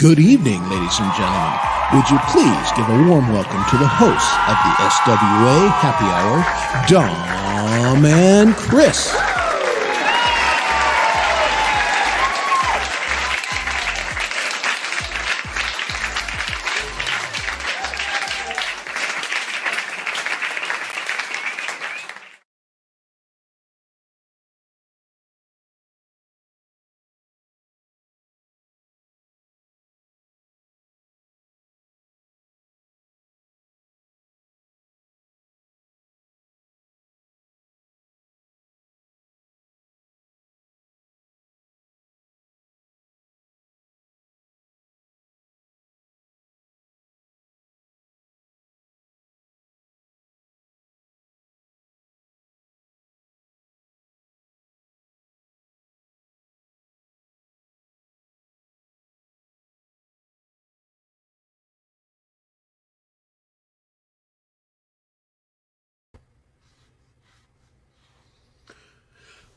Good evening, ladies and gentlemen. Would you please give a warm welcome to the hosts of the SWA Happy Hour, Dom and Chris.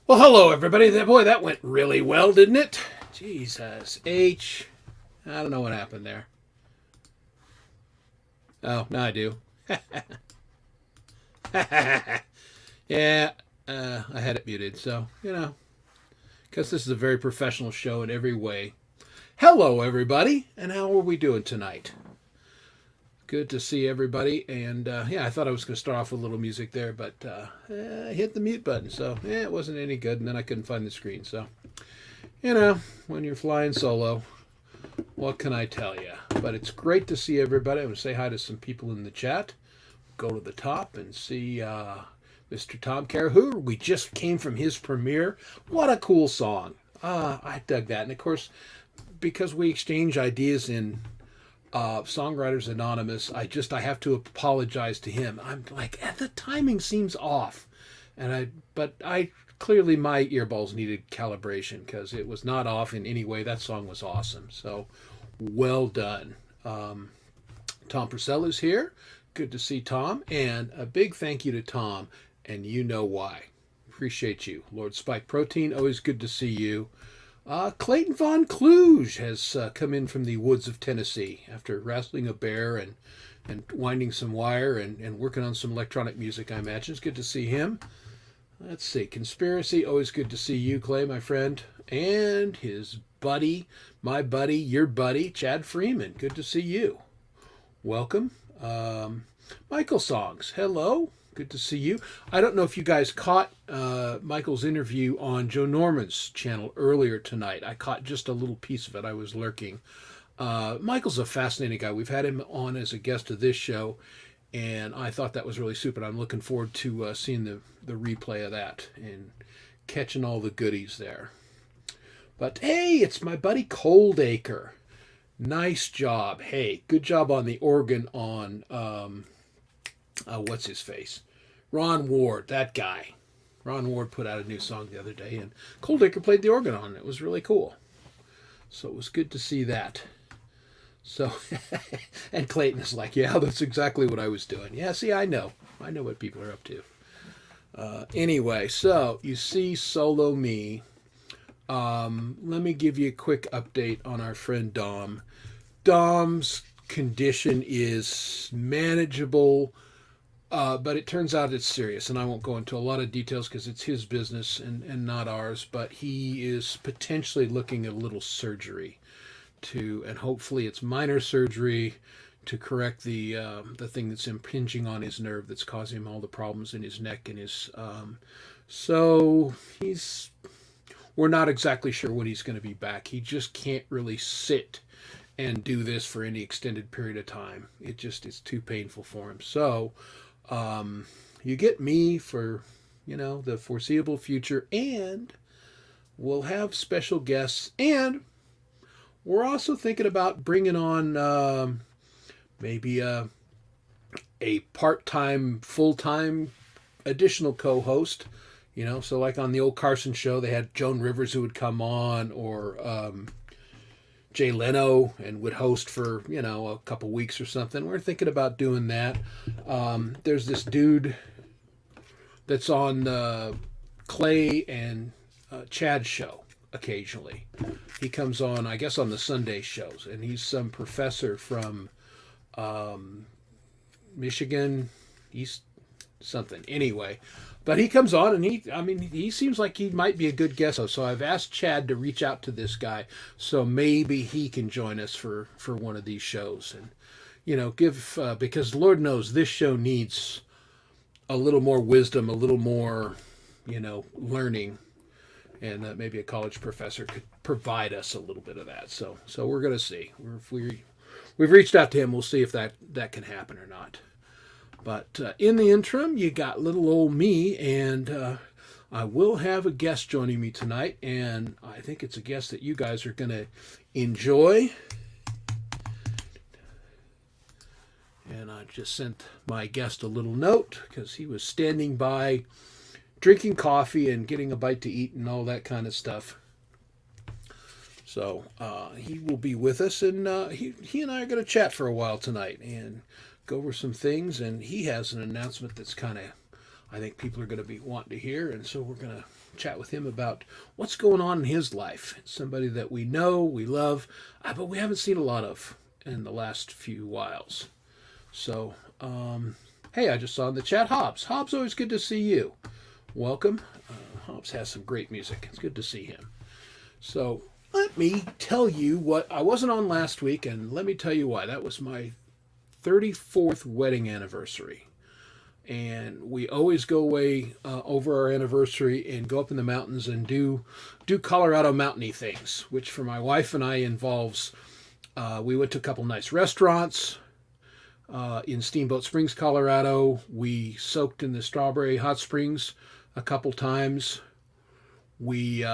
Well, hello, everybody. Boy, that went really well, didn't it? Jesus. I don't know what happened there. Oh, now I do. Yeah, I had it muted, so, because this is a very professional show in every way. Hello, everybody, and how are we doing tonight? Good to see everybody, and I thought I was going to start off with a little music there, but I hit the mute button, so it wasn't any good, and then I couldn't find the screen, so, when you're flying solo, what can I tell you? But it's great to see everybody. I'm going to say hi to some people in the chat, go to the top and see Mr. Tom Carahoo. We just came from his premiere. What a cool song. I dug that, and of course, because we exchange ideas in Songwriters Anonymous, I have to apologize to him. I'm like, the timing seems off, but clearly my earballs needed calibration because it was not off in any way. That song was awesome. So well done. Tom Purcell is here. Good to see Tom, and a big thank you to Tom, and you know why. Appreciate you. Lord Spike Protein, always good to see you. Clayton Von Kluge has come in from the woods of Tennessee after wrestling a bear and winding some wire and working on some electronic music, I imagine. It's good to see him. Let's see. Conspiracy, always good to see you, Clay, my friend. And his buddy, my buddy, your buddy, Chad Freeman. Good to see you. Welcome. Michael Songs, hello. Good to see you. I don't know if you guys caught Michael's interview on Joe Norman's channel earlier tonight. I caught just a little piece of it. I was lurking. Michael's a fascinating guy. We've had him on as a guest of this show, and I thought that was really super. I'm looking forward to seeing the replay of that and catching all the goodies there. But hey, it's my buddy Coldacre. Nice job. Hey, good job on the organ on what's his face? Ron Ward, that guy. Ron Ward put out a new song the other day, and Coldacre played the organ on it. It was really cool. So it was good to see that. So, and Clayton is like, yeah, that's exactly what I was doing. Yeah, see, I know what people are up to. Anyway, so you see Solo Me. Let me give you a quick update on our friend Dom. Dom's condition is manageable, but it turns out it's serious, and I won't go into a lot of details because it's his business and not ours, but he is potentially looking at a little surgery and hopefully it's minor surgery to correct the thing that's impinging on his nerve that's causing him all the problems in his neck and his so we're not exactly sure when he's going to be back. He just can't really sit and do this for any extended period of time. It's too painful for him. So you get me for the foreseeable future, and we'll have special guests, and we're also thinking about bringing on maybe a part-time, full-time additional co-host. So like on the old Carson show, they had Joan Rivers who would come on, or Jay Leno, and would host for, a couple weeks or something. We're thinking about doing that. There's this dude that's on Clay and Chad's show, occasionally. He comes on, I guess, on the Sunday shows, and he's some professor from Michigan, East something. Anyway, but he comes on, and he seems like he might be a good guest host. So I've asked Chad to reach out to this guy, so maybe he can join us for one of these shows, and give because Lord knows this show needs a little more wisdom, a little more, learning, and maybe a college professor could provide us a little bit of that. So we're gonna see. We've reached out to him. We'll see if that can happen or not. But in the interim, you got little old me, and I will have a guest joining me tonight, and I think it's a guest that you guys are going to enjoy. And I just sent my guest a little note because he was standing by drinking coffee and getting a bite to eat and all that kind of stuff. So he will be with us, and he and I are going to chat for a while tonight and go over some things. And he has an announcement that's kind of, I think people are going to be wanting to hear. And so we're going to chat with him about what's going on in his life. Somebody that we know, we love, but we haven't seen a lot of in the last few whiles. So, hey, I just saw in the chat Hobbs. Hobbs, always good to see you. Welcome. Hobbs has some great music. It's good to see him. So let me tell you what, I wasn't on last week, and let me tell you why. That was my 34th wedding anniversary. And we always go away over our anniversary and go up in the mountains and do Colorado mountainy things, which for my wife and I involves, we went to a couple nice restaurants. In Steamboat Springs, Colorado. We soaked in the Strawberry Hot Springs a couple times. We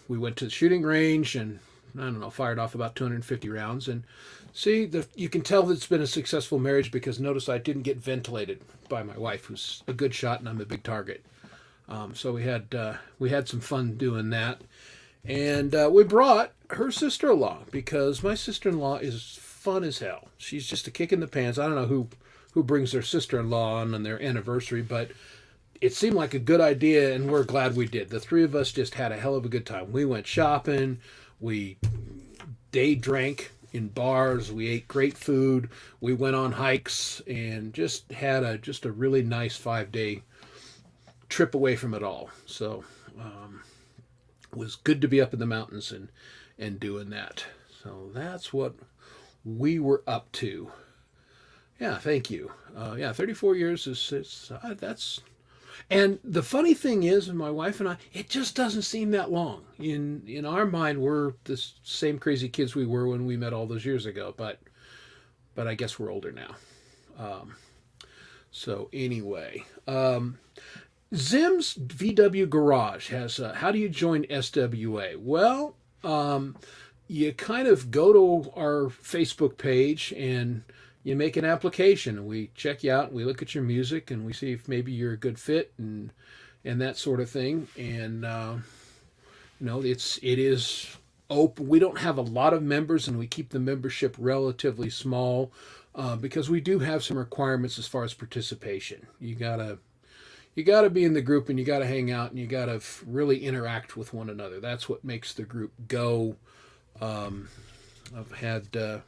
went to the shooting range and, I don't know, fired off about 250 rounds. And see, you can tell that it's been a successful marriage because notice I didn't get ventilated by my wife, who's a good shot and I'm a big target. So we had some fun doing that. And we brought her sister-in-law because my sister-in-law is fun as hell. She's just a kick in the pants. I don't know who brings their sister-in-law on their anniversary, but it seemed like a good idea, and we're glad we did. The three of us just had a hell of a good time. We went shopping. We day drank in bars. We ate great food. We went on hikes and just had a really nice 5-day trip away from it all. So it was good to be up in the mountains and doing that. So that's what we were up to. Yeah, thank you. 34 years is that's. And the funny thing is, my wife and I, it just doesn't seem that long. In our mind, we're the same crazy kids we were when we met all those years ago. But I guess we're older now. So anyway, Zim's VW Garage has. How do you join SWA? Well, you kind of go to our Facebook page and you make an application. We check you out and we look at your music and we see if maybe you're a good fit and that sort of thing. And it is open. We don't have a lot of members and we keep the membership relatively small because we do have some requirements as far as participation. You gotta be in the group and you gotta hang out and you gotta really interact with one another. That's what makes the group go. I've had the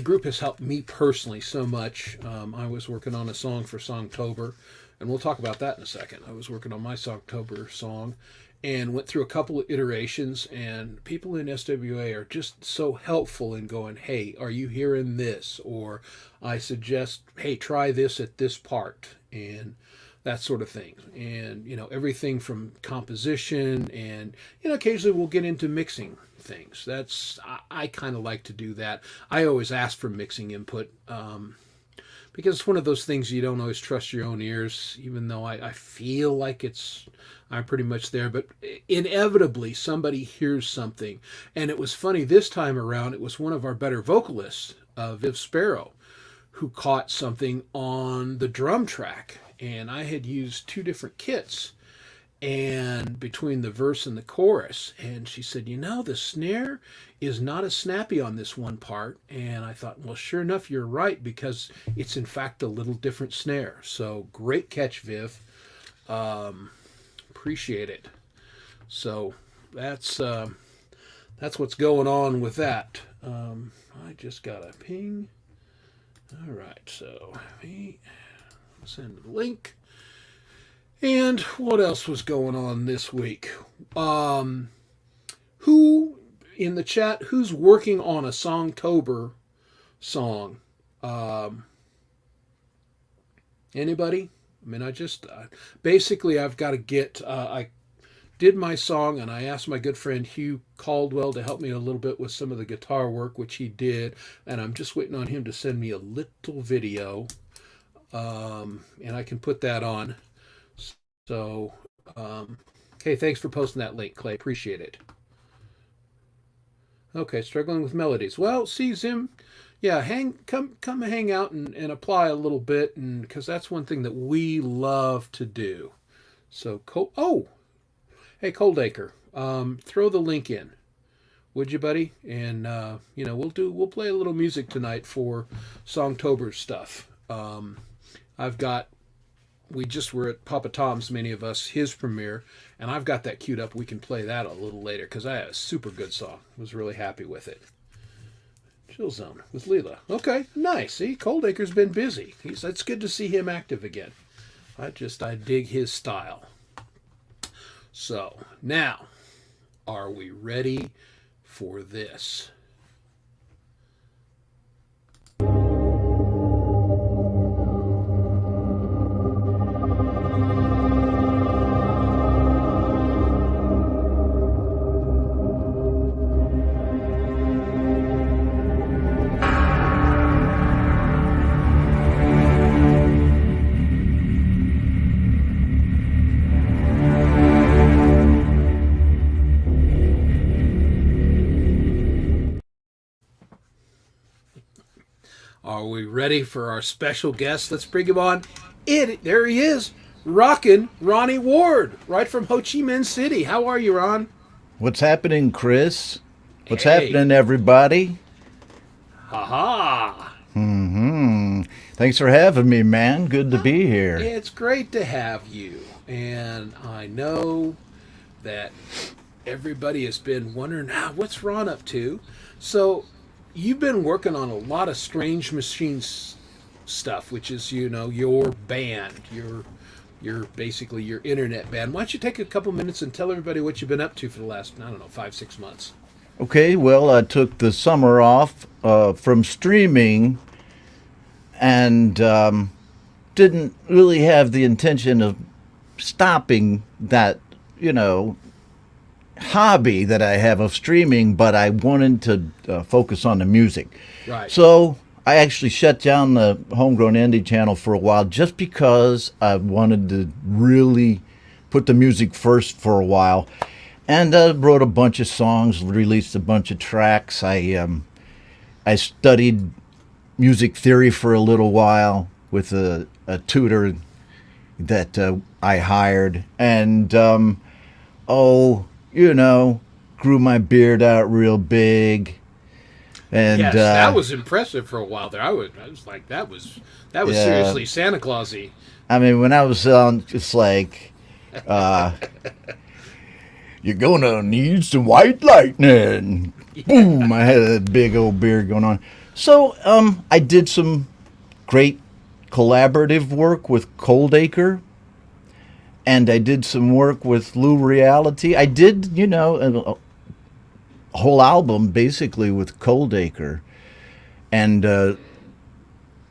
group has helped me personally so much. I was working on a song for Songtober, and we'll talk about that in a second. I was working on my Songtober song and went through a couple of iterations, and people in SWA are just so helpful in going, hey, are you hearing this? Or I suggest, hey, try this at this part, and that sort of thing. And, everything from composition and, occasionally we'll get into mixing things. I kind of like to do that. I always ask for mixing input because it's one of those things you don't always trust your own ears, even though I feel like I'm pretty much there. But inevitably, somebody hears something. And it was funny this time around, it was one of our better vocalists, Viv Sparrow, who caught something on the drum track. And I had used 2 different kits and between the verse and the chorus. And she said, the snare is not as snappy on this one part. And I thought, well, sure enough, you're right, because it's in fact a little different snare. So great catch, Viv. Appreciate it. So that's what's going on with that. I just got a ping. All right, so me send the link. And what else was going on this week? Who in the chat? Who's working on a Songtober song? Anybody? I mean, I just basically I've got to get. I did my song, and I asked my good friend Hugh Caldwell to help me a little bit with some of the guitar work, which he did, and I'm just waiting on him to send me a little video, and I can put that on. So, okay, thanks for posting that link, Clay. Appreciate it. Okay, struggling with melodies. Well, see, Zim, yeah, come hang out and apply a little bit, and because that's one thing that we love to do. So, hey, Coldacre, throw the link in, would you, buddy? And we'll play a little music tonight for Songtober stuff. We just were at Papa Tom's, many of us, his premiere, and I've got that queued up. We can play that a little later because I had a super good song. Was really happy with it. Chill Zone with Leela. Okay, nice. See, Coldacre's been busy. It's good to see him active again. I dig his style. So now, are we ready for this? Are we ready for our special guest? Let's bring him on. There he is, rockin' Ronnie Ward, right from Ho Chi Minh City. How are you, Ron? What's happening, Chris? What's Hey. happening, everybody? Ha-ha. Thanks for having me, man. Good to be here. It's great to have you. And I know that everybody has been wondering, what's Ron up to? So you've been working on a lot of Strange Machines stuff, which is, your band, your basically your internet band. Why don't you take a couple minutes and tell everybody what you've been up to for the last, 5-6 months? Okay, well, I took the summer off from streaming and didn't really have the intention of stopping that, hobby that I have of streaming, but I wanted to focus on the music. Right. So I actually shut down the Homegrown Indie channel for a while just because I wanted to really put the music first for a while. And wrote a bunch of songs, released a bunch of tracks. I studied music theory for a little while with a tutor that I hired. And, grew my beard out real big. And yes, that was impressive for a while there. I was like, that was Yeah. seriously Santa Clausy. I mean, when I was just like, you're gonna need some white lightning. Boom! I had a big old beard going on. So I did some great collaborative work with Coldacre, and I did some work with Lou Reality. I did, a whole album basically with Coldacre, and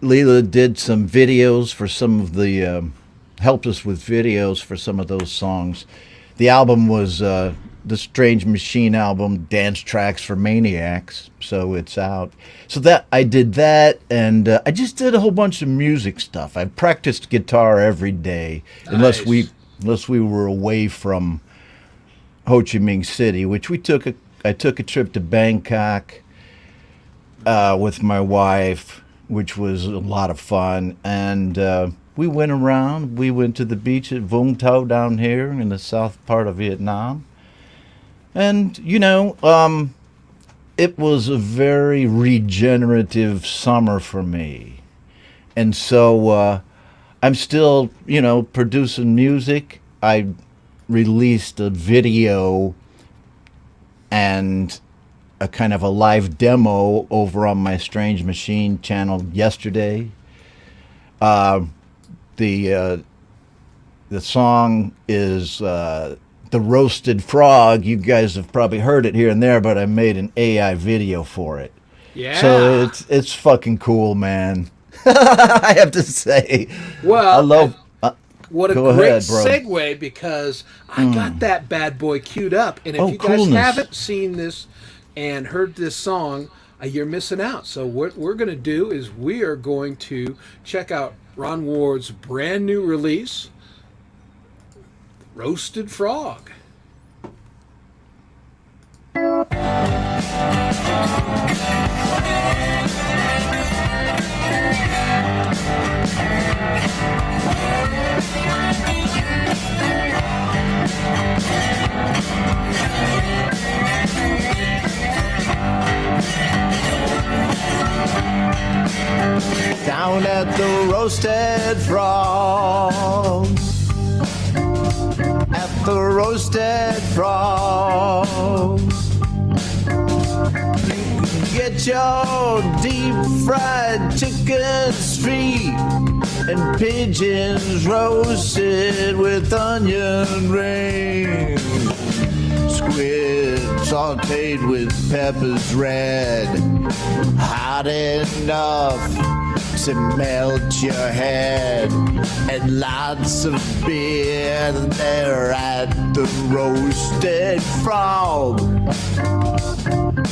Leela did some videos for some of the, helped us with videos for some of those songs. The album was the Strange Machine album, Dance Tracks for Maniacs, so it's out. So that I did that, and I just did a whole bunch of music stuff. I practiced guitar every day, unless we were away from Ho Chi Minh City, which I took a trip to Bangkok with my wife, which was a lot of fun, and we went around. We went to the beach at Vung Tau down here in the south part of Vietnam. And, it was a very regenerative summer for me. And so I'm still, producing music. I released a video and a kind of a live demo over on my Strange Machine channel yesterday. The song is The Roasted Frog. You guys have probably heard it here and there, but I made an AI video for it. Yeah. So it's fucking cool, man. I have to say. Well, I love. what a go great ahead, bro. segue, because I got that bad boy queued up. And if you guys coolness. haven't seen this and heard this song, you're missing out. So what we're going to do is we are going to check out Ron Ward's brand new release, Roasted Frog. Down at the Roasted Frog. At the Roasted Frog. You can get your deep fried chicken's feet and pigeons roasted with onion rings. Squid sauteed with peppers red, hot enough to melt your head, and lots of beer there at the Roasted Frog.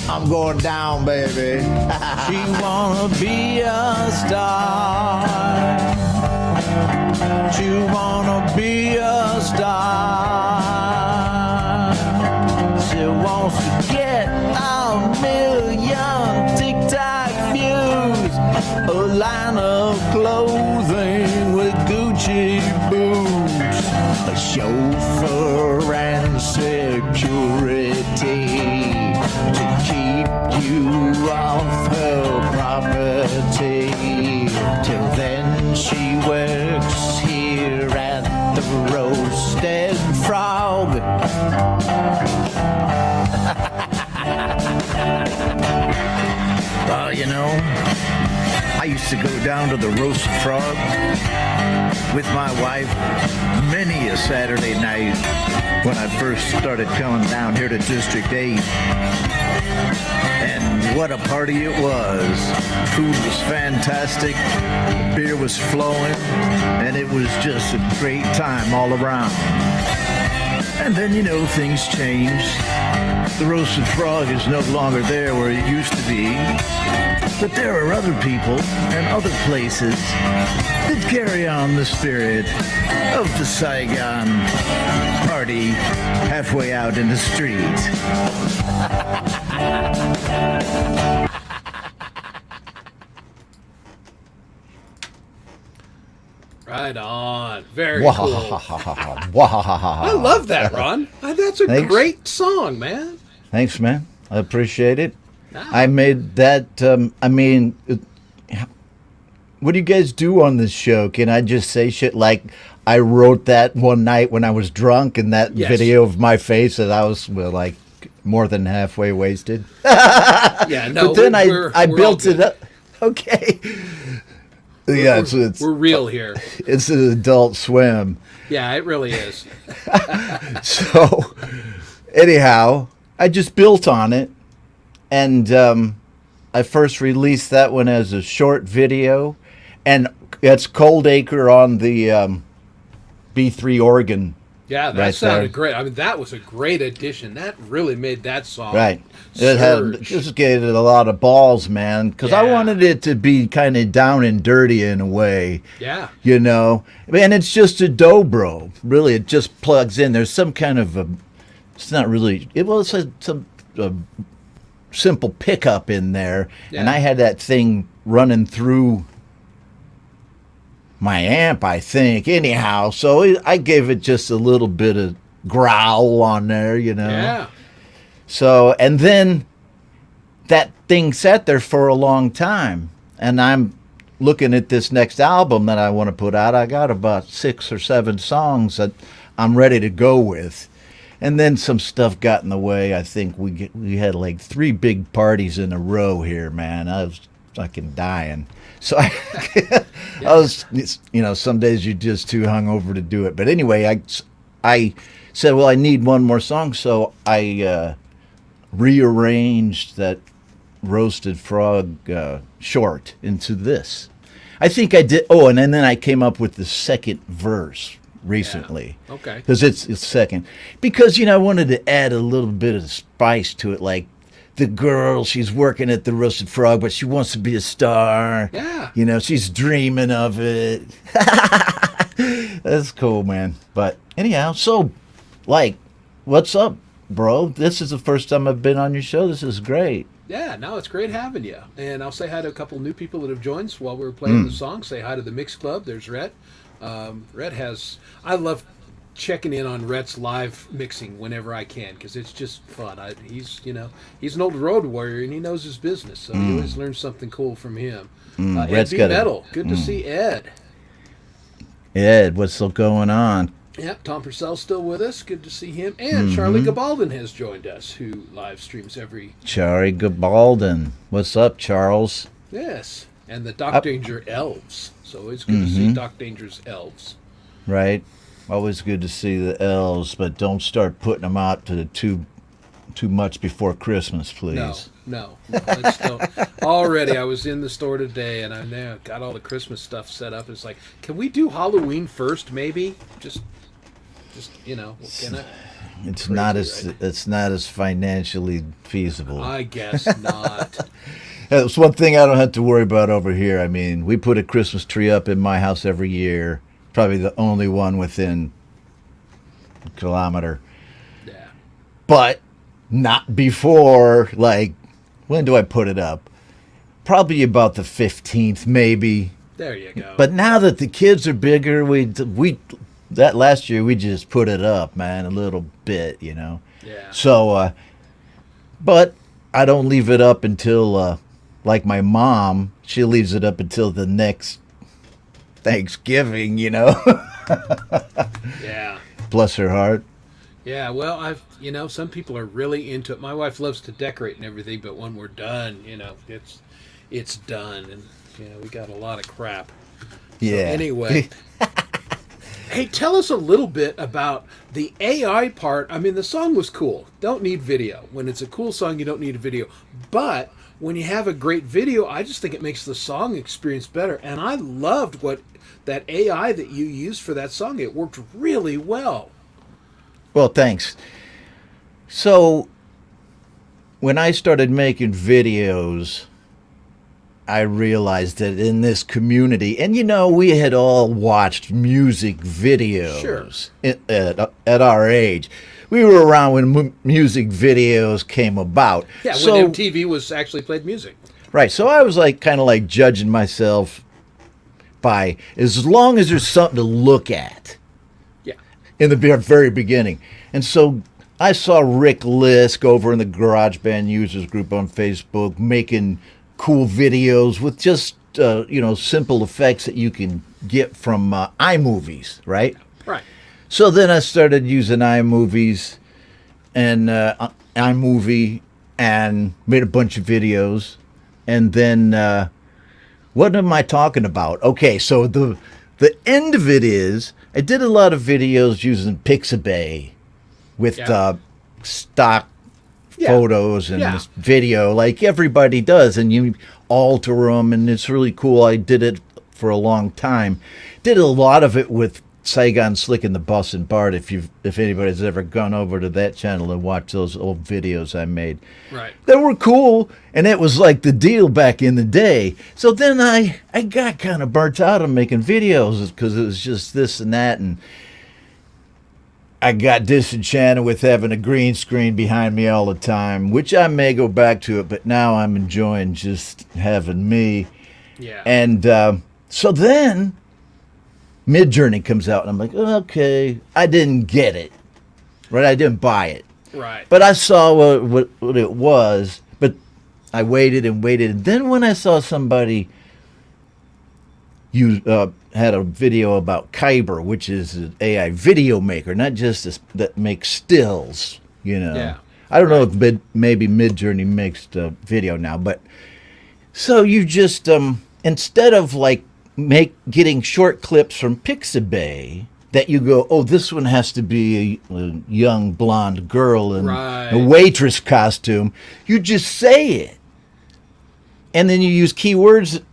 I'm going down, baby. She wanna be a star. She wanna be a star. She wants to get a million TikTok views, a line of clothing with Gucci boots, a chauffeur and security to keep you off her property. Till then she works here at the Roasted Frog. You know, I used to go down to the Roasted Frog with my wife many a Saturday night when I first started coming down here to District 8. And what a party it was. Food was fantastic, beer was flowing, and it was just a great time all around. And then, you know, things changed. The Roasted Frog is no longer there where it used to be. But there are other people and other places that carry on the spirit of the Saigon party halfway out in the street. Right on. Very cool. I love that, Ron. That's a Thanks. great song, man. Thanks, man. I appreciate it. Ah. I made that. What do you guys do on this show? Can I just say shit like I wrote that one night when I was drunk, and that Yes. video of my face that I was like more than halfway wasted? Yeah, no. But then we're I all built it good. up. Okay. Yeah, it's We're real here. it's an Adult Swim. Yeah, it really is. So, anyhow, I just built on it, and I first released that one as a short video, and it's Cold Acre on the B3 organ. Yeah, that Right sounded there. great. I mean, that was a great addition. That really made that song Right. It had surge. just gave it a lot of balls, man, because I Yeah. wanted it to be kind of down and dirty in a way. Yeah. You know, and it's just a dobro. Really, it just plugs in. There's some kind of a. It's not really. It was some simple pickup in there, and Yeah. I had that thing running through my amp, I think. Anyhow, so I gave it just a little bit of growl on there, you know. Yeah. So, and then that thing sat there for a long time, and I'm looking at this next album that I want to put out. I got about 6 or 7 songs that I'm ready to go with. And then some stuff got in the way. I think we had like 3 big parties in a row here, man. I was fucking dying. So I was, some days you're just too hungover to do it. But anyway, I said, well, I need one more song. So I rearranged that Roasted Frog short into this. I think I did. Oh, and then I came up with the second verse recently. Yeah. Okay. Because it's second. Because, I wanted to add a little bit of spice to it. Like the girl, she's working at the Roasted Frog, but she wants to be a star. Yeah. She's dreaming of it. That's cool, man. But anyhow, so, what's up, bro? This is the first time I've been on your show. This is great. Yeah, no, it's great having you. And I'll say hi to a couple new people that have joined us while we were playing the song. Say hi to the Mix Club. There's Rhett. I love checking in on Rhett's live mixing whenever I can because it's just fun. He's an old road warrior and he knows his business, so you always learn something cool from him. Ed B. Metal, good to see Ed. Ed, what's still going on? Yeah, Tom Purcell's still with us. Good to see him. And Charlie Gabaldon has joined us, who live streams every... Charlie Gabaldon. What's up, Charles? Yes. And the Doc Danger Elves. So it's good to see Doc Danger's Elves. Right. Always good to see the elves, but don't start putting them out to too much before Christmas, please. No. Already, I was in the store today, and I now got all the Christmas stuff set up. It's like, can we do Halloween first, maybe? Just It's not as financially feasible. I guess not. That's one thing I don't have to worry about over here. I mean, we put a Christmas tree up in my house every year. Probably the only one within a kilometer. Yeah. But not before, when do I put it up? Probably about the 15th, maybe. There you go. But now that the kids are bigger, that last year we just put it up, man, a little bit, Yeah. So, but I don't leave it up until, like my mom, she leaves it up until the next Thanksgiving, Yeah. Bless her heart. Yeah, well, some people are really into it. My wife loves to decorate and everything, but when we're done, it's done, and we got a lot of crap. Yeah. So anyway, hey, tell us a little bit about the AI part. I mean, the song was cool. Don't need video. When it's a cool song, you don't need a video. But when you have a great video, I just think it makes the song experience better. And I loved that AI that you used for that song. It worked really well. Well, thanks. So, when I started making videos, I realized that in this community, and we had all watched music videos Sure. at our age. We were around when music videos came about. Yeah, when MTV was actually played music. Right. So I was kind of judging myself by as long as there's something to look at. Yeah. In the very beginning. And so I saw Rick Lisk over in the GarageBand users group on Facebook making cool videos with just, simple effects that you can get from iMovies, right? Right. So then I started using iMovies and iMovie and made a bunch of videos. And then what am I talking about? Okay, so the end of it is I did a lot of videos using Pixabay with stock photos and video like everybody does, and you alter them, and it's really cool. I did it for a long time. Did a lot of it with Saigon Slick and the Bus and Bart. If anybody's ever gone over to that channel and watched those old videos I made, right, they were cool, and it was like the deal back in the day. So then I got kind of burnt out on making videos because it was just this and that, and I got disenchanted with having a green screen behind me all the time, which I may go back to it, but now I'm enjoying just having me. Yeah. And so then Midjourney comes out, and I'm like, okay, I didn't get it, right? I didn't buy it. Right. But I saw what it was, but I waited and waited. And then when I saw somebody had a video about Kyber, which is an AI video maker, not just that makes stills. Yeah. I don't know if maybe Midjourney makes the video now, but so you just instead of like getting short clips from Pixabay that you go, oh, this one has to be a young blonde girl in a waitress costume. You just say it, and then you use keywords,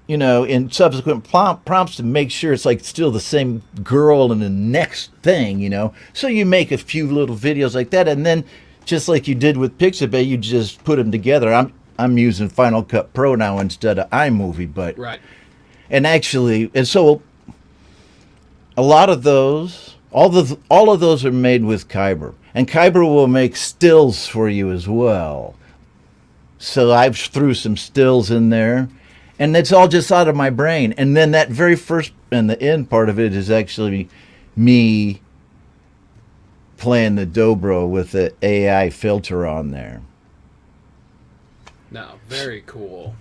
in subsequent prompts to make sure it's like still the same girl in the next thing. So you make a few little videos like that, and then just like you did with Pixabay, you just put them together. I'm using Final Cut Pro now instead of iMovie, but right. And so a lot of those, all of those are made with Kyber, and Kyber will make stills for you as well. So I threw some stills in there, and it's all just out of my brain. And then that very first and the end part of it is actually me playing the dobro with the AI filter on there. No, very cool.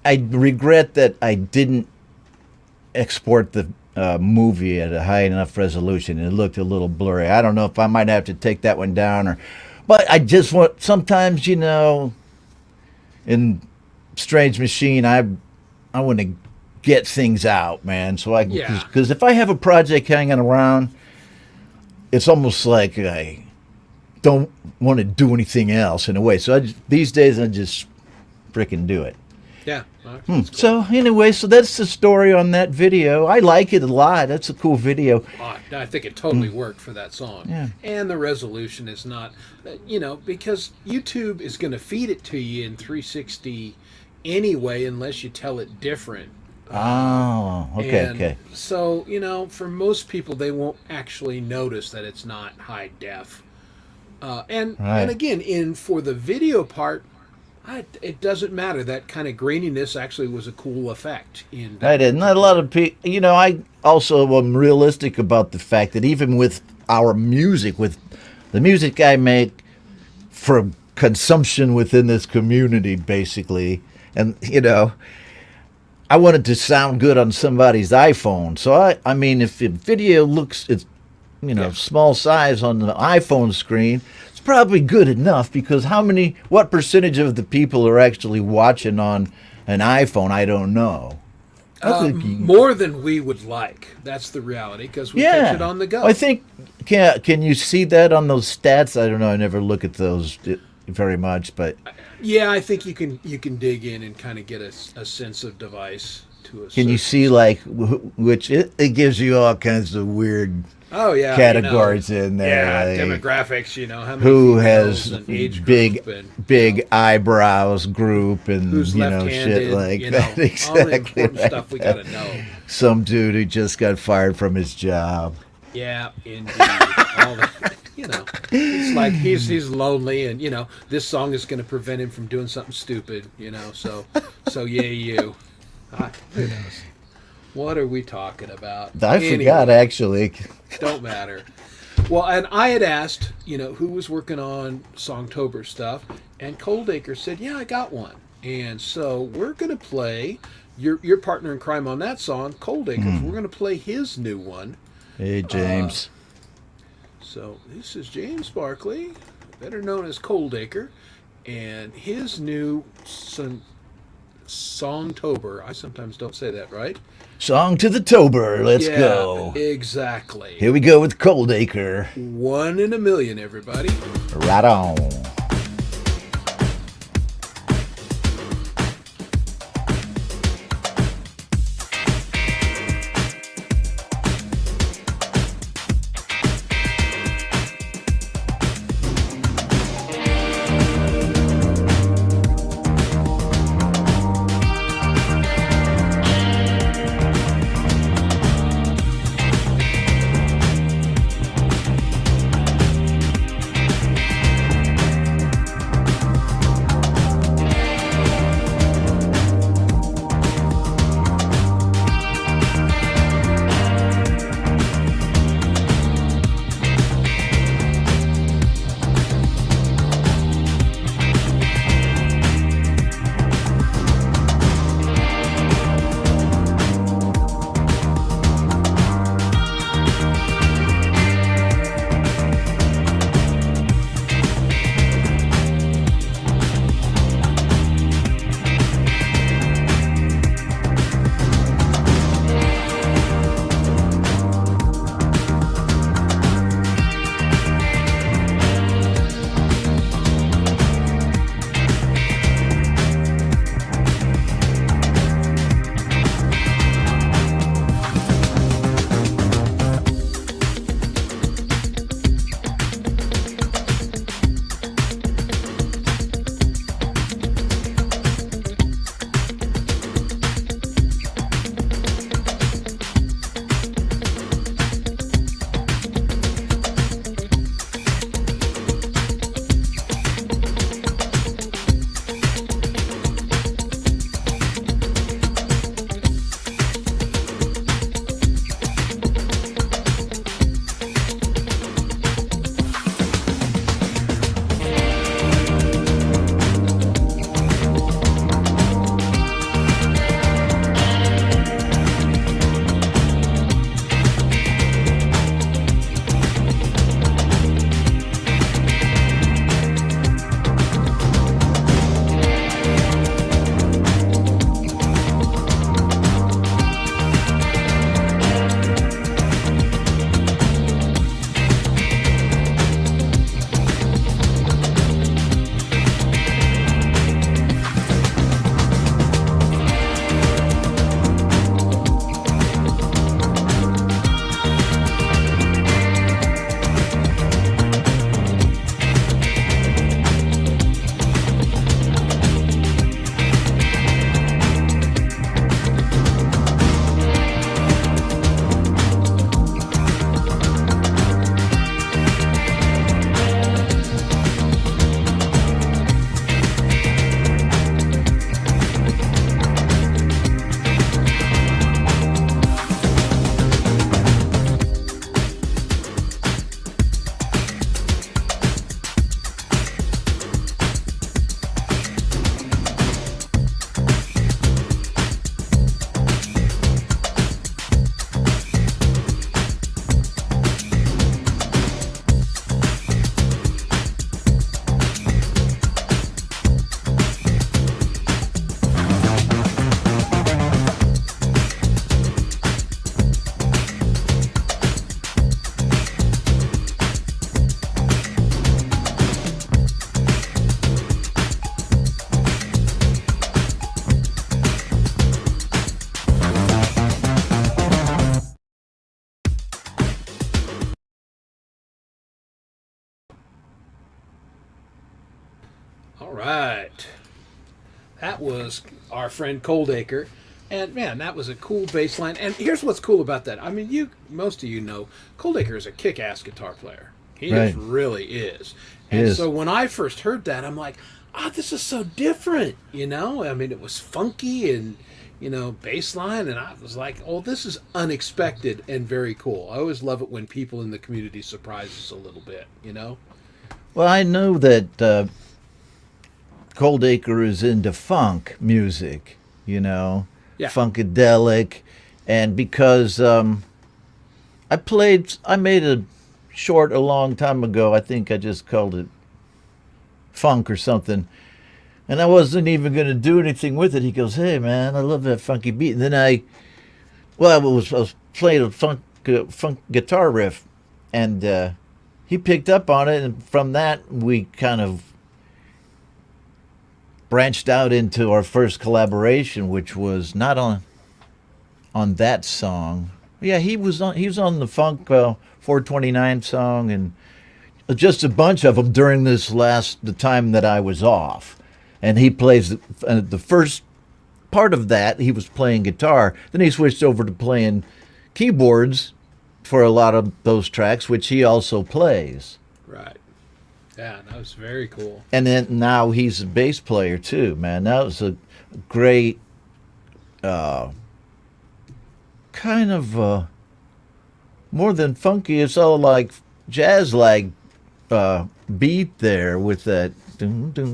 I regret that I didn't export the movie at a high enough resolution. It looked a little blurry. I don't know if I might have to take that one down, but I just want sometimes, in Strange Machine, I want to get things out, man. So because if I have a project hanging around, it's almost like I don't want to do anything else in a way. So these days I just freaking do it. Yeah. Cool. So anyway, so that's the story on that video. I like it a lot. That's a cool video. I think it totally worked for that song. Yeah. And the resolution is not, because YouTube is going to feed it to you in 360 anyway, unless you tell it different. Oh, okay, okay. So, for most people, they won't actually notice that it's not high def. And again, for the video part, it doesn't matter. That kind of graininess actually was a cool effect. I did. Not a lot of people. I also am realistic about the fact that even with our music, with the music I make for consumption within this community, basically, and I wanted to sound good on somebody's iPhone. So I mean, if the video looks, it's small size on the iPhone screen, it's probably good enough, because what percentage of the people are actually watching on an iPhone? I don't know. More than we would like. That's the reality, because we catch it on the go. I think, can you see that on those stats? I don't know. I never look at those very much, but yeah, I think you can dig in and kind of get a sense of device to a. Can you see which it gives you all kinds of weird categories in there? Yeah, demographics. How many who has and age big group and, big eyebrows group and who's shit like that. Exactly. All the important stuff we gotta know. Some dude who just got fired from his job. Yeah, indeed. All that. It's like he's lonely, and this song is going to prevent him from doing something stupid. So yay you. Who knows? What are we talking about? I forgot, actually. Don't matter. Well, and I had asked, who was working on Songtober stuff, and Coldacre said, yeah, I got one. And so we're going to play your partner in crime on that song, Coldacre. We're going to play his new one. Hey, James. So this is James Barkley, better known as Coldacre, and his new Songtober. I sometimes don't say that right. Song to the Tober. Let's go. Exactly. Here we go with Coldacre. 1 in a million, everybody. Right on. All right. That was our friend Coldacre. And man, that was a cool bass line. And here's what's cool about that. I mean, most of you know Coldacre is a kick-ass guitar player. He Right. just really is. And so when I first heard that, I'm like, this is so different, you know? I mean, it was funky and, you know, bass line. And I was like, oh, this is unexpected and very cool. I always love it when people in the community surprise us a little bit, you know? Well, I know that Coldacre is into funk music, you know, Yeah. funkadelic, and because I made a short a long time ago. I think I just called it funk or something, and I wasn't even going to do anything with it. He goes, "Hey, man, I love that funky beat," and then I was playing a funk guitar riff, and he picked up on it, and from that we kind of branched out into our first collaboration, which was not on that song. Yeah, he was on the funk 429 song, and just a bunch of them during the time that I was off. And he plays the first part of that. He was playing guitar. Then he switched over to playing keyboards for a lot of those tracks, which he also plays. Right. Yeah, that was very cool. And then now he's a bass player too, man. That was a great kind of more than funky. It's all like jazz-like beat there with that. No, it's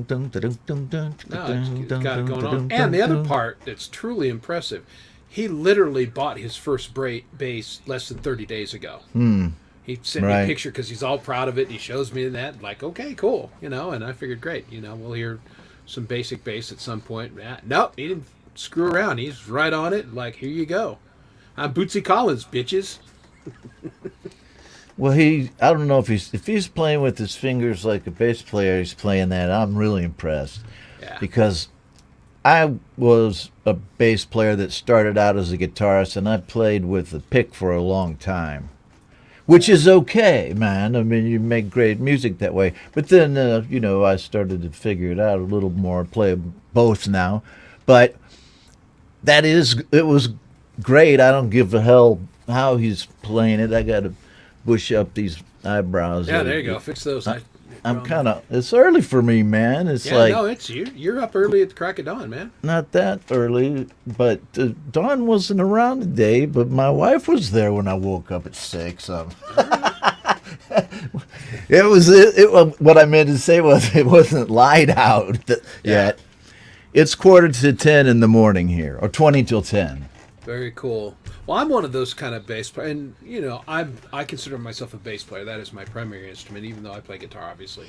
got it going on. And the other part that's truly impressive, he literally bought his first bass less than 30 days ago. He sent me a picture because he's all proud of it. And he shows me that, like, okay, cool, you know. And I figured, great, you know, we'll hear some basic bass at some point. Nope, he didn't screw around. He's right on it. Like, here you go. I'm Bootsy Collins, bitches. Well, I don't know if he's playing with his fingers like a bass player. He's playing that. I'm really impressed. Yeah. Because I was a bass player that started out as a guitarist, and I played with a pick for a long time. Which is okay, man. I mean, you make great music that way. But then, you know, I started to figure it out a little more, play both now. But it was great. I don't give a hell how he's playing it. I got to bush up these eyebrows. Yeah, there you go. Fix those. I'm kind of, it's early for me, man. It's yeah, like. No, it's you're up early at the crack of dawn, man. Not that early, but Dawn wasn't around today, but my wife was there when I woke up at 6. What I meant to say was it wasn't light out yet. It's 9:45 in the morning here, or 20 till 10. Very cool. Well, I'm one of those kind of bass players, and you know, I consider myself a bass player. That is my primary instrument, even though I play guitar, obviously.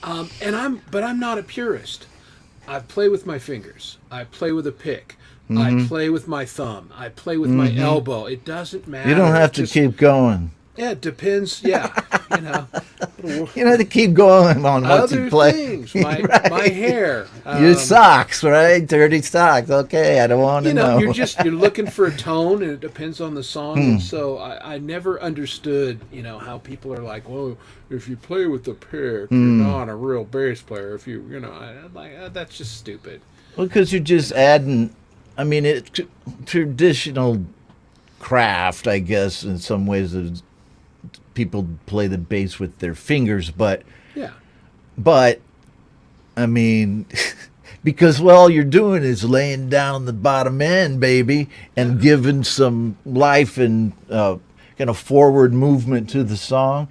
But I'm not a purist. I play with my fingers. I play with a pick. I play with my thumb. I play with my elbow. It doesn't matter. You don't have to keep going. Yeah, it depends. Yeah, you know. You don't have to keep going on what you play. Other things, my hair. Your socks, right? Dirty socks. Okay, I don't want to know. You're looking for a tone, and it depends on the song. And so I never understood, you know, how people are like, well, if you play with the pick, you're not a real bass player. If I'm like, that's just stupid. Well, because you're just adding. I mean, it's traditional craft, I guess, in some ways. People play the bass with their fingers, but I mean, because all you're doing is laying down the bottom end, baby, and giving some life and kind of forward movement to the song.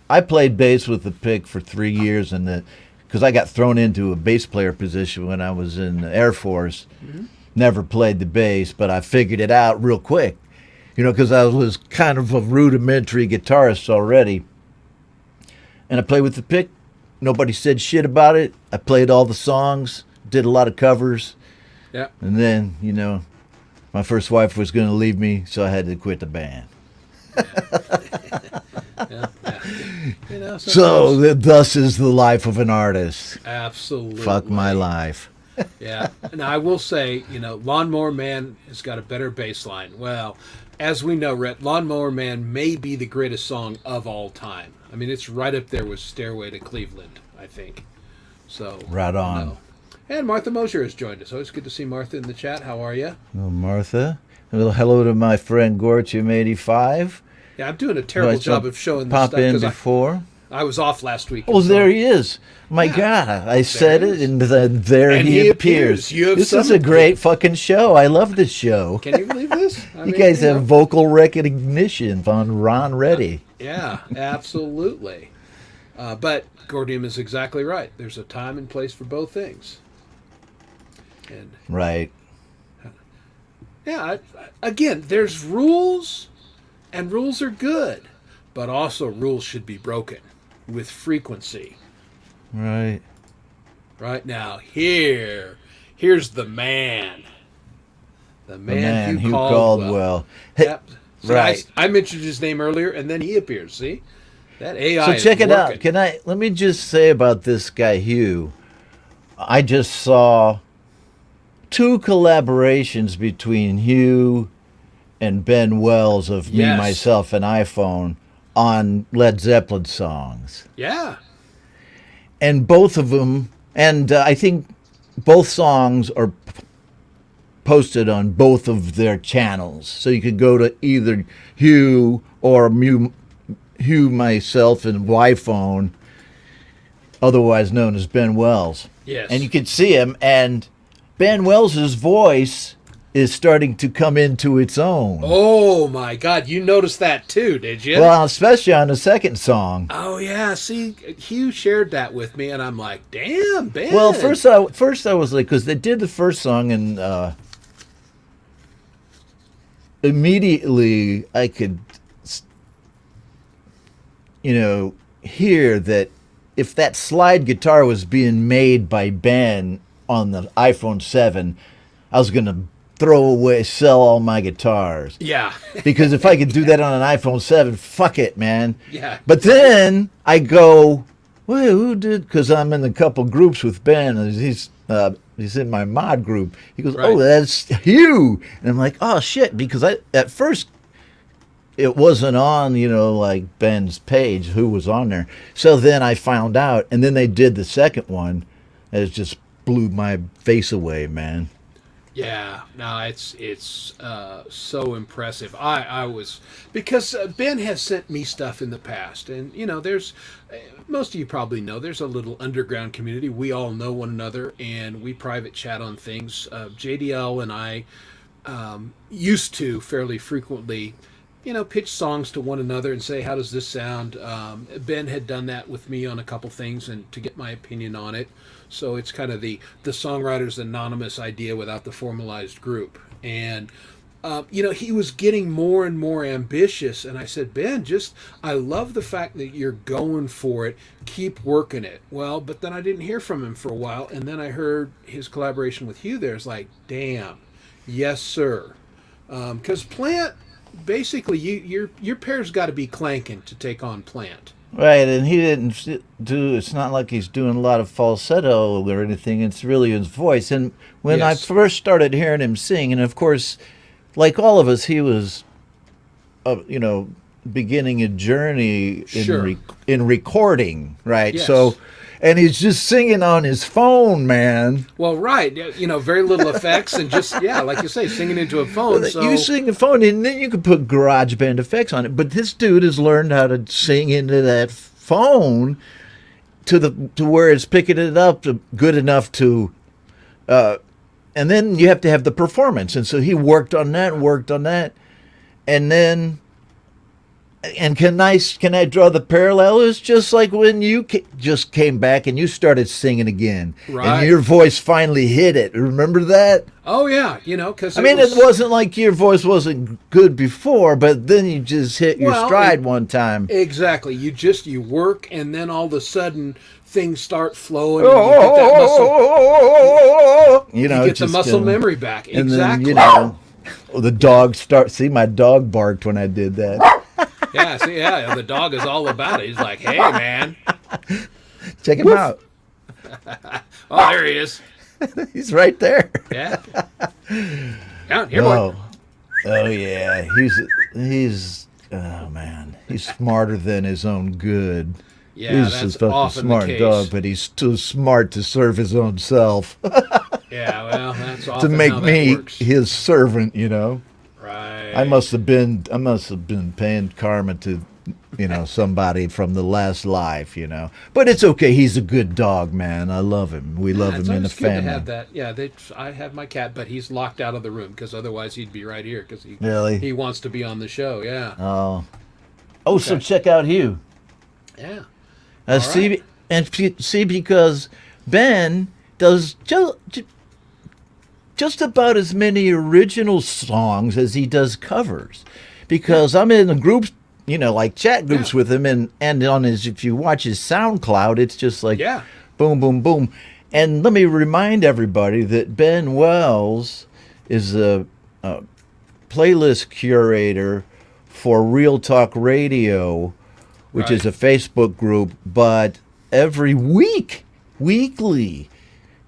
I played bass with the pick for 3 years, and because I got thrown into a bass player position when I was in the Air Force. Never played the bass, but I figured it out real quick. You know, because I was kind of a rudimentary guitarist already. And I played with the pick. Nobody said shit about it. I played all the songs, did a lot of covers. Yeah. And then, you know, my first wife was going to leave me, so I had to quit the band. Yeah. You know, so thus is the life of an artist. Absolutely. Fuck my life. Yeah. And I will say, you know, Lawnmower Man has got a better bass line. Well, as we know, Rhett, Lawnmower Man may be the greatest song of all time. I mean, it's right up there with Stairway to Cleveland, I think. So Right on. And Martha Mosier has joined us. Always good to see Martha in the chat. How are you? Well, Martha. A little hello to my friend Gorchum85. Yeah, I'm doing a terrible job of showing this pop stuff in because before. I was off last week. Oh, so- there he is. My Yeah. God, I said it, and there And he he appears. appears. You have This is a summoned great him. fucking show. I love this show. Can you believe this? I You mean, guys know. have vocal recognition on Ron Reddy. Yeah, absolutely. But Gordium is exactly right. There's a time and place for both things. And Right. yeah, again, there's rules, and rules are good, but also rules should be broken with frequency. Right. Right now, here's the man. The The man, man Hugh who Caldwell. Caldwell. Hey, Yep. See, right. I mentioned his name earlier, and then he appears. See, that AI. So is check it out. working. Let me just say about this guy Hugh. I just saw 2 collaborations between Hugh and Ben Wells of Me, Yes. Myself, and iPhone on Led Zeppelin songs. Yeah. And both of them, and I think both songs are posted on both of their channels. So you could go to either Hugh or Hugh, Myself, and iPhone, otherwise known as Ben Wells. Yes. And you could see him, and Ben Wells's voice is starting to come into its own. Oh my God! You noticed that too, did you? Well, especially on the second song. Oh yeah. See, Hugh shared that with me, and I'm like, damn, Ben. Well, first I was like, because they did the first song, and immediately I could, hear that if that slide guitar was being made by Ben on the iPhone 7, I was going to sell all my guitars. Yeah. Because if I could do that on an iPhone 7, fuck it, man. Yeah. But then I go, well, who did? Because I'm in a couple groups with Ben, and he's in my mod group. He goes, Right. oh, that's Hugh. And I'm like, oh, shit. Because at first, it wasn't on, like Ben's page, who was on there. So then I found out, and then they did the second one, and it just blew my face away, man. Yeah, no, it's so impressive. I was, because Ben has sent me stuff in the past, and there's most of you probably know there's a little underground community. We all know one another, and we private chat on things. JDL and I used to fairly frequently, pitch songs to one another and say, how does this sound? Ben had done that with me on a couple things and to get my opinion on it. So it's kind of the songwriter's anonymous idea without the formalized group. And, he was getting more and more ambitious. And I said, Ben, I love the fact that you're going for it. Keep working it. Well, but then I didn't hear from him for a while. And then I heard his collaboration with Hugh there. It's like, damn, yes, sir. Because Plant, basically, your pair's got to be clanking to take on Plant. Right, and he didn't it's not like he's doing a lot of falsetto or anything. It's really his voice. And when Yes. I first started hearing him sing, and of course, like all of us, he was, beginning a journey Sure. in recording, right? Yes. So, and he's just singing on his phone, man. Well, right. Very little effects and just, like you say, singing into a phone. So You sing the phone, and then you can put GarageBand effects on it. But this dude has learned how to sing into that phone to where it's picking it up good enough to, and then you have to have the performance. And so he worked on that, and then. And can I draw the parallel? It's just like when you just came back and you started singing again, Right. and your voice finally hit it. Remember that? oh yeah, because It wasn't like your voice wasn't good before, but then you just hit your stride one time. exactly. You work, and then all of a sudden things start flowing. And you get that muscle. You get the muscle memory back. And Exactly. then, the dog see my dog barked when I did that. Yeah. See, the dog is all about it. He's like, hey, man. Check him out. Oh, there he is. He's right there. Yeah. Yeah. Here, boy. Oh yeah, he's oh man, he's smarter than his own good. Yeah, He's that's a fucking often smart the case. dog, but he's too smart to serve his own self. Yeah, well, that's To often make how that me works. his servant, you know. Right. I must have been paying karma to, somebody from the last life, But it's okay. He's a good dog, man. I love him. We love It's him in the always good to family. have that. Yeah, I have my cat, but he's locked out of the room because otherwise he'd be right here because Really? he wants to be on the show. Yeah. Oh, so Okay. check out Hugh. Yeah. See, right. see, because Ben does just about as many original songs as he does covers. Because I'm in the groups, like chat groups Yeah. with him, and on his, if you watch his SoundCloud, it's just like Yeah. boom, boom, boom. And let me remind everybody that Ben Wells is a playlist curator for Real Talk Radio, which Right. is a Facebook group, but every weekly,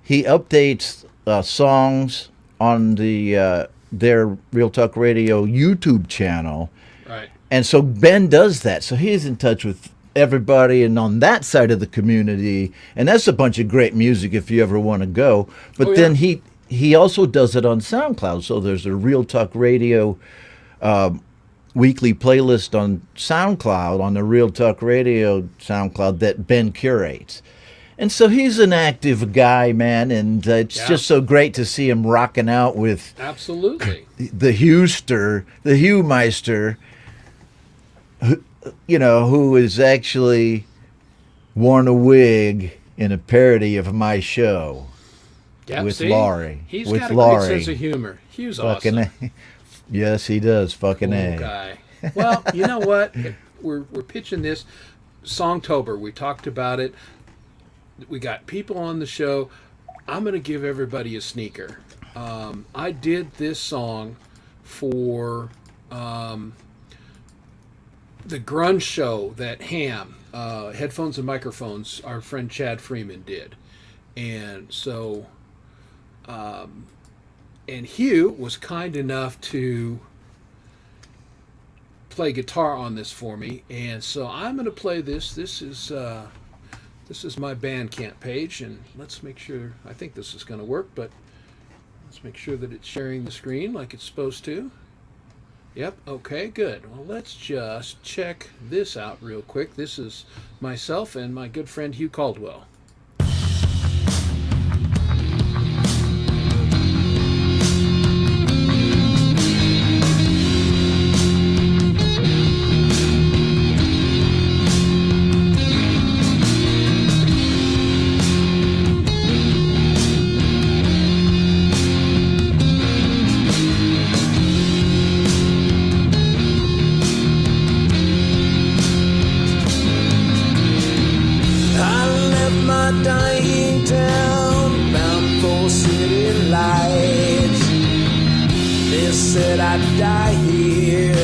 he updates songs on their Real Talk Radio YouTube channel. Right. And so Ben does that. So he's in touch with everybody and on that side of the community. And that's a bunch of great music if you ever want to go. But Oh, yeah. then he also does it on SoundCloud. So there's a Real Talk Radio weekly playlist on SoundCloud, on the Real Talk Radio SoundCloud that Ben curates. And so he's an active guy, man, and it's Yeah. just so great to see him rocking out with Absolutely. the Hugh Meister, who is actually worn a wig in a parody of my show. Yep, With see? Laurie. He's With got a Laurie. great sense of humor. Hugh's Fucking awesome. A. Yes, he does. Fucking Cool A. guy. Well, you know what? We're pitching this Songtober. We talked about it. We got people on the show. I'm going to give everybody a sneaker. I did this song for the grunge show that Ham, Headphones and Microphones, our friend Chad Freeman did. And so, and Hugh was kind enough to play guitar on this for me, and so I'm going to play this. This is my Bandcamp page, and let's make sure. I think this is going to work, but let's make sure that it's sharing the screen like it's supposed to. Yep. Okay. Good. Well, let's just check this out real quick. This is myself and my good friend Hugh Caldwell. Dying town, bound for city lights. They said I'd die here,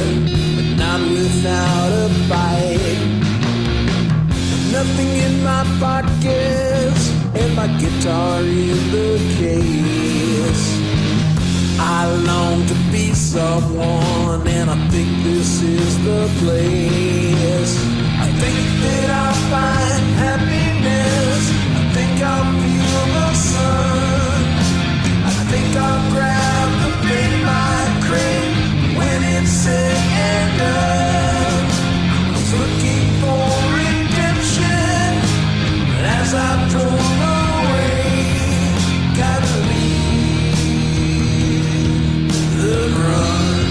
but not without a fight. Nothing in my pockets, and my guitar in the case. I long to be someone, and I think this is the place. I think that I'll find happiness. I think I'll feel the sun. I think I'll grab the big my crate when it's said and done. I was looking for redemption, but as I drove away, gotta leave the run.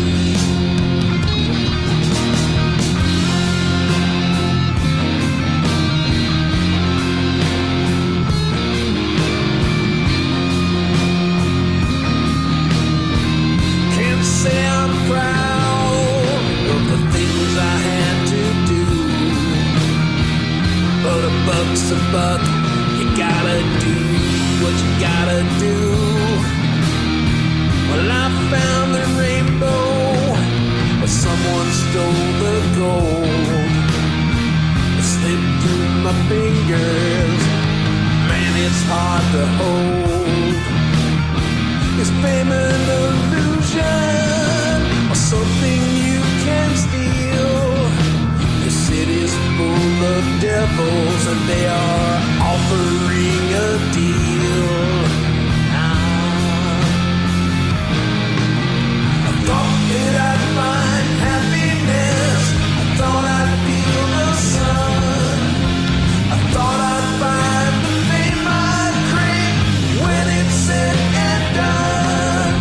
Say I'm proud of the things I had to do, but a buck's a buck. You gotta do what you gotta do. Well, I found the rainbow, but someone stole the gold. It slipped through my fingers. Man, it's hard to hold. Is fame an illusion or something you can steal? The city's full of devils and they are offering a deal. I thought that I'd find happiness. I thought I'd feel the sun. I thought I'd find the fame I'd crave when it's said and done.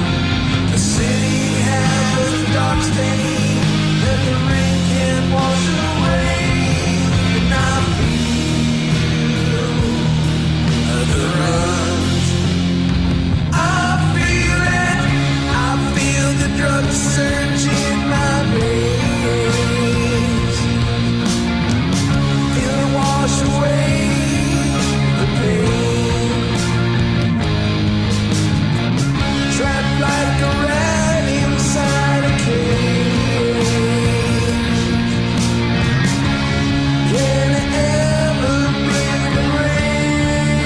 The city has a dark stain that the rain can't wash away. And I feel the rush. I feel it. I feel the drug surge in my veins. Feel it wash away the pain. Trapped like a rat inside a cage. Can it ever bring the rain?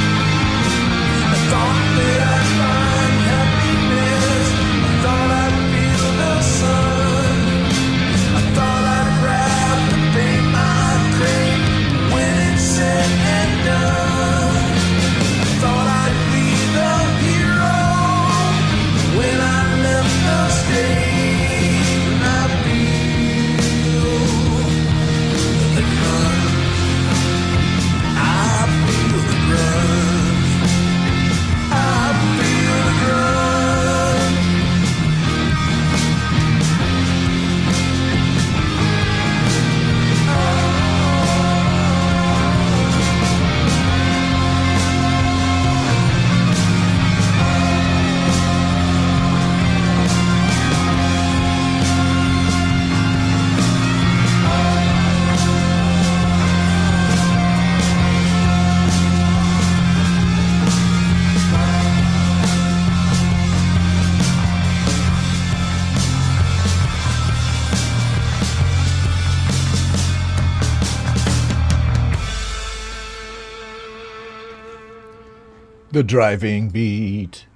I thought that I'd find happiness. I thought I'd feel the sun. I thought I'd grab the fame I'd crave when it's said and done. I thought I'd be the hero when I left the stage. And I feel the grudge. I feel the grudge. I feel the grudge. The driving beat.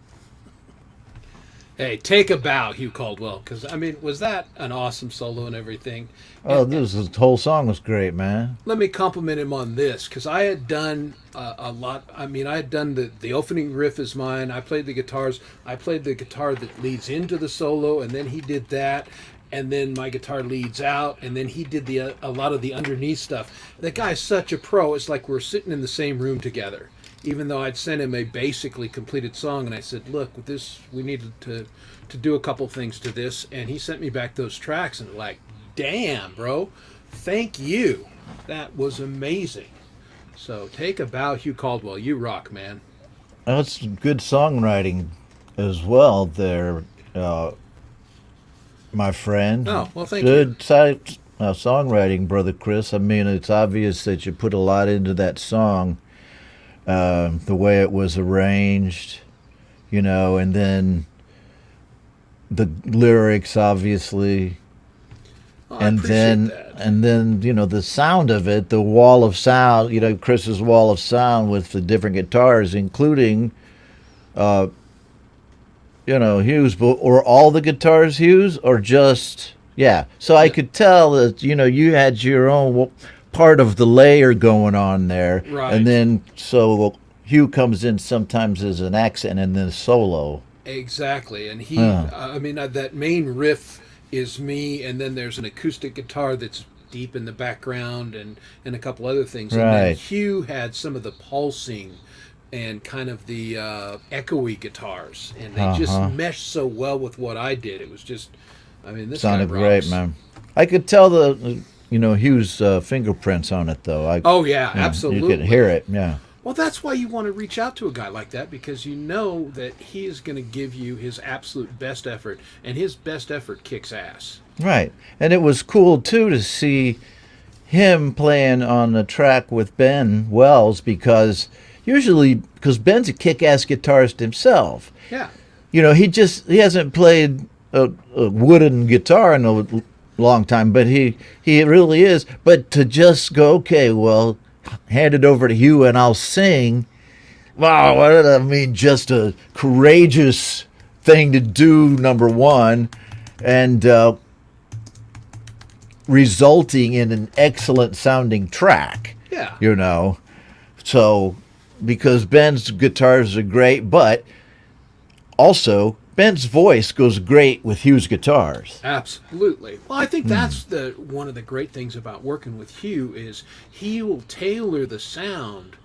Hey, take a bow, Hugh Caldwell, because, I mean, was that an awesome solo and everything? Oh, And this whole song was great, man. let me compliment him on this, because I had done a lot. I mean, I had done the opening riff is mine. I played the guitars. I played the guitar that leads into the solo, and then he did that. And then my guitar leads out, and then he did a lot of the underneath stuff. The guy's such a pro. It's like we're sitting in the same room together. Even though I'd sent him a basically completed song, and I said, "Look, with this, we needed to do a couple things to this," and he sent me back those tracks, and like, damn, bro, thank you. That was amazing. So take a bow, Hugh Caldwell. You rock, man. That's good songwriting as well there, my friend. Oh, well, thank you. Good songwriting, Brother Chris. I mean, it's obvious that you put a lot into that song. The way it was arranged, and then the lyrics, obviously, Oh, I appreciate that. and then the sound of it, the wall of sound, Chris's wall of sound with the different guitars, including, Hughes, or all the guitars Hughes, or just yeah. So I could tell that you had your own part of the layer going on there, Right. and then so Hugh comes in sometimes as an accent and then solo. Exactly, and he, Huh. I mean, that main riff is me, and then there's an acoustic guitar that's deep in the background, and a couple other things. And then Right. Hugh had some of the pulsing and kind of the echoey guitars, and they just meshed so well with what I did. It was just, I mean, this Sounded guy great, rocks. man. I could tell Hugh's fingerprints on it, though. Oh yeah, absolutely. You could hear it, yeah. Well, that's why you want to reach out to a guy like that, because you know that he is going to give you his absolute best effort, and his best effort kicks ass. Right. And it was cool, too, to see him playing on the track with Ben Wells because Ben's a kick-ass guitarist himself. Yeah. You know, he hasn't played a wooden guitar in a long time, but he really is. But to just go, okay, well, hand it over to Hugh and I'll sing. Wow, what did I mean? Just a courageous thing to do, number one, and resulting in an excellent sounding track. Yeah. You know, so because Ben's guitars are great, but also Ben's voice goes great with Hugh's guitars. Absolutely. Well, I think that's one of the great things about working with Hugh is he will tailor the sound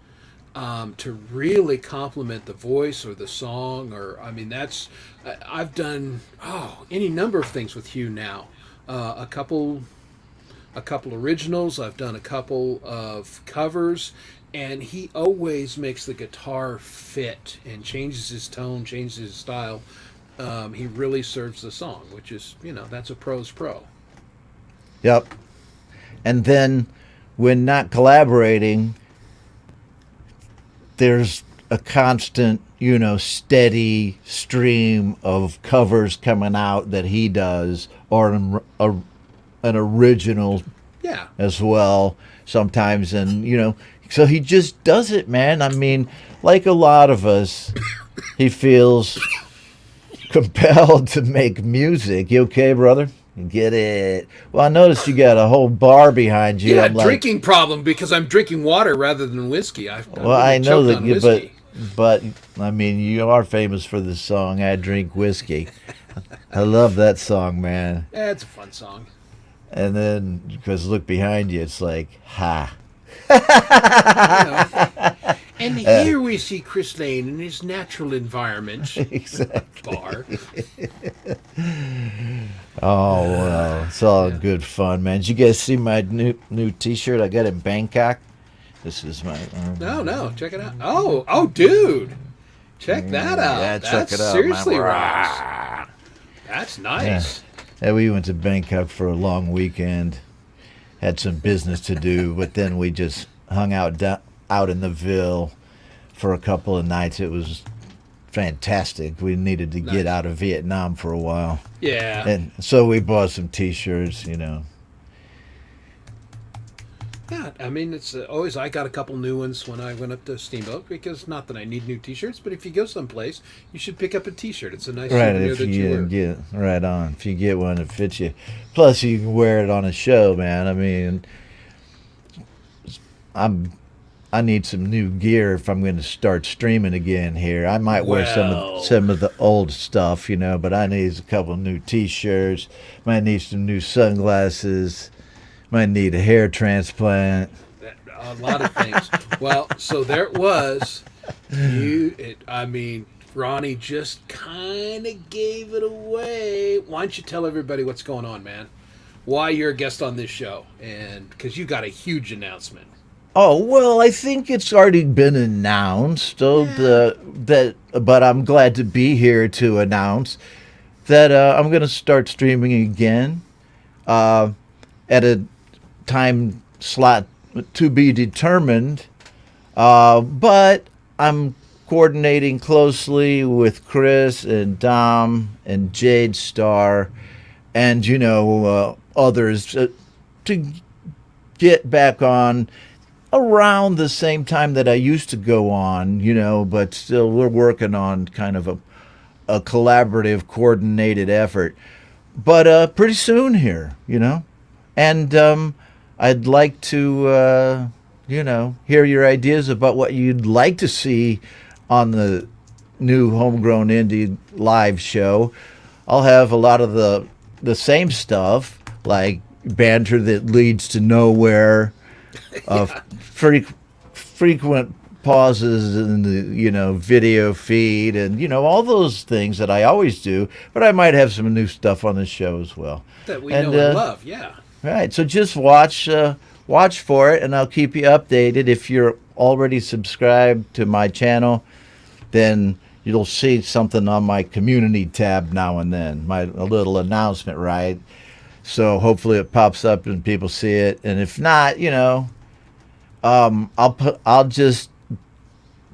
to really complement the voice or the song. Or I mean, I've done any number of things with Hugh now. A couple originals. I've done a couple of covers. And he always makes the guitar fit and changes his tone, changes his style. He really serves the song, which is, that's a pro's pro. Yep. And then when not collaborating, there's a constant, steady stream of covers coming out that he does, or an original as well sometimes. And, so he just does it, man. I mean, like a lot of us, he feels compelled to make music. You okay, brother? You get it? Well, I noticed you got a whole bar behind you. Yeah, I'm drinking problem because I'm drinking water rather than whiskey. I know that, but I mean, you are famous for the song "I Drink Whiskey." I love that song, man. Yeah, it's a fun song. And then, because look behind you, it's like, ha. And here we see Chris Lane in his natural environment. Exactly. Bar. Oh, well, it's all good fun, man. Did you guys see my new T-shirt I got in Bangkok? This is my... No, check it out. Oh, dude. Check that out. Yeah, check it out. Seriously, Ross. That's nice. Yeah, we went to Bangkok for a long weekend. Had some business to do, but then we just hung out in the Ville for a couple of nights. It was fantastic. We needed to get out of Vietnam for a while. Yeah. And so we bought some T-shirts, Yeah, I mean, it's always, I got a couple new ones when I went up to Steamboat, because not that I need new T-shirts, but if you go someplace, you should pick up a T-shirt. It's a nice souvenir that you wear. Get right on. If you get one that fits you. Plus, you can wear it on a show, man. I mean, I need some new gear if I'm going to start streaming again here. I might wear some of the old stuff, but I need a couple new T-shirts. Might need some new sunglasses. Might need a hair transplant. A lot of things. Well, so there it was. Ronnie just kind of gave it away. Why don't you tell everybody what's going on, man? Why you're a guest on this show, and because you got a huge announcement. Oh, well, I think it's already been announced, but I'm glad to be here to announce that I'm going to start streaming again at a time slot to be determined, but I'm coordinating closely with Chris and Dom and Jade Star and, others to get back on around the same time that I used to go on, but still we're working on kind of a collaborative, coordinated effort. But pretty soon here, and I'd like to, hear your ideas about what you'd like to see on the new Homegrown Indie live show. I'll have a lot of the same stuff, like banter that leads to nowhere, frequent pauses in the video feed, and all those things that I always do. But I might have some new stuff on the show as well that we know and love. Yeah. Right. So just watch for it, and I'll keep you updated. If you're already subscribed to my channel, then you'll see something on my community tab now and then, a little announcement, right? So hopefully it pops up and people see it. And if not, I'll just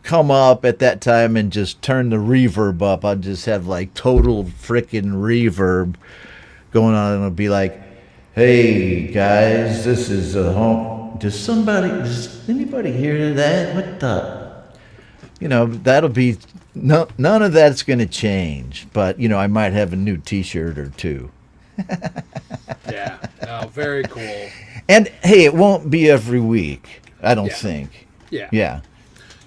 come up at that time and just turn the reverb up. I'll just have like total freaking reverb going on, and it'll be like, "Hey guys, this is a home. Does anybody hear that? What the?" That'll be none of that's going to change. But I might have a new T-shirt or two. Yeah. Oh, very cool. And hey, it won't be every week. I don't think. Yeah. Yeah.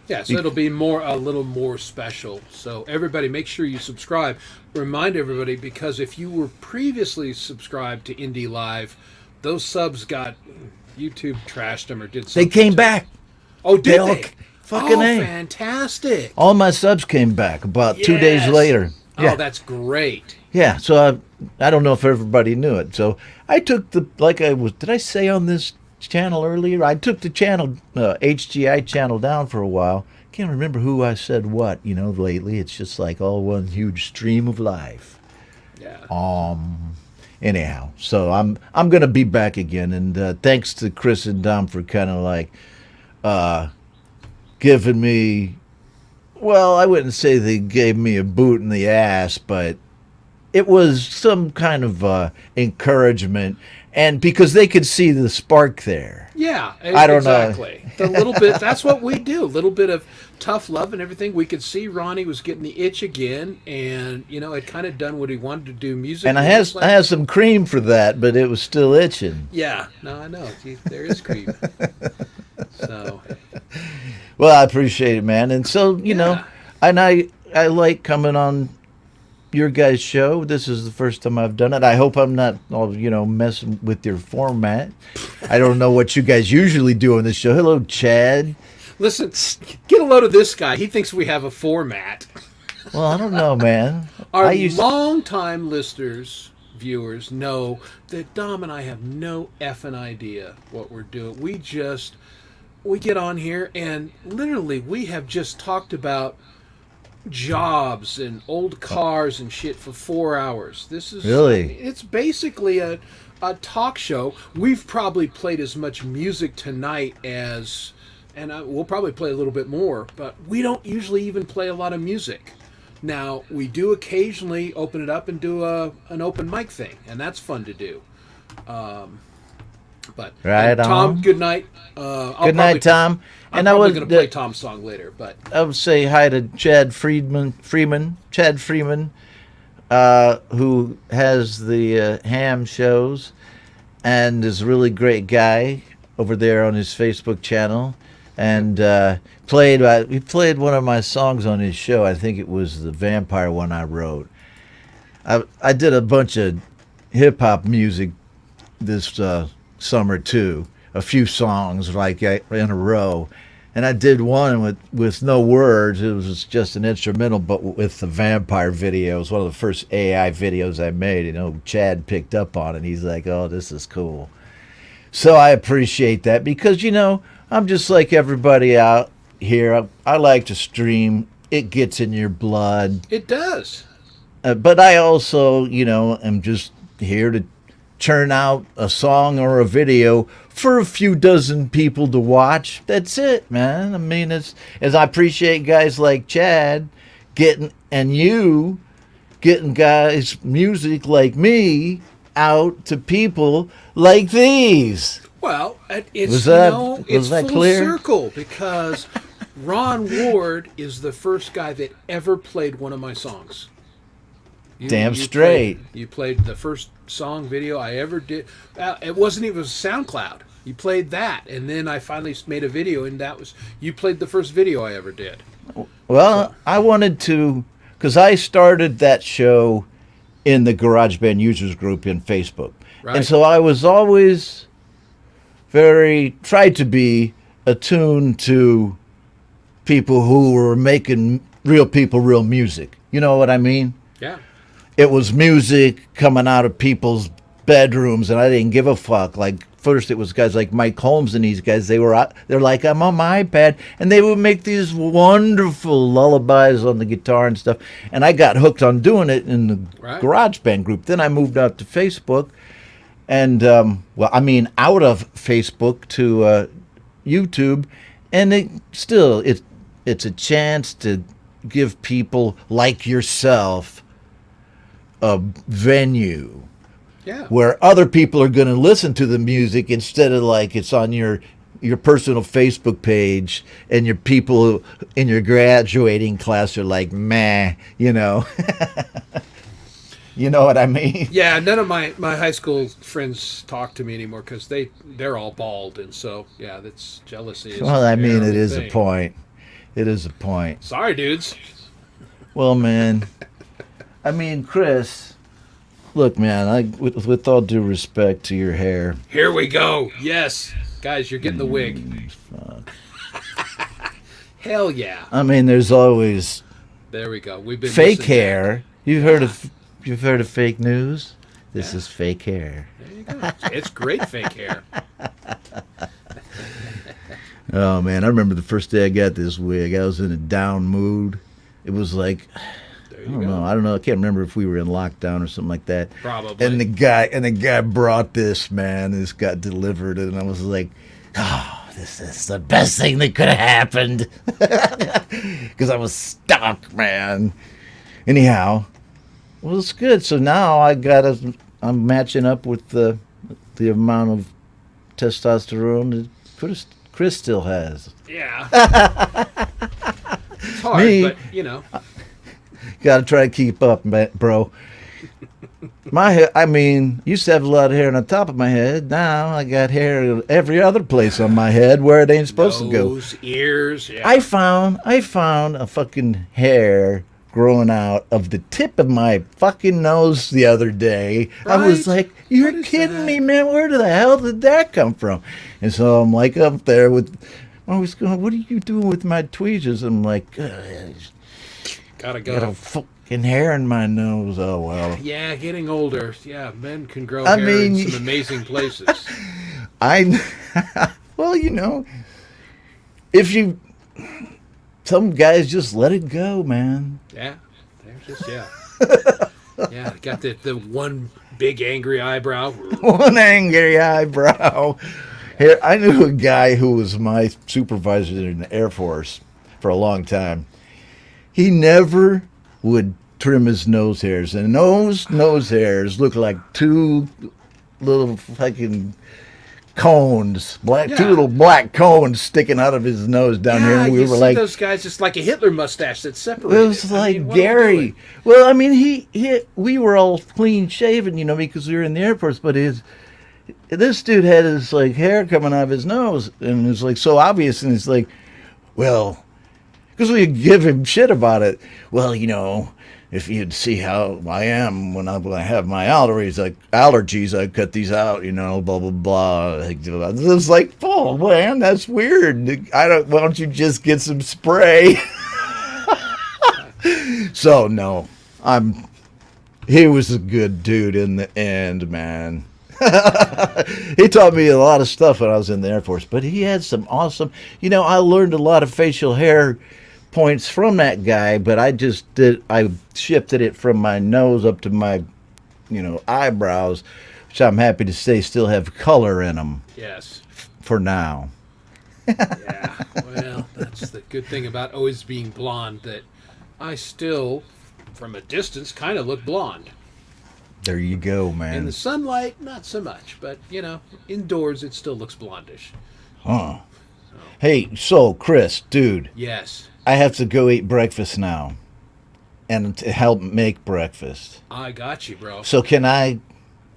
Yeah, so it'll be a little more special. So everybody, make sure you subscribe. Remind everybody, because if you were previously subscribed to Indie Live, those subs got YouTube trashed them or did something. They came back. Oh, did they? Fucking A. Fantastic. All my subs came back about 2 days later. Yeah. Oh, that's great. Yeah, so I don't know if everybody knew it. So I took did I say on this channel earlier? I took the channel, HGI channel down for a while. Can't remember who I said what, lately. It's just like all one huge stream of life. Yeah. Anyhow, so I'm going to be back again. And thanks to Chris and Dom for kind of like giving me, well, I wouldn't say they gave me a boot in the ass, but it was some kind of encouragement, and because they could see the spark there. Yeah, I don't know. Exactly. The little bit, that's what we do. A little bit of tough love and everything. We could see Ronnie was getting the itch again, and, had kind of done what he wanted to do musically. And I had some cream for that, but it was still itching. Yeah, no, I know. There is cream. So. Well, I appreciate it, man. And so, and I like coming on your guys' show. This is the first time I've done it. I hope I'm not, messing with your format. I don't know what you guys usually do on this show. Hello, Chad. Listen, get a load of this guy. He thinks we have a format. Well, I don't know, man. Our long-time listeners, viewers, know that Dom and I have no effing idea what we're doing. We get on here, and literally we have just talked about jobs and old cars and shit for 4 hours. This is really, it's basically a talk show. We've probably played as much music tonight as, and we'll probably play a little bit more, but we don't usually even play a lot of music. Now, we do occasionally open it up and do an open mic thing, and that's fun to do. But right, Tom, good night. Good night, Tom. I'm probably going to play Tom's song later, but I would say hi to Chad Freeman, who has the ham shows and is a really great guy over there on his Facebook channel. And he played one of my songs on his show. I think it was the vampire one I wrote. I did a bunch of hip hop music this summer too, a few songs like in a row, and I did one with no words. It was just an instrumental, but with the vampire video. It was one of the first AI videos I made. Chad picked up on it. He's like, "Oh, this is cool." So I appreciate that, because I'm just like everybody out here. I like to stream. It gets in your blood. It does. But I also, am just here to churn out a song or a video for a few dozen people to watch. That's it, man. I mean, as I appreciate guys like Chad getting guys music like me out to people like these. Well, it's was that full clear? Circle, because Ron Ward is the first guy that ever played one of my songs. Damn straight. You played the first song video I ever did. It wasn't even SoundCloud. You played that, and then I finally made a video, and you played the first video I ever did. Well, I wanted to, because I started that show in the GarageBand users group in Facebook. Right. And so I was always tried to be attuned to people who were making real music. You know what I mean? Yeah. It was music coming out of people's bedrooms, and I didn't give a fuck. Like, first it was guys like Mike Holmes and these guys. They're like, I'm on my iPad, and they would make these wonderful lullabies on the guitar and stuff. And I got hooked on doing it in the GarageBand group. Then I moved out to Facebook, And well, I mean, out of Facebook to YouTube, and it's a chance to give people like yourself a venue Yeah. where other people are going to listen to the music instead of like it's on your personal Facebook page and your people in your graduating class are like, meh, you know. You know what I mean? Yeah, none of my high school friends talk to me anymore because they're all bald, and so yeah, that's jealousy. Well, I mean, it is thing. a point. It is a point. Sorry, dudes. Well, man, I mean, Chris, look, man, with all due respect to your hair, Here we go. Yes, guys, you're getting the wig. Hell yeah. I mean, there's always There we go. We've been fake missing hair. You've heard of fake news? This is fake hair. that. There you go. It's great fake hair. Oh man, I remember the first day I got this wig. I was in a down mood. It was like There I you don't go. know. I don't know. I can't remember if we were in lockdown or something like that. Probably. And the guy brought this, man. This got delivered, and I was like, "Oh, this is the best thing that could have happened," because I was stuck, man. Anyhow, well, it's good. So now I'm matching up with the amount of testosterone that Chris still has. Yeah. It's hard, Me? but you know. Got to try to keep up, bro. My hair, I mean, used to have a lot of hair on the top of my head. Now I got hair every other place on my head where it ain't supposed to go. Nose, ears. Yeah. I found a fucking hair growing out of the tip of my fucking nose the other day. I was Right? like, you're What is kidding that? me, man. Where the hell did that come from? And so I'm like up there with, I was going, what are you doing with my tweezers? I'm like, Gotta got a go. fucking hair in my nose. Oh, well. Yeah, getting older. Yeah, men can grow I hair mean- in some amazing places. Well, you know, some guys just let it go, man. Yeah, there's just yeah, got the one big angry eyebrow. One angry eyebrow. Here, I knew a guy who was my supervisor in the Air Force for a long time. He never would trim his nose hairs, and those nose hairs look like two little fucking cones, two Yeah. little black cones sticking out of his nose down here. Yeah, And we you were see like, those guys just like a Hitler mustache that's separated. it was like I mean, what are we Gary. doing? Well, I mean, we were all clean shaven, you know, because we were in the Air Force. But this dude had his like hair coming out of his nose, and it was like so obvious. And it's like, well, because we give him shit about it. Well, you know, if you'd see how I am when I have my allergies, I cut these out, you know, blah blah blah. It's like, oh man, that's weird. Why don't you just get some spray? So no, he was a good dude in the end, man. He taught me a lot of stuff when I was in the Air Force, but he had some awesome, you know, I learned a lot of facial hair points from that guy, but I shifted it from my nose up to my, you know, eyebrows, which I'm happy to say still have color in them Yes. for now. Yeah. Well, that's the good thing about always being blonde, that I still, from a distance, kind of look blonde. There you go, In man. the sunlight, not so much, but you know, indoors it still looks blondish. Huh. Hey, so Chris, dude, Yes. I have to go eat breakfast now, and to help make breakfast. I got you, bro. So can I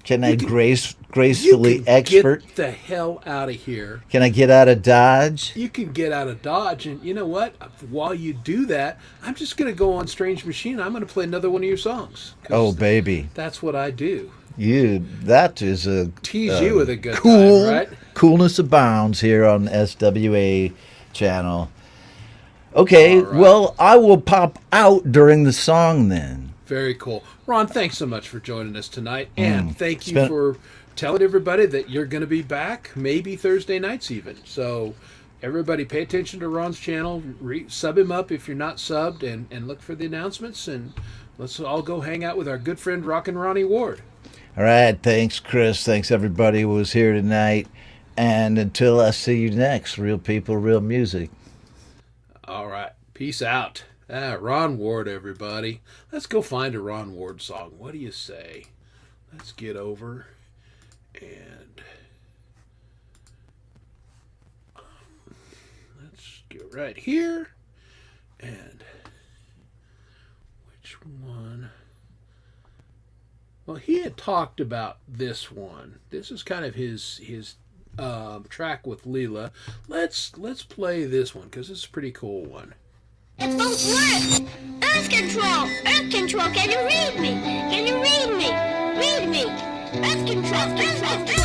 gracefully expert? Get the hell out of here. Can I get out of Dodge? You can get out of Dodge, and you know what? While you do that, I'm just going to go on Strange Machine. I'm going to play another one of your songs. 'Cause Oh, baby. that's what I do. That is a Tease you with a good cool, time, right? coolness abounds here on SWA channel. Okay, All right. well, I will pop out during the song then. Very cool. Ron, thanks so much for joining us tonight. And thank you Spent- for telling everybody that you're going to be back, maybe Thursday nights even. So everybody pay attention to Ron's channel. Sub him up if you're not subbed, and look for the announcements. And let's all go hang out with our good friend Rockin' Ronnie Ward. All right, thanks, Chris. Thanks, everybody who was here tonight. And until I see you next, real people, real music. All right. Peace out. Ron Ward, everybody. Let's go find a Ron Ward song. What do you say? Let's get over and let's get right here. And which one? Well, he had talked about this one. This is kind of his track with Leela. Let's play this one because it's a pretty cool one. It won't work! Earth control! Earth control! Can you read me? Can you read me? Read me! Earth control! Earth control!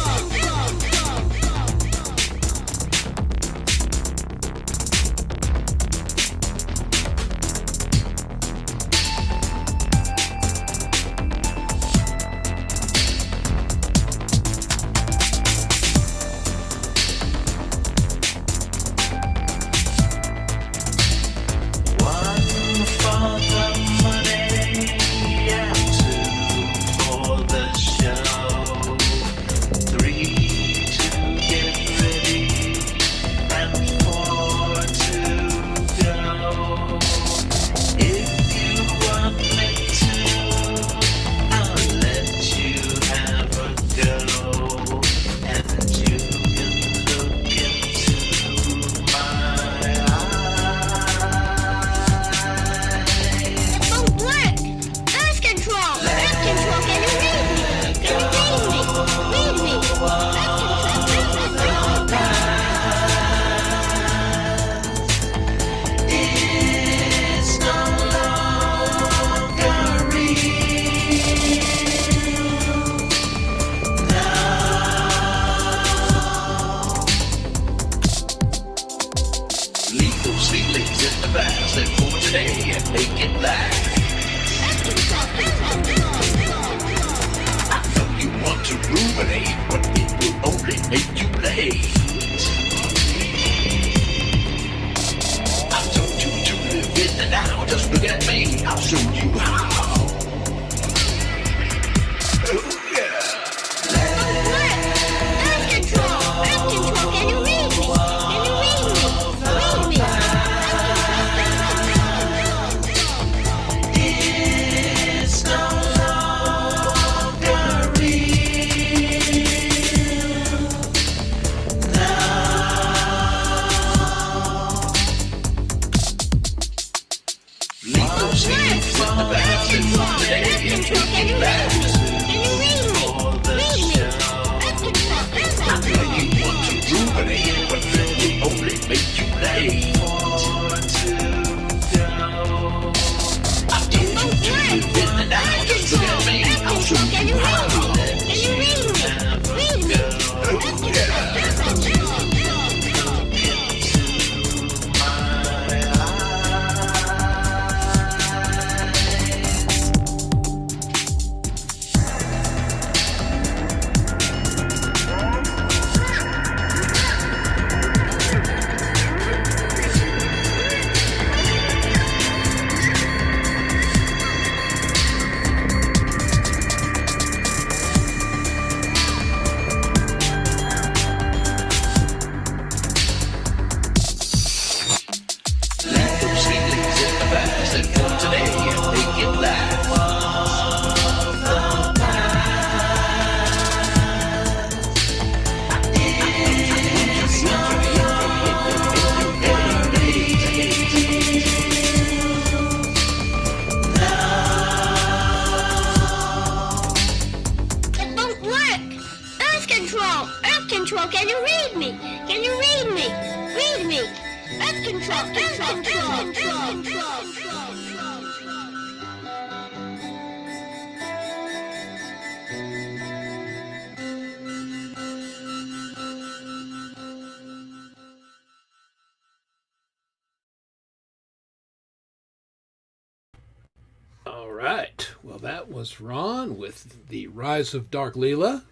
All right. Well, that was Ron with The Rise of Dark Leela,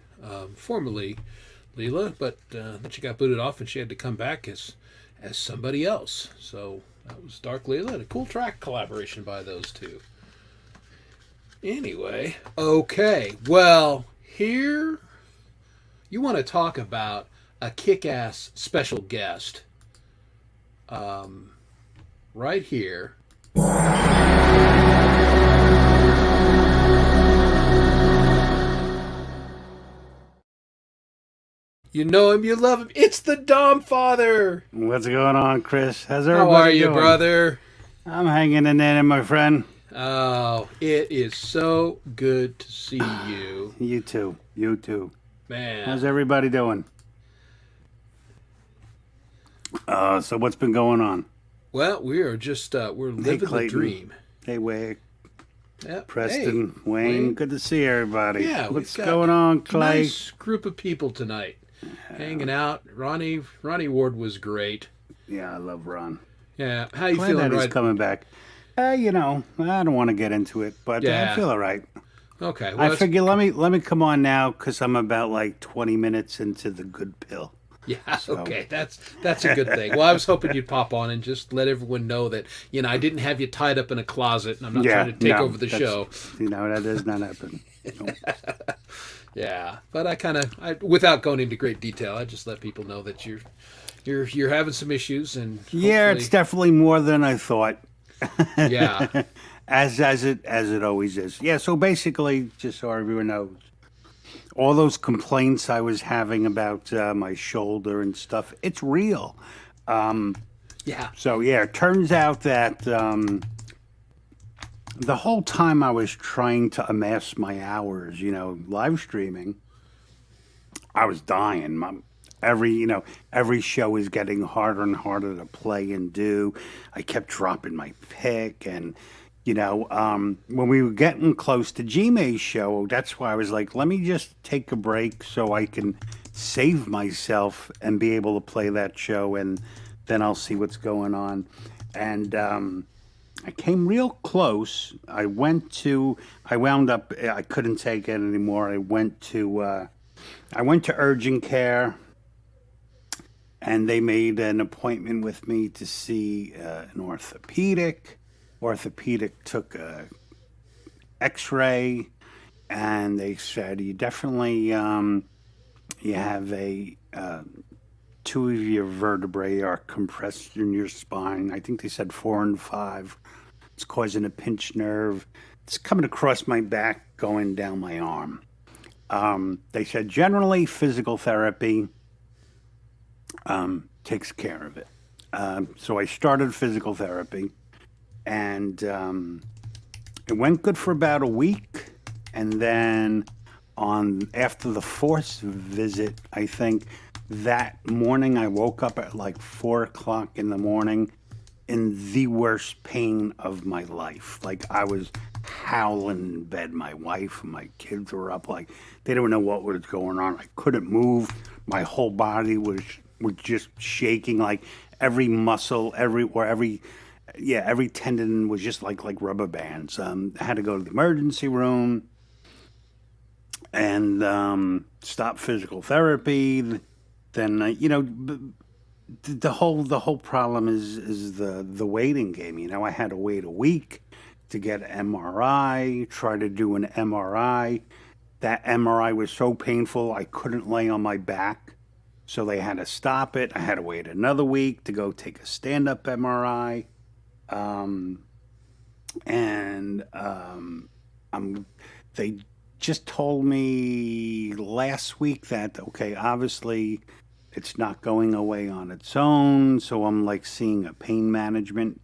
formerly Leela, but then she got booted off and she had to come back as somebody else. So that was Dark Leela, and a cool track collaboration by those two. Anyway, okay. Well, here you want to talk about a kick-ass special guest. Right here. You know him, you love him. It's the Dom Father. What's going on, Chris? How's How everybody are you, doing? brother? I'm hanging in there, my friend. Oh, it is so good to see you. You too. You too. Man. How's everybody doing? So what's been going on? Well, we are just, we're living the Clayton. dream. Hey, Wade. Yep. Preston, Hey, Wayne. Good to see everybody. Yeah, we've What's got going on, a Clay? nice group of people tonight. Hanging out. Ronnie Ward was great. Yeah, I love Ron. Yeah. How you Glad feeling that he's right? coming back. You know, I don't want to get into it, but Yeah. I feel all right. Okay. Well, I that's- figure let me come on now because I'm about like 20 minutes into the good pill. Yeah, So- okay, that's a good thing. Well, I was hoping you'd pop on and just let everyone know that I didn't have you tied up in a closet, and I'm not trying to take over the show. You know, that does not happen. No. Yeah, but I without going into great detail, I just let people know that you're having some issues, and Yeah, it's hopefully- definitely more than I thought. yeah, as it always is. Yeah, so basically, just so everyone knows, all those complaints I was having about my shoulder and stuff, it's real. yeah, So yeah, it turns out that the whole time I was trying to amass my hours, live streaming, I was dying. Every show is getting harder and harder to play and do. I kept dropping my pick, and when we were getting close to G-May's show, that's why I was like, let me just take a break so I can save myself and be able to play that show, and then I'll see what's going on. And I came real close. I wound up, I couldn't take it anymore. I went to urgent care, and they made an appointment with me to see an orthopedic. Orthopedic took a x-ray, and they said, you definitely, you have two of your vertebrae are compressed in your spine. I think they said 4 and 5. It's causing a pinched nerve. It's coming across my back, going down my arm. They said generally physical therapy takes care of it. So I started physical therapy, and it went good for about a week. And then after the 4th visit, I think that morning I woke up at like 4 o'clock in the morning in the worst pain of my life. Like I was howling in bed. My wife and my kids were up, like they didn't know what was going on. I couldn't move. My whole body was just shaking. Like every muscle, every tendon was just like rubber bands. I had to go to the emergency room and stop physical therapy. Then the whole problem is the waiting game. I had to wait a week to get an MRI. Try to do an MRI. That MRI was so painful I couldn't lay on my back, so they had to stop it. I had to wait another week to go take a stand-up MRI. They just told me last week that, okay, obviously it's not going away on its own, so I'm like seeing a pain management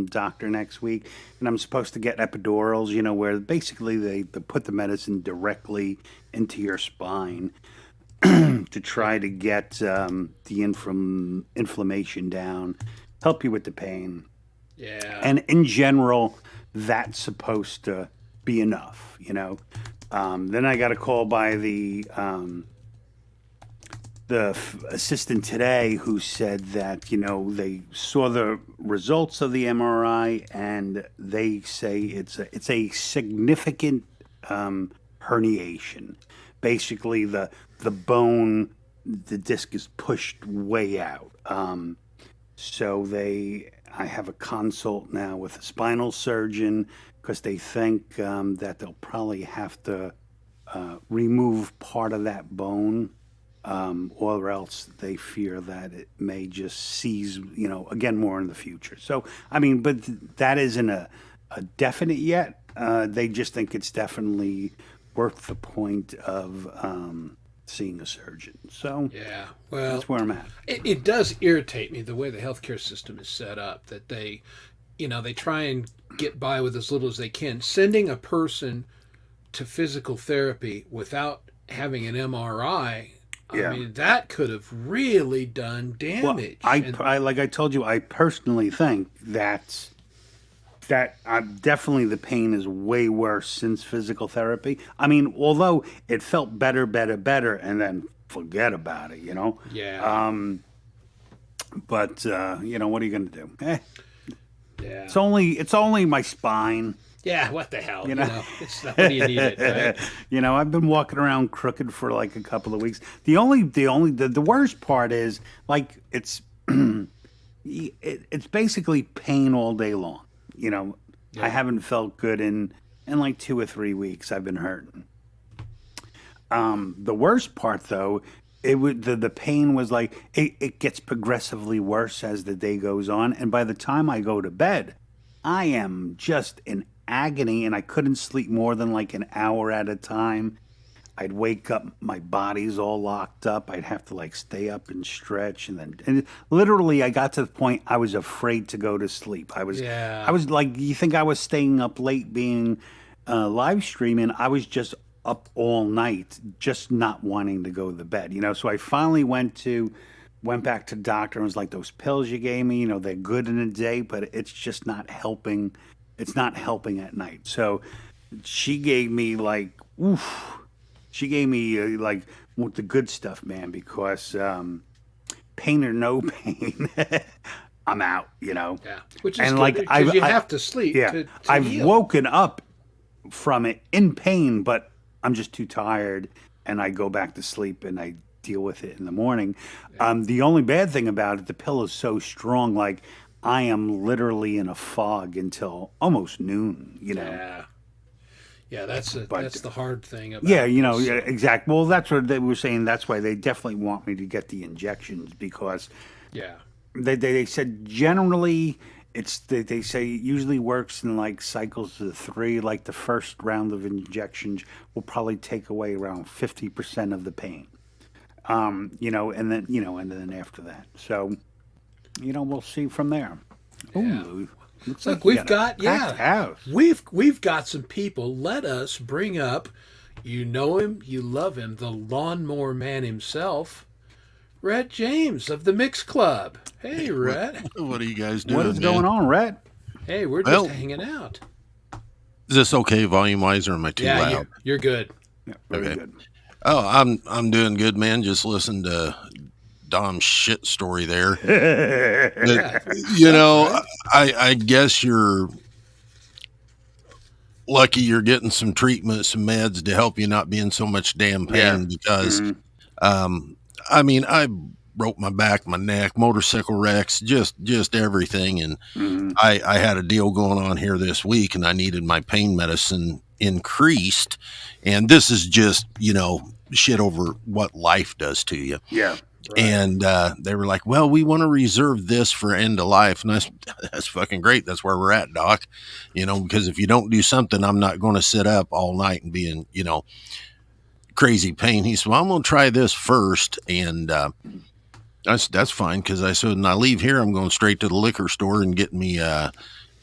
doctor next week, and I'm supposed to get epidurals, where basically they put the medicine directly into your spine to try to get the inflammation down, help you with the pain. yeah. And in general, that's supposed to be enough, Then I got a call by the assistant today who said that, they saw the results of the MRI and they say it's a significant herniation. Basically, the disc is pushed way out. So they I have a consult now with a spinal surgeon because they think that they'll probably have to remove part of that bone, or else they fear that it may just seize, again, more in the future. So, I mean, but that isn't a definite yet. They just think it's definitely worth the point of seeing a surgeon. So, Yeah, well, that's where I'm at. it does irritate me the way the healthcare system is set up, that they try and get by with as little as they can. Sending a person to physical therapy without having an MRI, Yeah. I mean, that could have really done Well, damage. I like I told you, I personally think that definitely the pain is way worse since physical therapy. I mean, although it felt better, and then forget about it, Yeah. But what are you going to do? Yeah. It's only my spine. Yeah, what the hell? It's not, what do you need it, right? I've been walking around crooked for like a couple of weeks. The worst part is like it's it's basically pain all day long. I haven't felt good in like 2 or 3 weeks. I've been hurting. The worst part though, the pain was like it gets progressively worse as the day goes on, and by the time I go to bed, I am just in agony, and I couldn't sleep more than like an hour at a time. I'd wake up, my body's all locked up. I'd have to like stay up and stretch, and literally I got to the point I was afraid to go to sleep. I was like, you think I was staying up late being live streaming? I was just up all night, just not wanting to go to bed. So I finally went back to the doctor and was like, those pills you gave me, they're good in a day, but it's just not helping. It's not helping at night. So she gave me like, like the good stuff, man, because pain or no pain, I'm out, Yeah, which is and good, like because you have to sleep. Yeah, to I've heal. woken up from it in pain, but I'm just too tired, and I go back to sleep and I deal with it in the morning. The only bad thing about it, the pill is so strong, like I am literally in a fog until almost noon. Yeah, that's the hard thing about Yeah, this. yeah, exactly. Well, that's what they were saying. That's why they definitely want me to get the injections, because Yeah. they said generally they say it usually works in like cycles of 3. Like the first round of injections will probably take away around 50% of the pain. And then after that. So, we'll see from there. Yeah. Ooh, looks Look, you we've got a packed house. we've got some people. Let us bring up, you know him, you love him, the lawnmower man himself, Rhett James of the Mix Club. Hey, Rhett. What are you guys doing? What is going on, Rhett? Hey, we're just Well, hanging out. Is this okay volume wise, or am I too Yeah, loud? you're good. Yeah, very Okay. good. Oh, I'm doing good, man. Just listened to Dom's shit story there. Yeah. I guess you're lucky you're getting some treatment, some meds to help you not be in so much damn pain, because I mean, I broke my back, my neck, motorcycle wrecks, just everything. And I had a deal going on here this week, and I needed my pain medicine increased. And this is just, shit over what life does to you. Yeah. Right. And they were like, well, we want to reserve this for end of life. And that's fucking great. That's where we're at, doc. Because if you don't do something, I'm not going to sit up all night and be in, crazy pain. He said, well, I'm going to try this first. And that's fine. Because I said, when I leave here, I'm going straight to the liquor store and get me a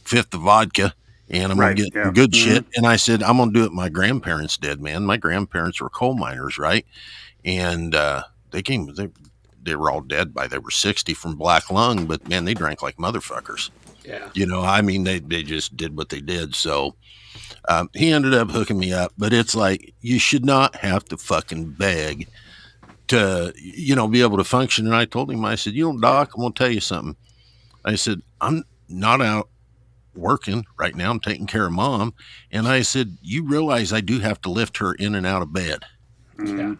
fifth of vodka. And I'm going to get good shit. And I said, I'm going to do what my grandparents did, man. My grandparents were coal miners, right? And they were all dead by they were 60 from black lung, but man, they drank like motherfuckers. Yeah. I mean, they just did what they did. So he ended up hooking me up, but it's like, you should not have to fucking beg to, be able to function. And I told him, I said, doc, I'm going to tell you something. I said, I'm not out working right now. I'm taking care of mom. And I said, you realize I do have to lift her in and out of bed. Yeah.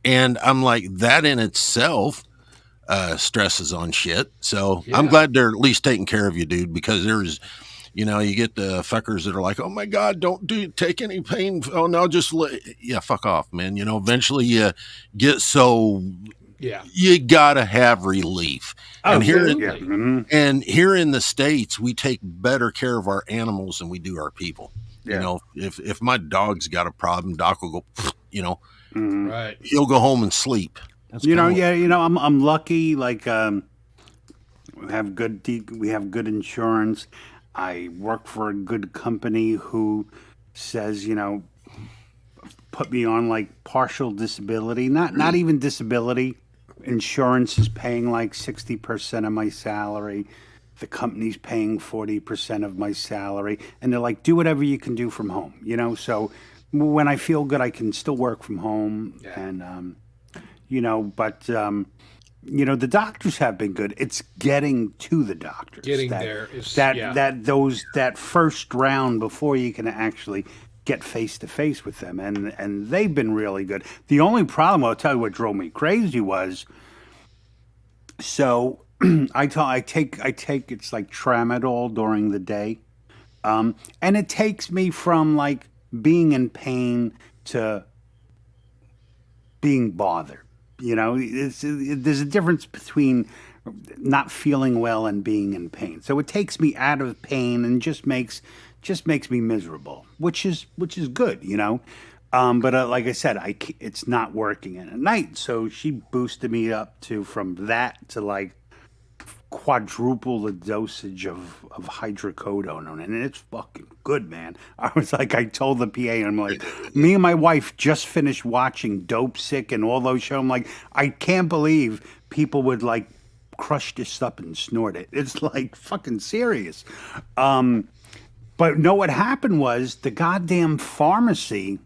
And I'm like, that in itself, stresses on shit. So Yeah. I'm glad they're at least taking care of you, dude, because there's, you get the fuckers that are like, oh my God, don't take any pain. Oh no, yeah, fuck off, man. Eventually you get so Yeah. you gotta have relief. Oh, And here, absolutely. yeah. Mhm. and here in the States, we take better care of our animals than we do our people. Yeah. If my dog's got a problem, Doc will go, Mhm. Right. he'll go home and sleep. That's You know, kinda yeah, I'm lucky. Like, we have good insurance. I work for a good company who says, put me on like partial disability, not even disability. Insurance is paying like 60% of my salary. The company's paying 40% of my salary, and they're like, do whatever you can do from home. So when I feel good, I can still work from home, Yeah. and but the doctors have been good. It's getting to the doctors. Getting that, there is that yeah. that first round before you can actually get face to face with them, and they've been really good. The only problem, I'll tell you, what drove me crazy was, so I take it's like tramadol during the day, and it takes me from like being in pain to being bothered. There's a difference between not feeling well and being in pain. So it takes me out of pain and just makes me miserable, which is good. But like I said, it's not working in at night. So she boosted me up from that to like quadruple the dosage of hydrocodone, and it's fucking good, man. I was like, I told the PA, I'm like, me and my wife just finished watching Dope Sick and all those shows. I'm like, I can't believe people would like crush this up and snort it. It's like fucking serious. But no, what happened was the goddamn pharmacy,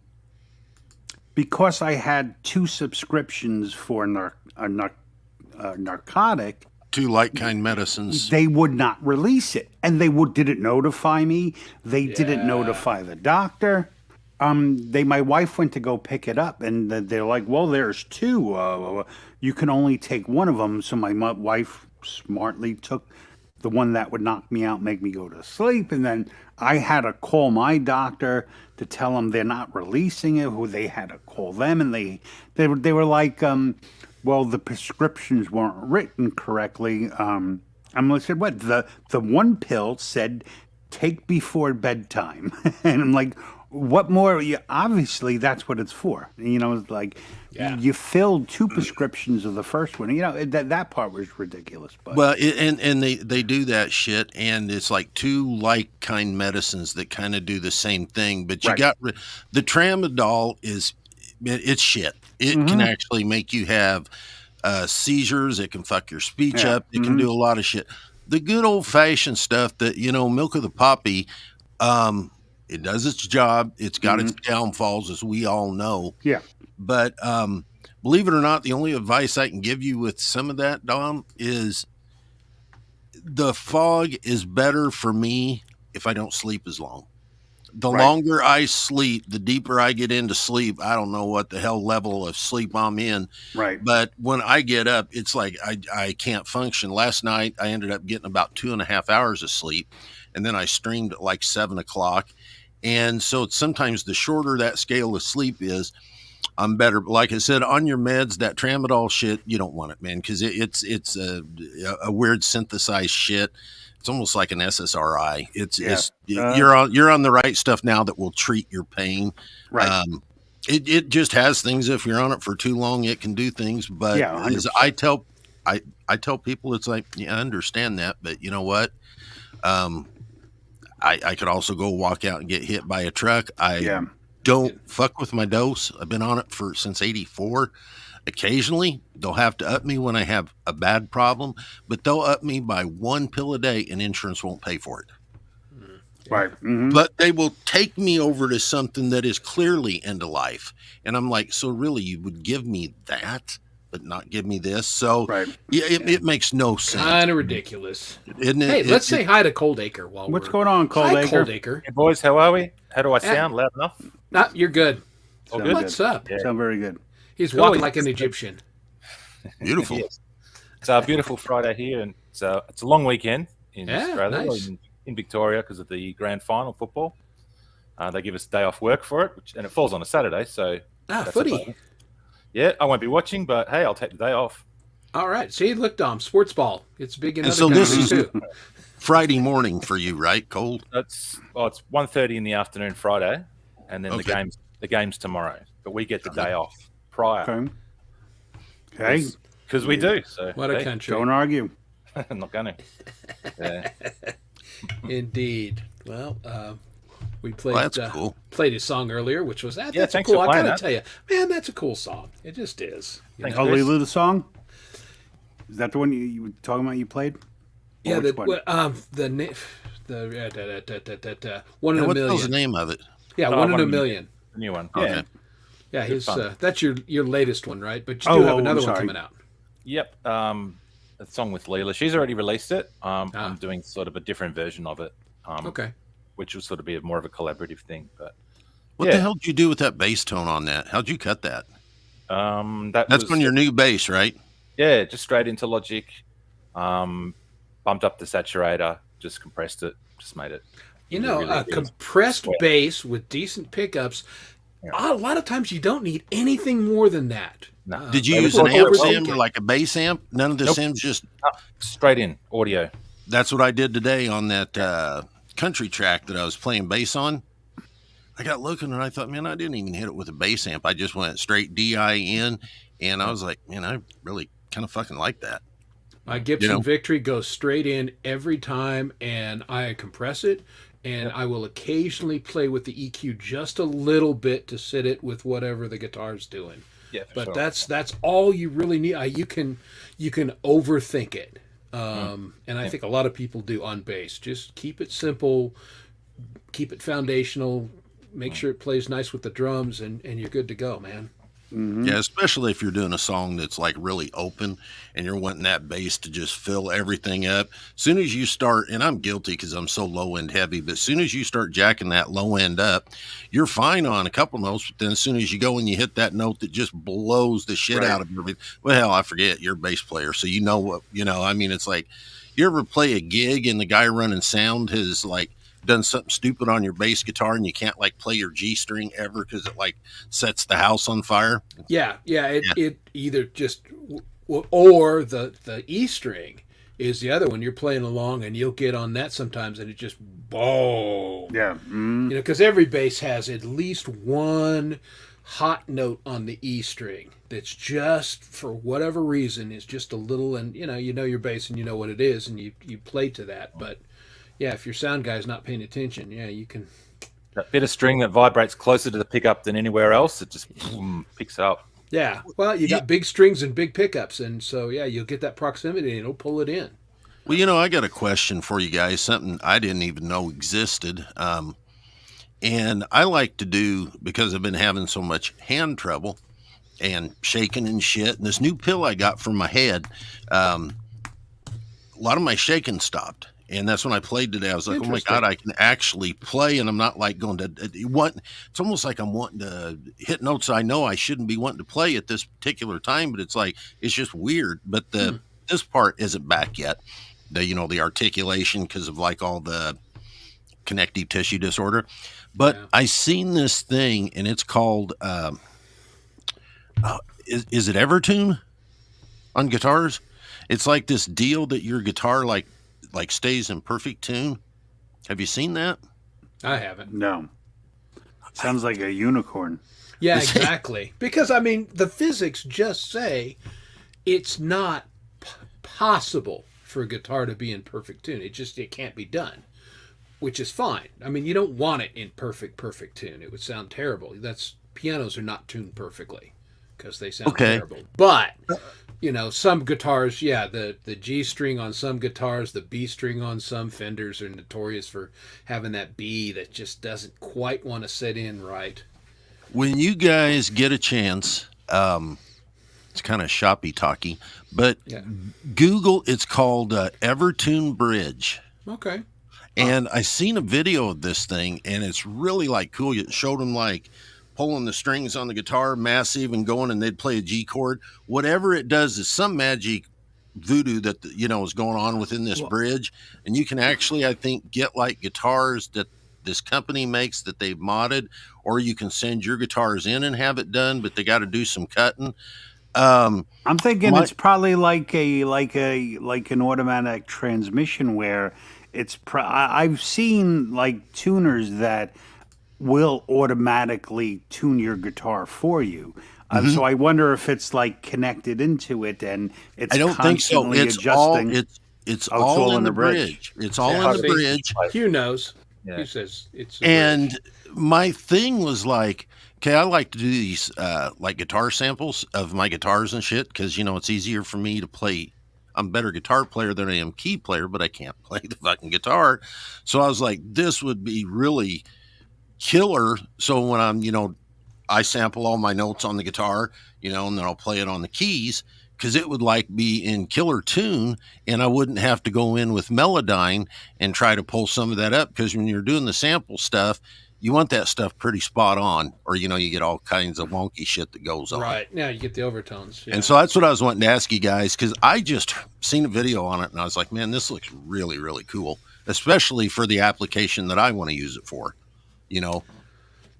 because I had 2 subscriptions for narcotic, 2 like kind medicines. they would not release it, and they didn't notify me. They didn't notify the doctor. My wife went to go pick it up, and they're like, "Well, there's 2. You can only take one of them." So my wife smartly took the one that would knock me out, make me go to sleep, and then I had to call my doctor to tell them they're not releasing it. Who they had to call them, and they were like, well, the prescriptions weren't written correctly. I'm like, said, what? The one pill said take before bedtime, and I'm like, what more? Obviously, that's what it's for. It's like you filled 2 prescriptions of the first one. That part was ridiculous. But Well, and they do that shit, and it's like 2 like kind medicines that kind of do the same thing. But you Right. got the tramadol it's shit. It can actually make you have seizures. It can fuck your speech Yeah. up. It can do a lot of shit. The good old fashioned stuff that milk of the poppy. It does its job. It's got its downfalls, as we all know. yeah, But believe it or not, the only advice I can give you with some of that, Dom, is the fog is better for me if I don't sleep as long. The Right. longer I sleep, the deeper I get into sleep. I don't know what the hell level of sleep I'm in, right. but when I get up, it's like I can't function. Last night, I ended up getting about 2.5 hours of sleep, and then I streamed at like 7 o'clock. And so sometimes the shorter that scale of sleep is, I'm better. Like I said, on your meds, that tramadol shit, you don't want it, man, because it's a weird synthesized shit. It's almost like an SSRI. You're on the right stuff now that will treat your pain. Right. It just has things. If you're on it for too long, it can do things. But Yeah, 100%. as I tell people, it's like, yeah, I understand that, but you know what? I could also go walk out and get hit by a truck. Yeah. Don't fuck with my dose. I've been on it since '84. Occasionally, they'll have to up me when I have a bad problem, but they'll up me by 1 pill a day, and insurance won't pay for it. Right. Mhm. But they will take me over to something that is clearly end of life, and I'm like, so really, you would give me that, but not give me this? So Right. yeah, it makes no sense, Kind of ridiculous. isn't it? Hey, let's say hi to Coldacre while What's we're... going on, Hi, Coldacre? Coldacre. Hey boys, how are we? How do I sound? Loud enough? Nah, you're good. All good? What's up? Yeah. Sound very good. He's Cool. walking like an Egyptian. Beautiful. Yes. It's a beautiful Friday here, and it's a long weekend in Yeah, Australia, nice. in Victoria, because of the grand final football. They give us a day off work for it, and it falls on a Saturday, so that's a Footy. bonus. Yeah, I won't be watching, but hey, I'll take the day off. All right. See, look, Dom, sports ball. It's big in And other so this countries is too. Friday morning for you, right, Cole? It's 1:30 in the afternoon Friday, and then Okay. the game's tomorrow. But we get the day off prior Okay. because we do. So What a hey, country. Don't argue. I'm not going to. Yeah. Indeed. Well, we played Well, that's cool. played his song earlier, which was that's thanks cool. for I playing gotta that. tell you, man, that's a cool song. It just is. You Thanks, know? Chris. Hallelujah, the song? Is that the one you were talking about you played? Or Yeah, which one? the one in a What the hell's the million. name of it? Yeah, Oh, one in One a in a million. The new one. Okay. Yeah. Yeah, his fun. that's your latest one, right? But you do have I'm another one sorry. coming out. Yep. A song with Leela. She's already released it. Ah. I'm doing sort of a different version of it. Okay. Which will sort of be more of a collaborative thing. But What Yeah. the hell did you do with that bass tone on that? How'd you cut that? that's That's on your new bass, right? Yeah, just straight into Logic. Bumped up the saturator, just compressed it, just made it. You know, really a good. compressed Sweat. bass with decent pickups. Yeah. A lot of times you don't need anything more than that. No. Did you They use an record amp very sim well. or like a bass amp? None of the Nope. sims, just Straight in audio. that's what I did today on that country track that I was playing bass on. I got looking and I thought, man, I didn't even hit it with a bass amp. I just went straight DIN, and I was like, man, I really kind of fucking like that. My Gibson You know? Victory goes straight in every time, and I compress it, and I will occasionally play with the EQ just a little bit to sit it with whatever the guitar's doing. Yeah, for But sure. that's all you really need. You can overthink it, and I think a lot of people do on bass. Just keep it simple, keep it foundational, make sure it plays nice with the drums, and you're good to go, man. Yeah, especially if you're doing a song that's like really open and you're wanting that bass to just fill everything up. As soon as you start, and I'm guilty because I'm so low end heavy, but as soon as you start jacking that low end up, you're fine on a couple notes. But then as soon as you go and you hit that note that just blows the shit out of everything, well, hell, I forget you're a bass player. So you know what, I mean, it's like you ever play a gig and the guy running sound has like done something stupid on your bass guitar and you can't like play your G string ever because it like sets the house on fire. Yeah. It either just or the E string is the other one. You're playing along and you'll get on that sometimes and it just boom. Yeah. You know, because every bass has at least one hot note on the E string that's just for whatever reason is just a little, and you know your bass and you know what it is and you play to that. But yeah, if your sound guy's not paying attention, yeah, you can. That bit of string that vibrates closer to the pickup than anywhere else, it just boom, picks it up. Yeah, well, you got big strings and big pickups, and so yeah, you'll get that proximity and it'll pull it in. Well, I got a question for you guys, something I didn't even know existed. And I like to do, because I've been having so much hand trouble and shaking and shit, and this new pill I got for my head, a lot of my shaking stopped. And that's when I played today. I was like, oh my God, I can actually play. And I'm not like going to it's almost like I'm wanting to hit notes I know I shouldn't be wanting to play at this particular time, but it's like, it's just weird. But this part isn't back yet. The articulation because of like all the connective tissue disorder. But I seen this thing and it's called, is it Evertune on guitars? It's like this deal that your guitar like stays in perfect tune. Have you seen that? I haven't. No. Sounds like a unicorn. Yeah, exactly. Because I mean, the physics just say it's not possible for a guitar to be in perfect tune. It can't be done, which is fine. I mean, you don't want it in perfect tune. It would sound terrible. Pianos are not tuned perfectly because they sound terrible. But some guitars, the G string on some guitars, the B string on some Fenders are notorious for having that B that just doesn't quite want to set in right. When you guys get a chance, it's kind of shoppy talky, but Google, it's called Evertune Bridge. Okay. And I seen a video of this thing and it's really like cool. It showed them like pulling the strings on the guitar massive and going, and they'd play a G chord. Whatever it does is some magic voodoo that is going on within this bridge, and you can actually, I think, get like guitars that this company makes that they've modded, or you can send your guitars in and have it done, but they got to do some cutting. I'm thinking it's probably like an automatic transmission where I've seen like tuners that will automatically tune your guitar for you. So I wonder if it's like connected into it and it's I don't think so. constantly It's adjusting. it's all in the bridge. It's all in the bridge. Hugh knows. Yeah. Hugh says it's. And my thing was like, okay, I like to do these like guitar samples of my guitars and shit because it's easier for me to play. I'm a better guitar player than I am key player, but I can't play the fucking guitar. So I was like, this would be really killer. So when I'm, I sample all my notes on the guitar, and then I'll play it on the keys because it would like be in killer tune and I wouldn't have to go in with Melodyne and try to pull some of that up because when you're doing the sample stuff, you want that stuff pretty spot on or, you get all kinds of wonky shit that goes on. Right. Now you get the overtones. Yeah. And so that's what I was wanting to ask you guys because I just seen a video on it and I was like, man, this looks really, really cool, especially for the application that I want to use it for, No,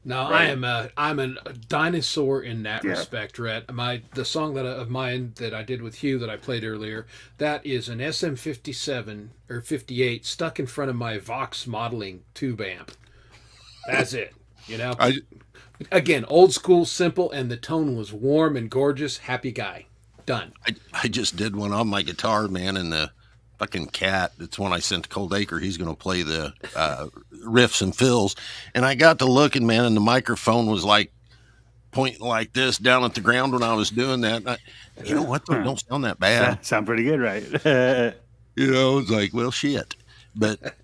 Right. I'm a dinosaur in that respect, Rhett. The song of mine that I did with Hugh that I played earlier, that is an SM57 or 58 stuck in front of my Vox modeling tube amp. That's it. Again, old school, simple, and the tone was warm and gorgeous. Happy guy. Done. I just did one on my guitar, man, and the fucking cat. It's one I sent to Cold Acre. He's going to play the riffs and fills. And I got to looking, man, and the microphone was like pointing like this down at the ground when I was doing that. You know what? Though? Don't sound that bad. Sound pretty good, right? It's like, well, shit. But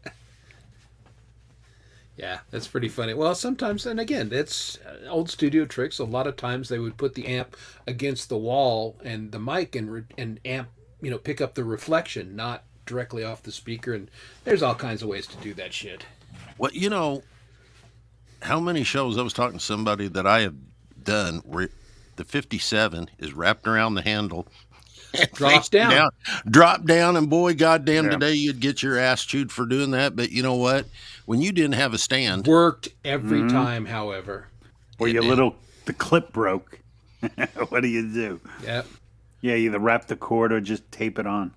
yeah, that's pretty funny. Well, sometimes, and again, it's old studio tricks. A lot of times they would put the amp against the wall and the mic and amp, pick up the reflection, not directly off the speaker. And there's all kinds of ways to do that shit. Well, how many shows I was talking to somebody that I have done where the 57 is wrapped around the handle. Drop down. Drop down, and boy, goddamn, today you'd get your ass chewed for doing that. But you know what? When you didn't have a stand, Worked every time, however. Or the clip broke. What do you do? Yep. Yeah, either wrap the cord or just tape it on.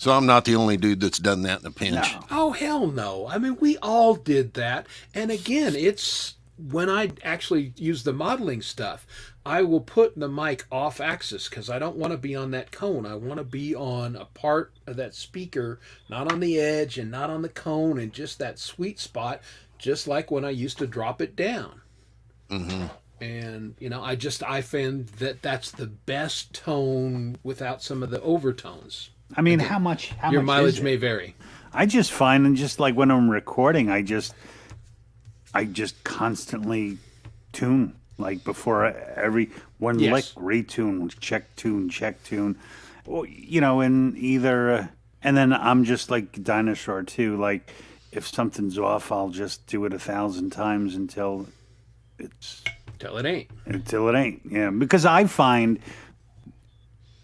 so I'm not the only dude that's done that in a pinch. No. Oh, hell no. I mean, we all did that. And again, it's when I actually use the modeling stuff, I will put the mic off axis because I don't want to be on that cone. I want to be on a part of that speaker, not on the edge and not on the cone, and just that sweet spot, just like when I used to drop it down. Mm-hmm. And, I find that that's the best tone without some of the overtones. I mean, how much Your mileage is it? may vary. I just find, and just like when I'm recording, I just constantly tune. Like before every one lick, retune, check tune. Well, and either, and then I'm just like Dinosaur too. Like if something's off, I'll just do it 1,000 times until It ain't. Yeah, because I find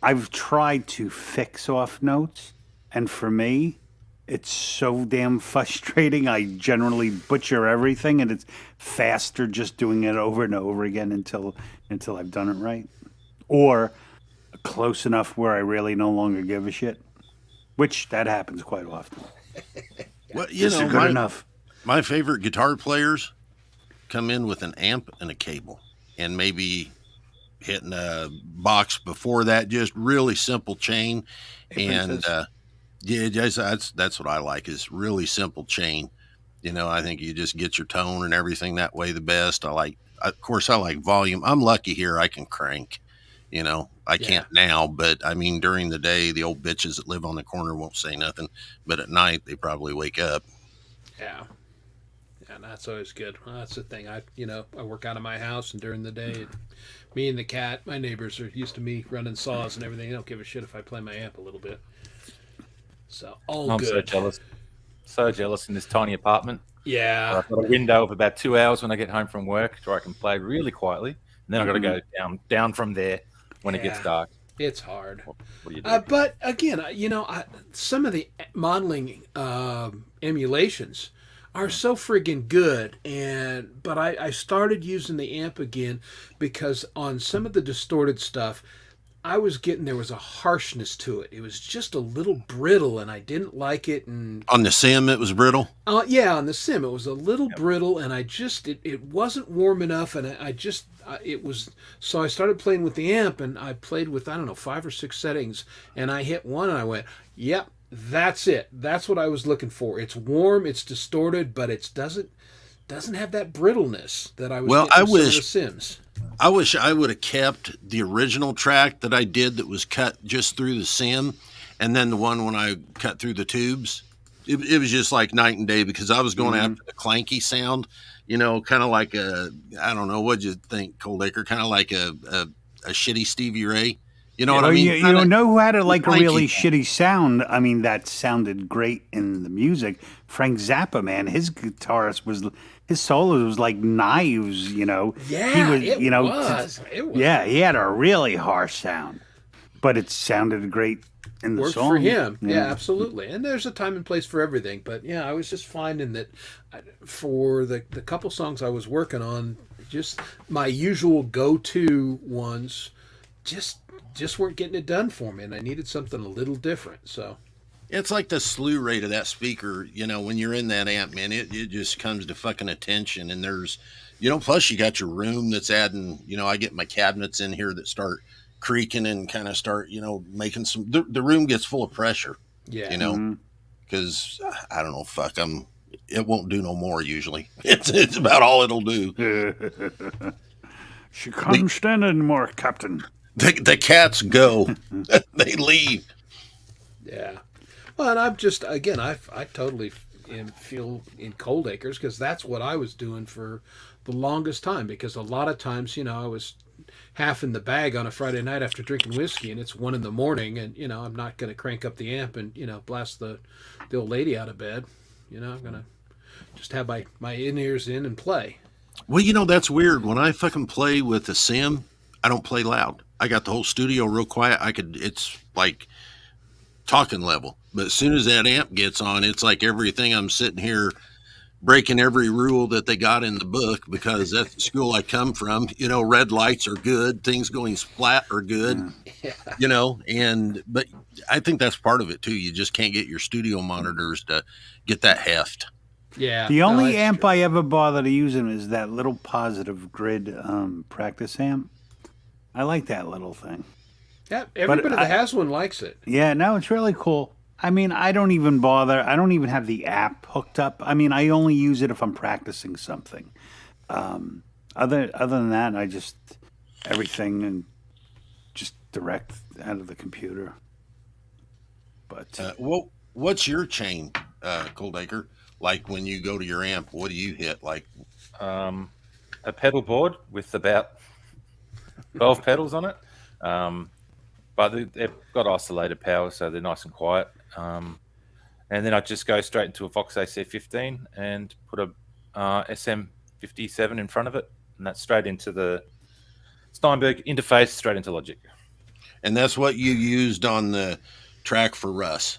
I've tried to fix off notes, and for me, it's so damn frustrating. I generally butcher everything, and it's faster just doing it over and over again until I've done it right, or close enough where I really no longer give a shit, which that happens quite often. Well, good enough. My favorite guitar players come in with an amp and a cable, and maybe hitting a box before that, just really simple chain, and that's what I like is really simple chain. I think you just get your tone and everything that way the best. I like volume. I'm lucky here. I can crank. I can't now, but I mean, during the day, the old bitches that live on the corner won't say nothing, but at night they probably wake up. Yeah. And that's always good. Well, that's the thing. I work out of my house, and during the day, me and the cat, my neighbors are used to me running saws and everything. They don't give a shit if I play my amp a little bit. So I'm good. so jealous. So jealous in this tiny apartment. Yeah. I've got a window of about 2 hours when I get home from work, so I can play really quietly, and then I've got to go down from there when it gets dark. It's hard. What do you do? But again, some of the modeling emulations are so friggin' good, but I started using the amp again because on some of the distorted stuff, I was getting there was a harshness to it. It was just a little brittle, and I didn't like it. And On the sim, it was brittle. yeah, on the sim, it was a little brittle, and it wasn't warm enough, and it was. So I started playing with the amp, and I played with, I don't know, 5 or 6 settings, and I hit one, and I went, "Yep, that's it. That's what I was looking for. It's warm, it's distorted, but it doesn't have that brittleness that I was Well, getting I with some of wish- the sims." I wish I would have kept the original track that I did that was cut just through the sim, and then the one when I cut through the tubes. It was just like night and day because I was going after the clanky sound, kind of like I don't know, what'd you think, Coldacre? Kind of like a shitty Stevie Ray. You know what I Well, mean? you know who had a clanky. really shitty sound? I mean, that sounded great in the music. Frank Zappa, man, his guitarist his solo was like knives. Yeah, he was, it was. It was. Yeah, he had a really harsh sound, but it sounded great in the Worked song. for him. Yeah, absolutely. And there's a time and place for everything. But yeah, I was just finding that for the couple songs I was working on, just my usual go-to ones just weren't getting it done for me, and I needed something a little different. So It's like the slew rate of that speaker, when you're in that amp, man, it just comes to fucking attention. And there's, plus you got your room that's adding, I get my cabinets in here that start creaking and kind of start, making the room gets full of pressure, yeah, because I don't know, it won't do no more usually. It's about all it'll do. She can't stand it anymore, Captain. The cats go, they leave. Yeah. Well, and I'm just, again, I totally feel in Cold Acres because that's what I was doing for the longest time, because a lot of times, I was half in the bag on a Friday night after drinking whiskey, and it's 1 a.m, and, I'm not going to crank up the amp and, blast the old lady out of bed. I'm going to just have my in-ears in and play. Well, that's weird. When I fucking play with a sim, I don't play loud. I got the whole studio real quiet. It's like talking level. But as soon as that amp gets on, it's like everything, I'm sitting here breaking every rule that they got in the book, because that's the school I come from. Red lights are good. Things going splat are good, but I think that's part of it too. You just can't get your studio monitors to get that heft. Yeah. The only that's amp true. I ever bother to using is that little positive grid practice amp. I like that little thing. Yeah, everybody that has one likes it. Yeah, no, it's really cool. I mean, I don't even bother. I don't even have the app hooked up. I mean, I only use it if I'm practicing something. Other than that, I just everything and just direct out of the computer. But What's your chain, Coldacre? Like when you go to your amp, what do you hit? Like A pedal board with about 12 pedals on it. But they've got isolated power, so they're nice and quiet. And then I just go straight into a Vox AC15 and put a SM57 in front of it, and that's straight into the Steinberg interface, straight into Logic. And that's what you used on the track for Russ.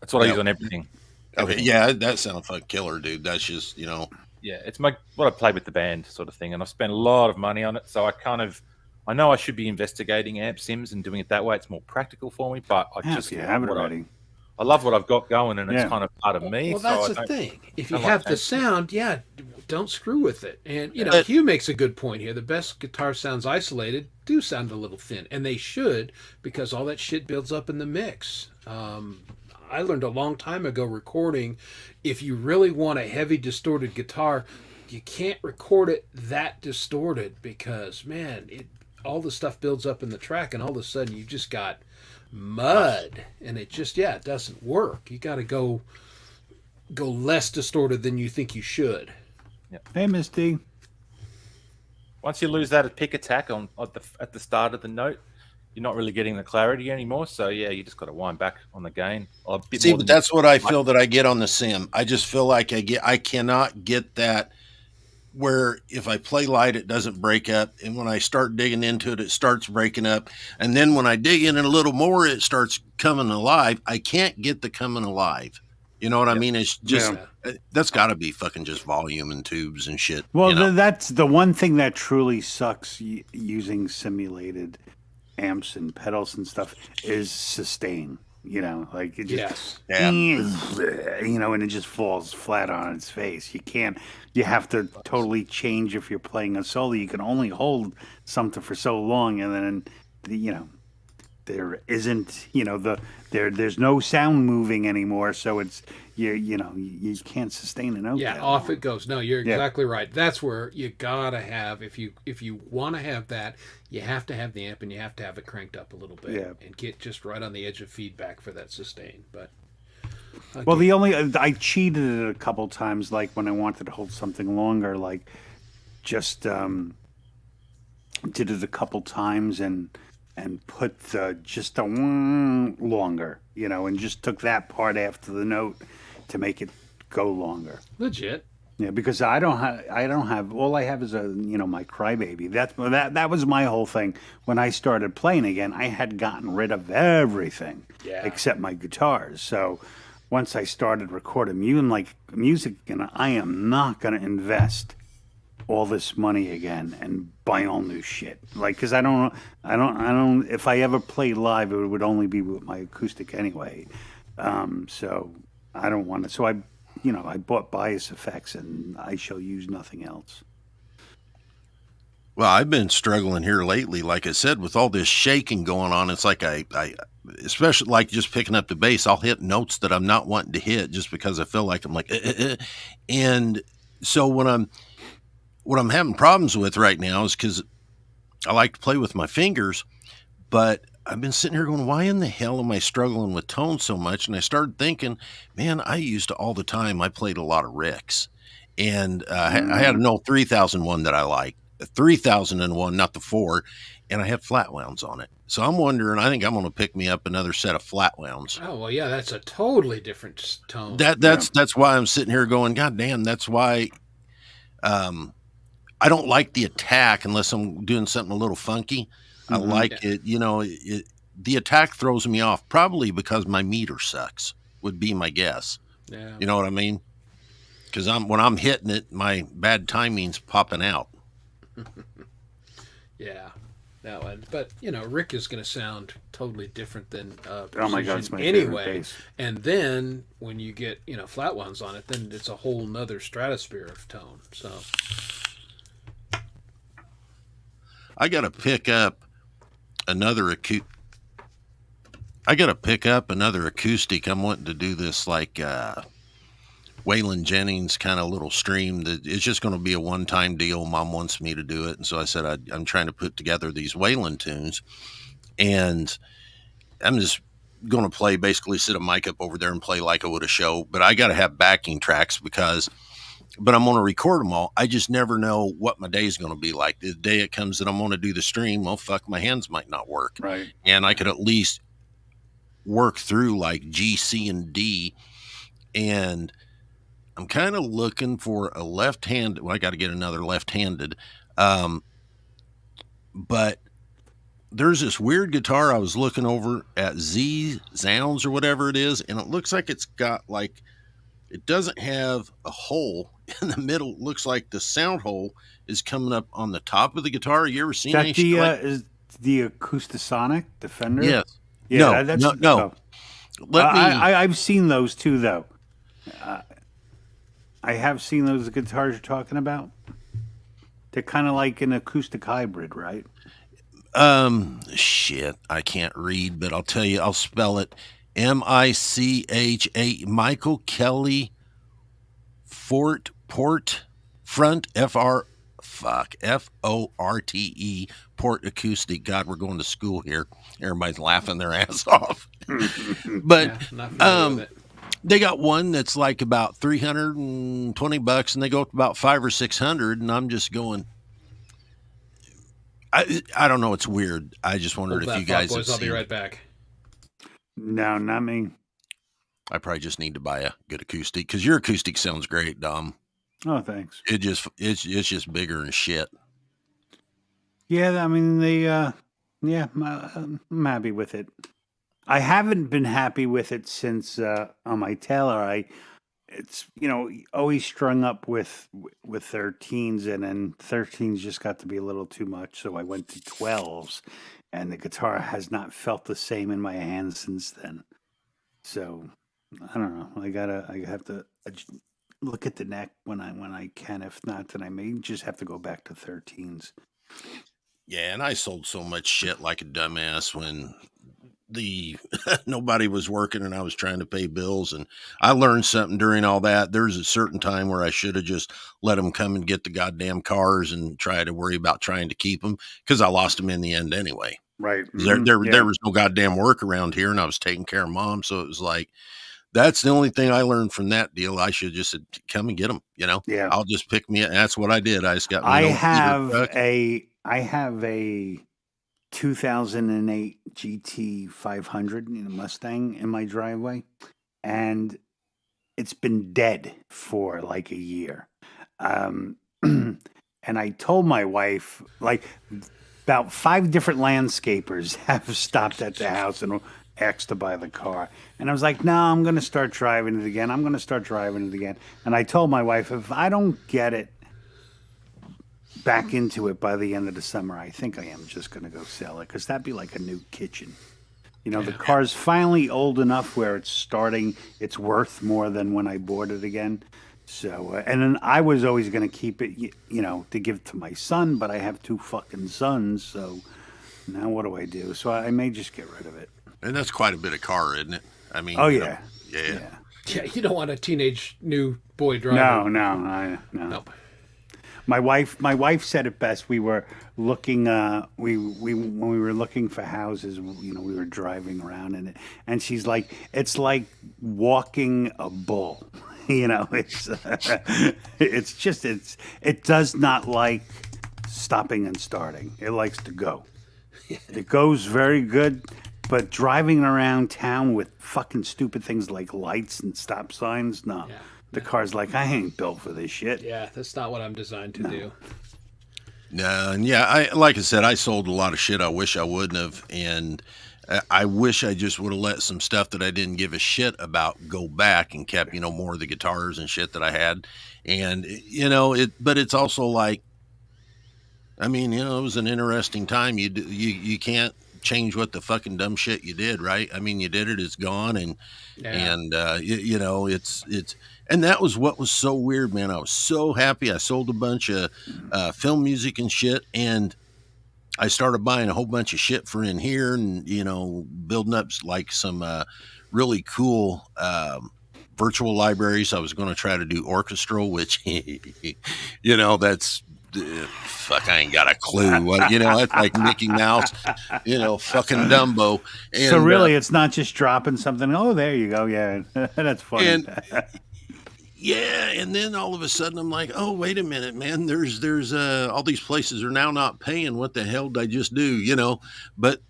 That's what I use on everything. Okay, yeah, that sounds fucking killer, dude. That's just, Yeah, it's what I play with the band sort of thing, and I've spent a lot of money on it, so I know I should be investigating amp sims and doing it that way. It's more practical for me, but I just have it already. I love what I've got going, and it's kind of part of me. Well, that's so the thing. If you don't like have the that. sound, don't screw with it. And, Hugh makes a good point here. The best guitar sounds isolated do sound a little thin, and they should, because all that shit builds up in the mix. I learned a long time ago recording, if you really want a heavy distorted guitar, you can't record it that distorted, because, man, all the stuff builds up in the track, and all of a sudden you just got mud, and it just it doesn't work. You got to go less distorted than you think you should. Hey, Miss D. Once you lose that pick attack at the start of the note, you're not really getting the clarity anymore. So you just got to wind back on the gain. see, but that's what I feel that I get on the sim. I just feel like I cannot get that where if I play light, it doesn't break up. And when I start digging into it, it starts breaking up. And then when I dig in it a little more, it starts coming alive. I can't get the coming alive. You know what I mean? It's just, that's got to be fucking just volume and tubes and shit. Well, you know? that's the one thing that truly sucks using simulated amps and pedals and stuff is sustain. You know, like it just, you know, and it just falls flat on its face. You can't, you have to totally change if you're playing a solo. You can only hold something for so long, and then, you know, there isn't, you know, there's no sound moving anymore. So it's, you know, you can't sustain a note. Yeah, off it goes. No, you're exactly right. That's where you gotta have, if you want to have that, you have to have the amp and you have to have it cranked up a little bit and get just right on the edge of feedback for that sustain. But well, I cheated it a couple times, like when I wanted to hold something longer, like just did it a couple times and put just a longer, you know, and just took that part after the note to make it go longer. Legit. Yeah, because I don't have all I have is my crybaby. That was my whole thing when I started playing again. I had gotten rid of everything except my guitars. So once I started recording music, and I am not going to invest all this money again and buy all new shit. Like, because I don't. If I ever played live, it would only be with my acoustic anyway. So I don't want to. So I bought bias effects, and I shall use nothing else. Well, I've been struggling here lately. Like I said, with all this shaking going on, it's like I especially like just picking up the bass, I'll hit notes that I'm not wanting to hit just because I feel like I'm like, and so what I'm having problems with right now is because I like to play with my fingers, but I've been sitting here going, why in the hell am I struggling with tone so much? And I started thinking, man, I used to all the time, I played a lot of Ricks. And I had an old 3001 that I liked, a 3001, not the 4, and I had flat wounds on it. So I'm wondering, I think I'm going to pick me up another set of flat wounds. Oh, well, yeah, that's a totally different tone. That's why I'm sitting here going, God damn, that's why I don't like the attack unless I'm doing something a little funky. I like it, you know, the attack throws me off, probably because my meter sucks, would be my guess. Yeah. You know what I mean? Because when I'm hitting it, my bad timing's popping out. Yeah. That one. But, you know, Rick is going to sound totally different than oh my God, it's my anyway. favorite bass. And then when you get, flat ones on it, then it's a whole nother stratosphere of tone. So I got to pick up another acoustic. I'm wanting to do this like Waylon Jennings kind of little stream that it's just going to be a one-time deal. Mom wants me to do it. And so I said, I'm trying to put together these Waylon tunes, and I'm just going to play, basically sit a mic up over there and play like I would a show, but I got to have backing tracks but I'm going to record them all. I just never know what my day is going to be like. The day it comes that I'm going to do the stream, well, fuck, my hands might not work. Right. And I could at least work through like G, C, and D. And I'm kind of looking for a left-handed. Well, I got to get another left-handed. But there's this weird guitar. I was looking over at Zounds or whatever it is, and it looks like it's got like, it doesn't have a hole in the middle. It looks like the sound hole is coming up on the top of the guitar. You ever seen that? Is the Acoustasonic Defender? Yes. Yeah, no. I've seen those too, though. I have seen those guitars you're talking about. They're kind of like an acoustic hybrid, right? Shit, I can't read, but I'll tell you, I'll spell it. M-I-C-H-A, Michael Kelly Port Front F-O-R-T-E Port Acoustic. God, we're going to school here. Everybody's laughing their ass off. But they got one that's like about $320, and they go up about $500 or $600, and I'm just going, I don't know, it's weird. I just wondered if you guys have seen. I'll be right back. No, not me. I probably just need to buy a good acoustic, because your acoustic sounds great, Dom. Oh, thanks. It's just bigger and shit. Yeah, I mean yeah, I'm happy with it. I haven't been happy with it since on my Taylor. It's always strung up with 13s, and then 13s just got to be a little too much, so I went to 12s, and the guitar has not felt the same in my hands since then. So I don't know. I have to look at the neck when I can. If not, then I may just have to go back to 13s. Yeah, and I sold so much shit like a dumbass when the nobody was working and I was trying to pay bills, and I learned something during all that. There's a certain time where I should have just let them come and get the goddamn cars and try to worry about trying to keep them, because I lost them in the end anyway. Right. There was no goddamn work around here, and I was taking care of mom, so it was like, that's the only thing I learned from that deal. I should just said, come and get them. Yeah. I'll just pick me up. And that's what I did. I just got. I have a 2008 GT 500 Mustang in my driveway, and it's been dead for like a year. And I told my wife, like, about 5 different landscapers have stopped at the house and asked to buy the car. And I was like, no, I'm going to start driving it again. And I told my wife, if I don't get it back into it by the end of the summer, I think I am just going to go sell it, because that'd be like a new kitchen. The car's finally old enough where it's worth more than when I bought it again. So, and then I was always going to keep it, to give to my son, but I have 2 fucking sons. So now what do I do? So I may just get rid of it. And that's quite a bit of car, isn't it? I mean, oh yeah. Yeah, you don't want a teenage new boy driving. No. Nope. My wife said it best. We were looking when we were looking for houses, we were driving around in it, and she's like, it's like walking a bull. It does not like stopping and starting. It likes to go. It goes very good, but driving around town with fucking stupid things like lights and stop signs, no. Yeah. The car's like, I ain't built for this shit. Yeah, that's not what I'm designed to do. No, and yeah, like I said, I sold a lot of shit I wish I wouldn't have, and I wish I just would have let some stuff that I didn't give a shit about go back and kept, more of the guitars and shit that I had. And, but it's also like, I mean, it was an interesting time. You can't change what the fucking dumb shit you did, right? I mean, you did it, it's gone. And it's and that was what was so weird, man. I was so happy. I sold a bunch of film music and shit, and I started buying a whole bunch of shit for in here, and building up like some really cool virtual libraries. I was going to try to do orchestral, which that's fuck, I ain't got a clue what, it's like Mickey Mouse, fucking Dumbo. And, so really, it's not just dropping something. Oh, there you go. Yeah, that's funny. And, yeah, and then all of a sudden I'm like, oh, wait a minute, man. There's all these places are now not paying. What the hell did I just do? But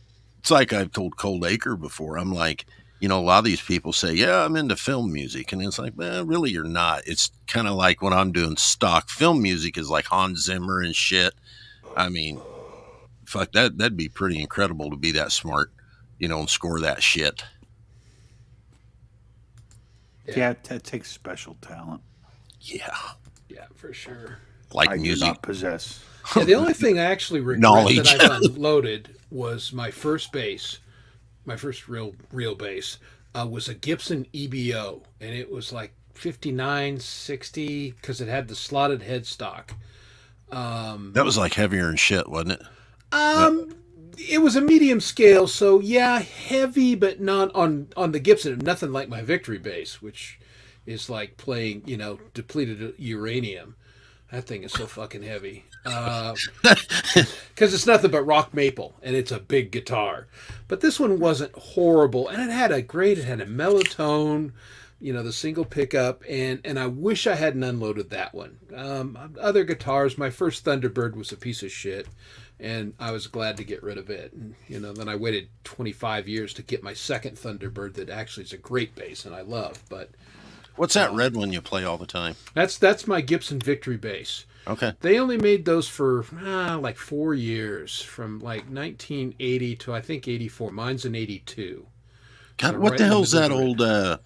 it's like I've told Cold Acre before. I'm like, a lot of these people say, yeah, I'm into film music. And it's like, well, really, you're not. It's kind of like when I'm doing stock film music is like Hans Zimmer and shit. I mean, fuck, that'd be pretty incredible to be that smart, and score that shit. Yeah, it takes special talent. Yeah, for sure. Like I music. do not possess. Yeah, the only thing I actually regret that I've unloaded was my first bass. My first real bass was a Gibson EBO, and it was like 5960 because it had the slotted headstock. That was like heavier and shit, wasn't it? It was a medium scale, so yeah, heavy, but not on the Gibson. Nothing like my Victory bass, which is like playing, depleted uranium. That thing is so fucking heavy. Because it's nothing but rock maple, and it's a big guitar. But this one wasn't horrible, and it had a mellow tone, the single pickup, and I wish I hadn't unloaded that one. Other guitars, my first Thunderbird was a piece of shit, and I was glad to get rid of it. And, then I waited 25 years to get my second Thunderbird that actually is a great bass and I love. But What's that red one you play all the time? That's my Gibson Victory bass. Okay. They only made those for like 4 years, from like 1980 to I think 84. Mine's an 82. God, So what right the in the hell's that middle of old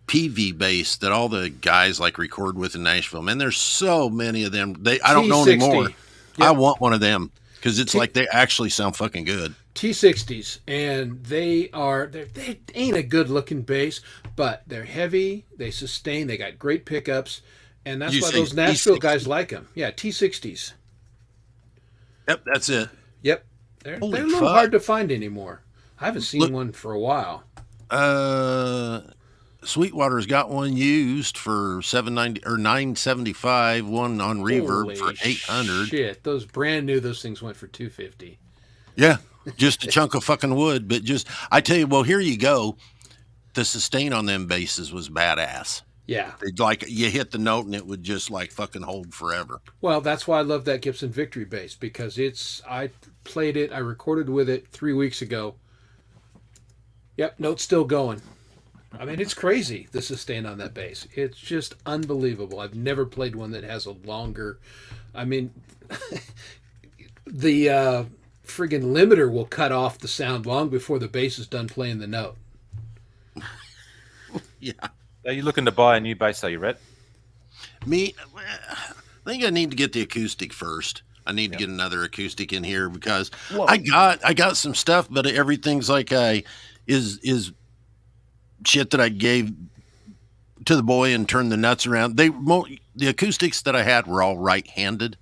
PV bass that all the guys like record with in Nashville? Man, there's so many of them. I don't know T60. anymore. Yep. I want one of them because it's like they actually sound fucking good. T60s, and they ain't a good looking bass, but they're heavy, they sustain, they got great pickups, and that's You why say those Nashville T60? guys like them. Yeah, T60s. Yep, that's it. Yep, they're Holy a little fuck. hard to find anymore. I haven't seen Look- one for a while. Sweetwater's got one used for $790 or $975. One on Reverb for Holy $800. Shit, those brand new. Those things went for $250. Yeah, just a chunk of fucking wood. But I tell you, well, here you go. The sustain on them basses was badass. Yeah. Like you hit the note and it would just like fucking hold forever. Well, that's why I love that Gibson Victory bass, because I played it, I recorded with it 3 weeks ago. Yep, note's still going. I mean, it's crazy, the sustain on that bass. It's just unbelievable. I've never played one that has a longer. I mean, the friggin' limiter will cut off the sound long before the bass is done playing the note. Yeah. Are you looking to buy a new bass, are you, Rhett? Me, I think I need to get the acoustic first. I need to get another acoustic in here because I got some stuff, but everything's like is shit that I gave to the boy and turned the nuts around. The acoustics that I had were all right-handed,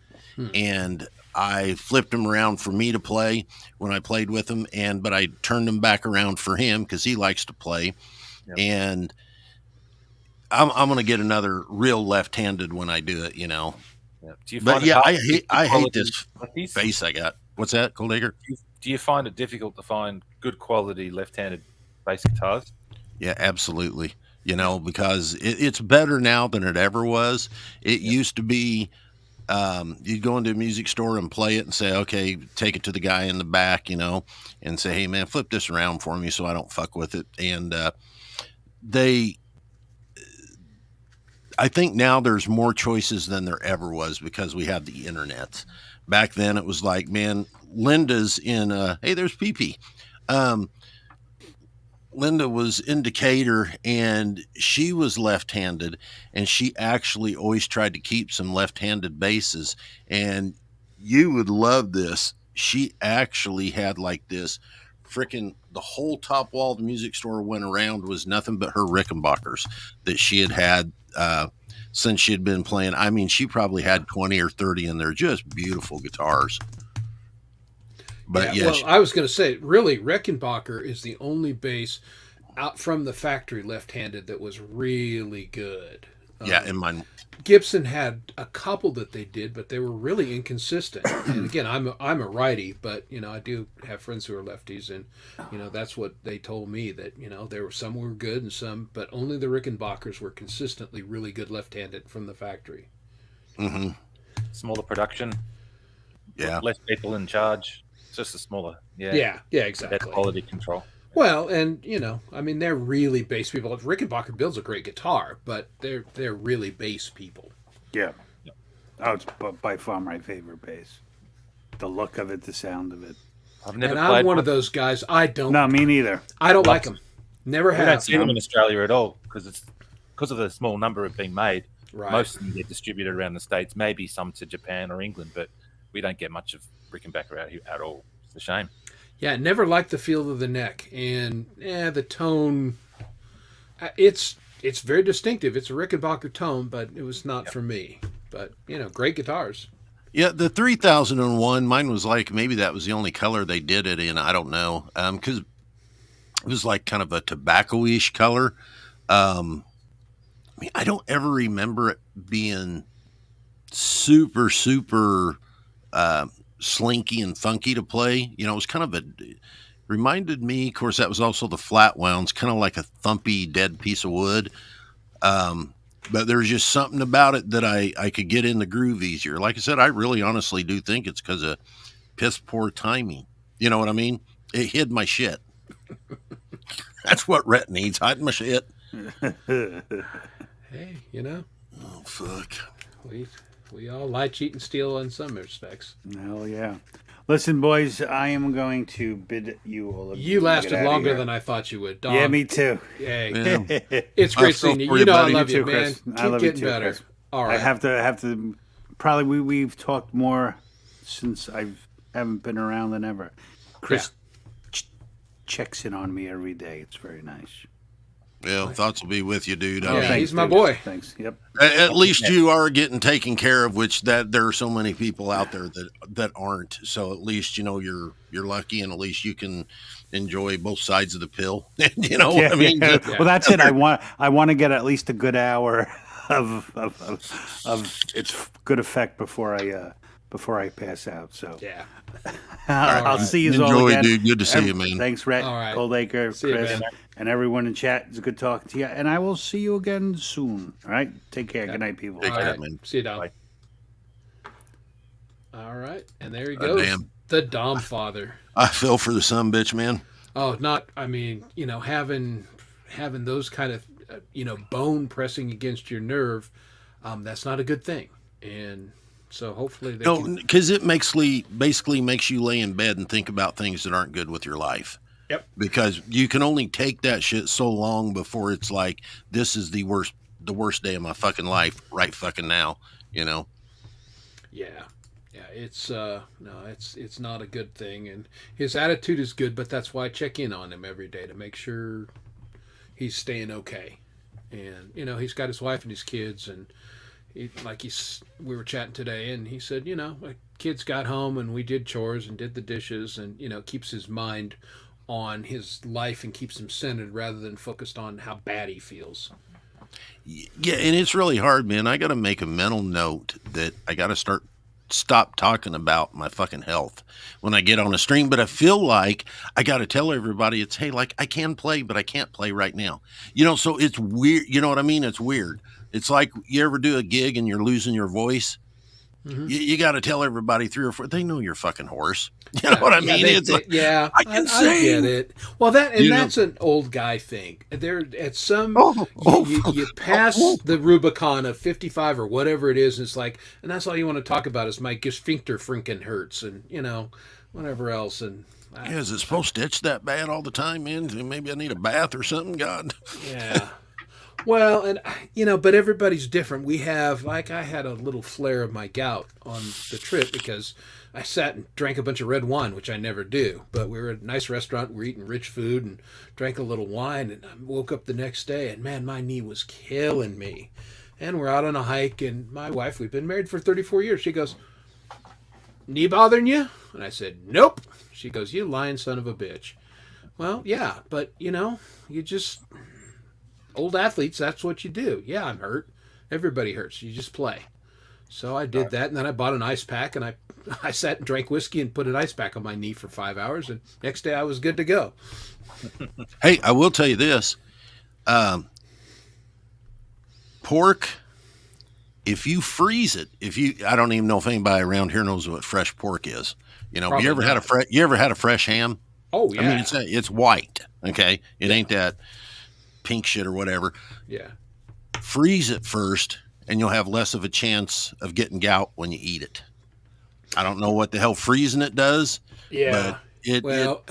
and I flipped them around for me to play when I played with him, but I turned them back around for him because he likes to play, and I'm going to get another real left-handed when I do it, you know. Yeah. Do you But find yeah, it I hate quality this lefties? bass I got. What's that, Coldacre? Do you find it difficult to find good quality left-handed bass guitars? Yeah, absolutely. You know, because it's better now than it ever was. It used to be you'd go into a music store and play it and say, okay, take it to the guy in the back, you know, and say, hey, man, flip this around for me so I don't fuck with it. And I think now there's more choices than there ever was because we have the internet. Back then it was like, man, Linda's in, hey, there's PP. Linda was in Decatur and she was left-handed, and she actually always tried to keep some left-handed basses. And you would love this. She actually had like this freaking, the whole top wall of the music store went around was nothing but her Rickenbackers that she had since she had been playing. I mean, she probably had 20 or 30, and they're just beautiful guitars. But well, I was going to say, really, Rickenbacker is the only bass out from the factory left-handed that was really good. And mine. Gibson had a couple that they did, but they were really inconsistent. And again, I'm a righty, but you know, I do have friends who are lefties, and you know, that's what they told me, that you know, there were some were good and some, but only the Rickenbackers were consistently really good left-handed from the factory. Mm-hmm. Smaller production. Yeah. Less people in charge. It's just a smaller. Yeah, exactly. Better quality control. Well, and you know, I mean, they're really bass people. Rickenbacker builds a great guitar, but they're really bass people. Yeah. Oh, it's by far my favorite bass. The look of it, the sound of it. I've never And played I'm one of those guys. I don't. No, me neither. I don't like them. Never We don't have. see them in Australia at all because of the small number of being made. Right. Most of them get distributed around the States, maybe some to Japan or England, but we don't get much of Rickenbacker out here at all. It's a shame. Yeah, never liked the feel of the neck, and the tone. It's very distinctive. It's a Rickenbacker tone, but it was not for me. But you know, great guitars. Yeah, the 3001, mine was like, maybe that was the only color they did it in. I don't know. Because it was like kind of a tobacco-ish color. I mean, I don't ever remember it being super, super slinky and funky to play. You know, it was kind of reminded me, of course, that was also the flat wounds, kind of like a thumpy dead piece of wood. But there's just something about it that I could get in the groove easier. Like I said, I really honestly do think it's because of piss poor timing. You know what I mean? It hid my shit. That's what Rhett needs, hiding my shit. Hey, you know, Oh fuck. we all lie, cheat, and steal in some respects. Hell yeah. Listen, boys, I am going to bid you all a You lasted longer than I thought you would, Dom. Yeah, me too. Hey, Yeah. it's I great feel seeing you. for You you, know I buddy. love You you, too, man. Chris. Keep I love you getting too, better. Chris. All right. I have to. Probably we've talked more since I haven't been around than ever. Chris checks in on me every day. It's very nice. Well, thoughts will be with you, dude. Yeah, I mean, he's my dude. boy. Thanks. Yep. at least you are getting taken care of, which that there are so many people out there that aren't. So at least you're lucky, and at least you can enjoy both sides of the pill. You know what I mean? Yeah. Well, that's it. I want to get at least a good hour of its good effect before I pass out. So Yeah. I'll see you all Enjoy, again. dude. Good to see you, man. Thanks, Rhett, All right. Coldacre, See you, Chris, man. and everyone in chat. It's good talking to you, and I will see you again soon. All right, take care. Good night, people. Take All care, right. man. See you, Dom. Bye. All right. And there he goes. Damn. The Dom father. I feel for the son bitch, man. Oh, I mean, having those kind of, bone pressing against your nerve, that's not a good thing. And so hopefully they No, can. because it basically makes you lay in bed and think about things that aren't good with your life. Yep. Because you can only take that shit so long before it's like, this is the worst day of my fucking life right fucking now, Yeah. Yeah. It's, no, it's not a good thing. And his attitude is good, but that's why I check in on him every day to make sure he's staying okay. And, he's got his wife and his kids, and we were chatting today, and he said, my kids got home and we did chores and did the dishes, and keeps his mind on his life and keeps him centered rather than focused on how bad he feels. Yeah, and it's really hard, man. I got to make a mental note that I got to stop talking about my fucking health when I get on a stream, but I feel like I got to tell everybody it's, hey, like I can play, but I can't play right now. So it's weird. You know what I mean? It's weird. It's like you ever do a gig and you're losing your voice. Mm-hmm. You got to tell everybody 3 or 4. They know you're fucking hoarse. You know what I mean? I can get it. Well, that's an old guy thing. There at some you pass the Rubicon of 55 or whatever it is, and it's like, and that's all you want to talk about is my sphincter freaking hurts, and whatever else. And is it supposed to itch that bad all the time, man? Maybe I need a bath or something. God. Yeah. Well, and but everybody's different. We have, I had a little flare of my gout on the trip because I sat and drank a bunch of red wine, which I never do. But we were at a nice restaurant, we were eating rich food and drank a little wine, and I woke up the next day and man, my knee was killing me. And we're out on a hike, and my wife, we've been married for 34 years. She goes, "Knee bothering you?" And I said, "Nope." She goes, "You lying son of a bitch." Well, yeah, but you just old athletes, that's what you do. Yeah, I'm hurt. Everybody hurts. You just play. So I did that, and then I bought an ice pack, and I sat and drank whiskey and put an ice pack on my knee for 5 hours, and next day I was good to go. Hey, I will tell you this. Pork, if you freeze it, I don't even know if anybody around here knows what fresh pork is. Probably you ever had a fresh ham? Oh, yeah. I mean, it's white, okay? It ain't that pink shit or whatever. Yeah. Freeze it first, and you'll have less of a chance of getting gout when you eat it. I don't know what the hell freezing it does. Yeah. But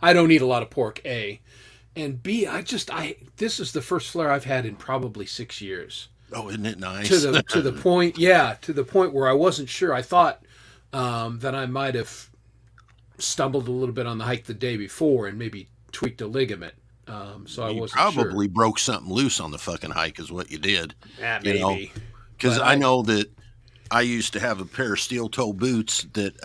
I don't eat a lot of pork, A. And B, this is the first flare I've had in probably 6 years. Oh, isn't it nice? To the point where I wasn't sure. I thought that I might have stumbled a little bit on the hike the day before and maybe tweaked a ligament. So I wasn't sure. Probably broke something loose on the fucking hike is what you did. Yeah, maybe. Because I know that I used to have a pair of steel toe boots that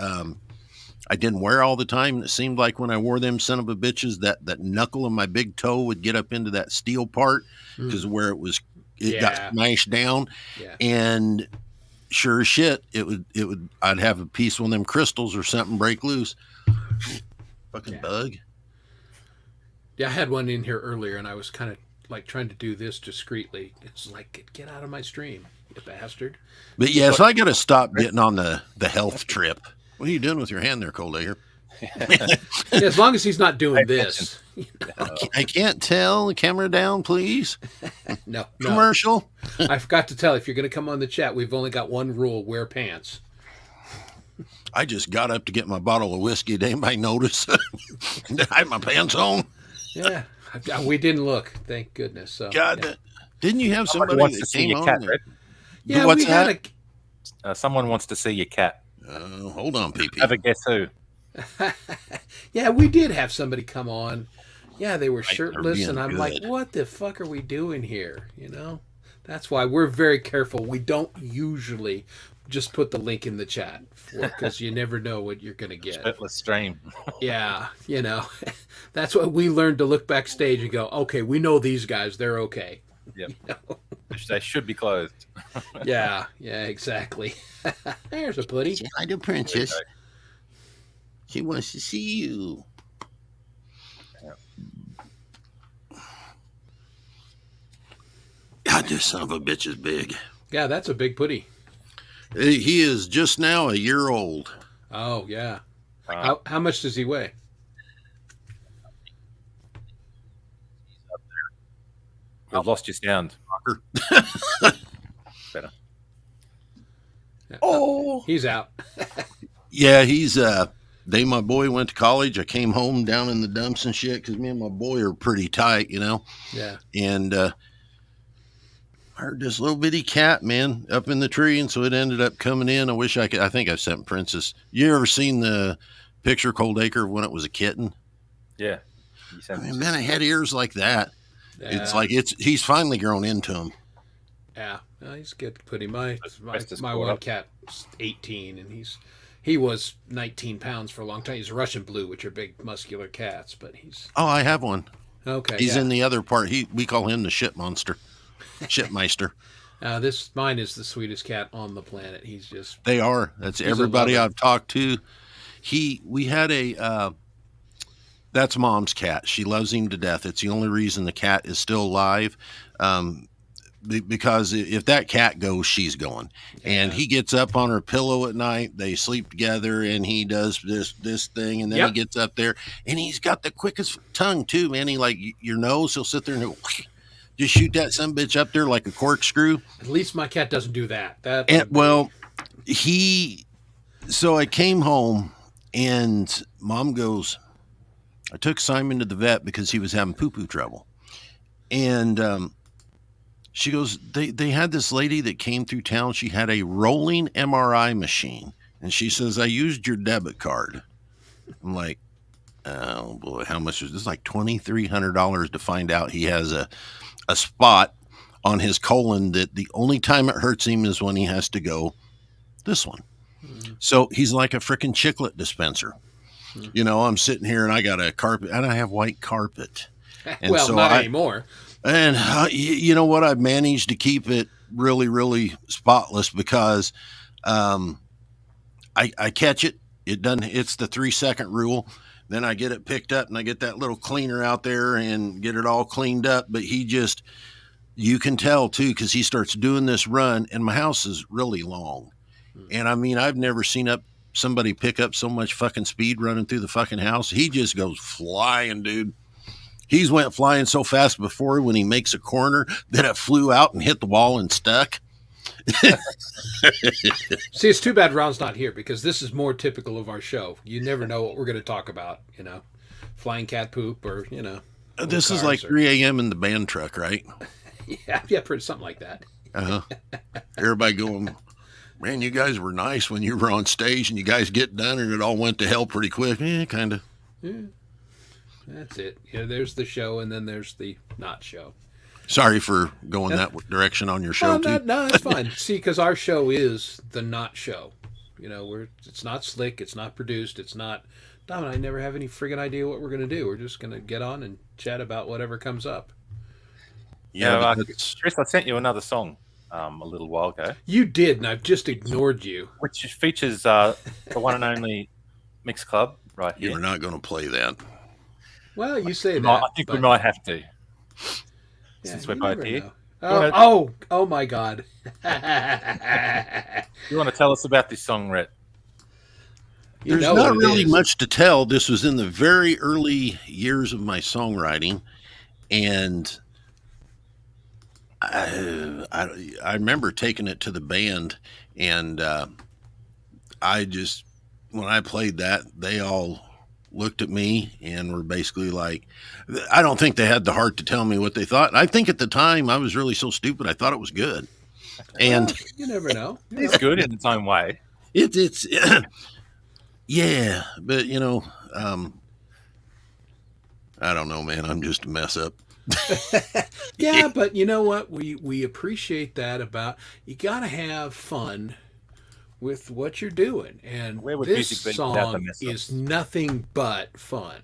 I didn't wear all the time. It seemed like when I wore them son of a bitches, that knuckle of my big toe would get up into that steel part because where it got smashed down. Yeah. And sure as shit, I'd have a piece of one of them crystals or something break loose. Fucking bug. Yeah, I had one in here earlier, and I was kind of like trying to do this discreetly. It's like, get out of my stream, you bastard. But yes, I got to stop getting on the health trip. What are you doing with your hand there, Coldacre? Yeah, as long as he's not doing this. I can't tell. Camera down, please. No. Commercial. I forgot to tell, if you're going to come on the chat, we've only got one rule: wear pants. I just got up to get my bottle of whiskey. Did anybody notice? I had my pants on. Yeah, we didn't look. Thank goodness. So, God, yeah. Didn't you have somebody wants that to see came your on? cat, there? Red. Yeah, What's we had Someone wants to see your cat. Hold on, PP. Have a guess who? Yeah, we did have somebody come on. Yeah, they were They're shirtless, being and I'm good. like, what the fuck are we doing here? You know, that's why we're very careful. We don't usually just put the link in the chat because you never know what you're going to get. Shirtless stream. Yeah, you know, that's what we learned to look backstage and go, okay, we know these guys. They're okay. Yep. You know? They should be closed. Yeah, exactly. There's a putty. Say hi to Princess. She wants to see you. God, this son of a bitch is big. Yeah, that's a big putty. He is just now a year old. Oh, yeah. How much does he weigh? I've lost your sound. Better. Oh, he's out. Yeah, he's day my boy went to college. I came home down in the dumps and shit because me and my boy are pretty tight, you know. Yeah. And I heard this little bitty cat, man, up in the tree, and so it ended up coming in. I wish I could. I think I've sent Princess. You ever seen the picture Cold Acre when it was a kitten? Yeah. I mean, man, it had ears like that. Yeah. It's like he's finally grown into them. Yeah, no, he's good. Putty. My Rest my caught one up. cat's 18, and he was 19 pounds for a long time. He's a Russian blue, which are big muscular cats, but he's Oh, I have one. okay. He's yeah. in the other part. We call him the shit monster, shitmeister. Mine is the sweetest cat on the planet. He's just They are. That's He's a everybody lover. I've talked to. We had a that's Mom's cat. She loves him to death. It's the only reason the cat is still alive. Because if that cat goes, she's going. And he gets up on her pillow at night. They sleep together, and he does this thing, and then Yep. he gets up there, and he's got the quickest tongue too, man. He like your nose. He'll sit there and he'll just shoot that son of a bitch up there like a corkscrew. at least my cat doesn't do that. That And well, so I came home, and Mom goes, I took Simon to the vet because he was having poo-poo trouble. And she goes, they had this lady that came through town. She had a rolling MRI machine. And she says, I used your debit card. I'm like, oh boy, how much is this? Like $2,300 to find out he has a spot on his colon that the only time it hurts him is when he has to go this one. So he's like a freaking chiclet dispenser. You know, I'm sitting here and I got a carpet, and I have white carpet. And well, so not anymore. And you know what? I've managed to keep it really, really spotless because I catch it. It doesn't. It's the 3-second rule. Then I get it picked up and I get that little cleaner out there and get it all cleaned up. But you can tell too, because he starts doing this run, and my house is really long. And I mean, I've never seen somebody pick up so much fucking speed running through the fucking house. He just goes flying, dude. He's went flying so fast before when he makes a corner that it flew out and hit the wall and stuck. See, it's too bad Ron's not here because this is more typical of our show. You never know what we're going to talk about, you know, flying cat poop or, you know. This is cars like or- 3 a.m. in the band truck, right? Yeah, pretty something like that. Everybody going, man, you guys were nice when you were on stage and you guys get done and it all went to hell pretty quick. Kind of. That's it. Yeah, there's the show, and then there's the not show. Sorry for going that direction on your show, too. No, that's fine. See, because our show is the not show. You know, it's not slick, it's not produced, it's not. Dom and I never have any friggin' idea what we're going to do. We're just going to get on and chat about whatever comes up. Yeah, but that's- Chris, I sent you another song a little while ago, You did, and I've just ignored you. which features the one and only Mix Club right here. you're not going to play that. Well, you say that. I think we but- might have to, yeah, since you we're both never here. know. Go ahead. Oh my God. You want to tell us about this song, Rhett? You There's know not what it really is. much to tell. This was in the very early years of my songwriting, and I remember taking it to the band, and I just when I played that, they all looked at me and were basically like, I don't think they had the heart to tell me what they thought. And I think at the time I was really so stupid, I thought it was good, and Well, you never know. You know. It's good in its own way. it's yeah, but I don't know, man. I'm just a mess up. Yeah, but you know what? We appreciate that about you got to have fun with what you're doing, and Where would this music be without the song mess is ups? nothing but fun.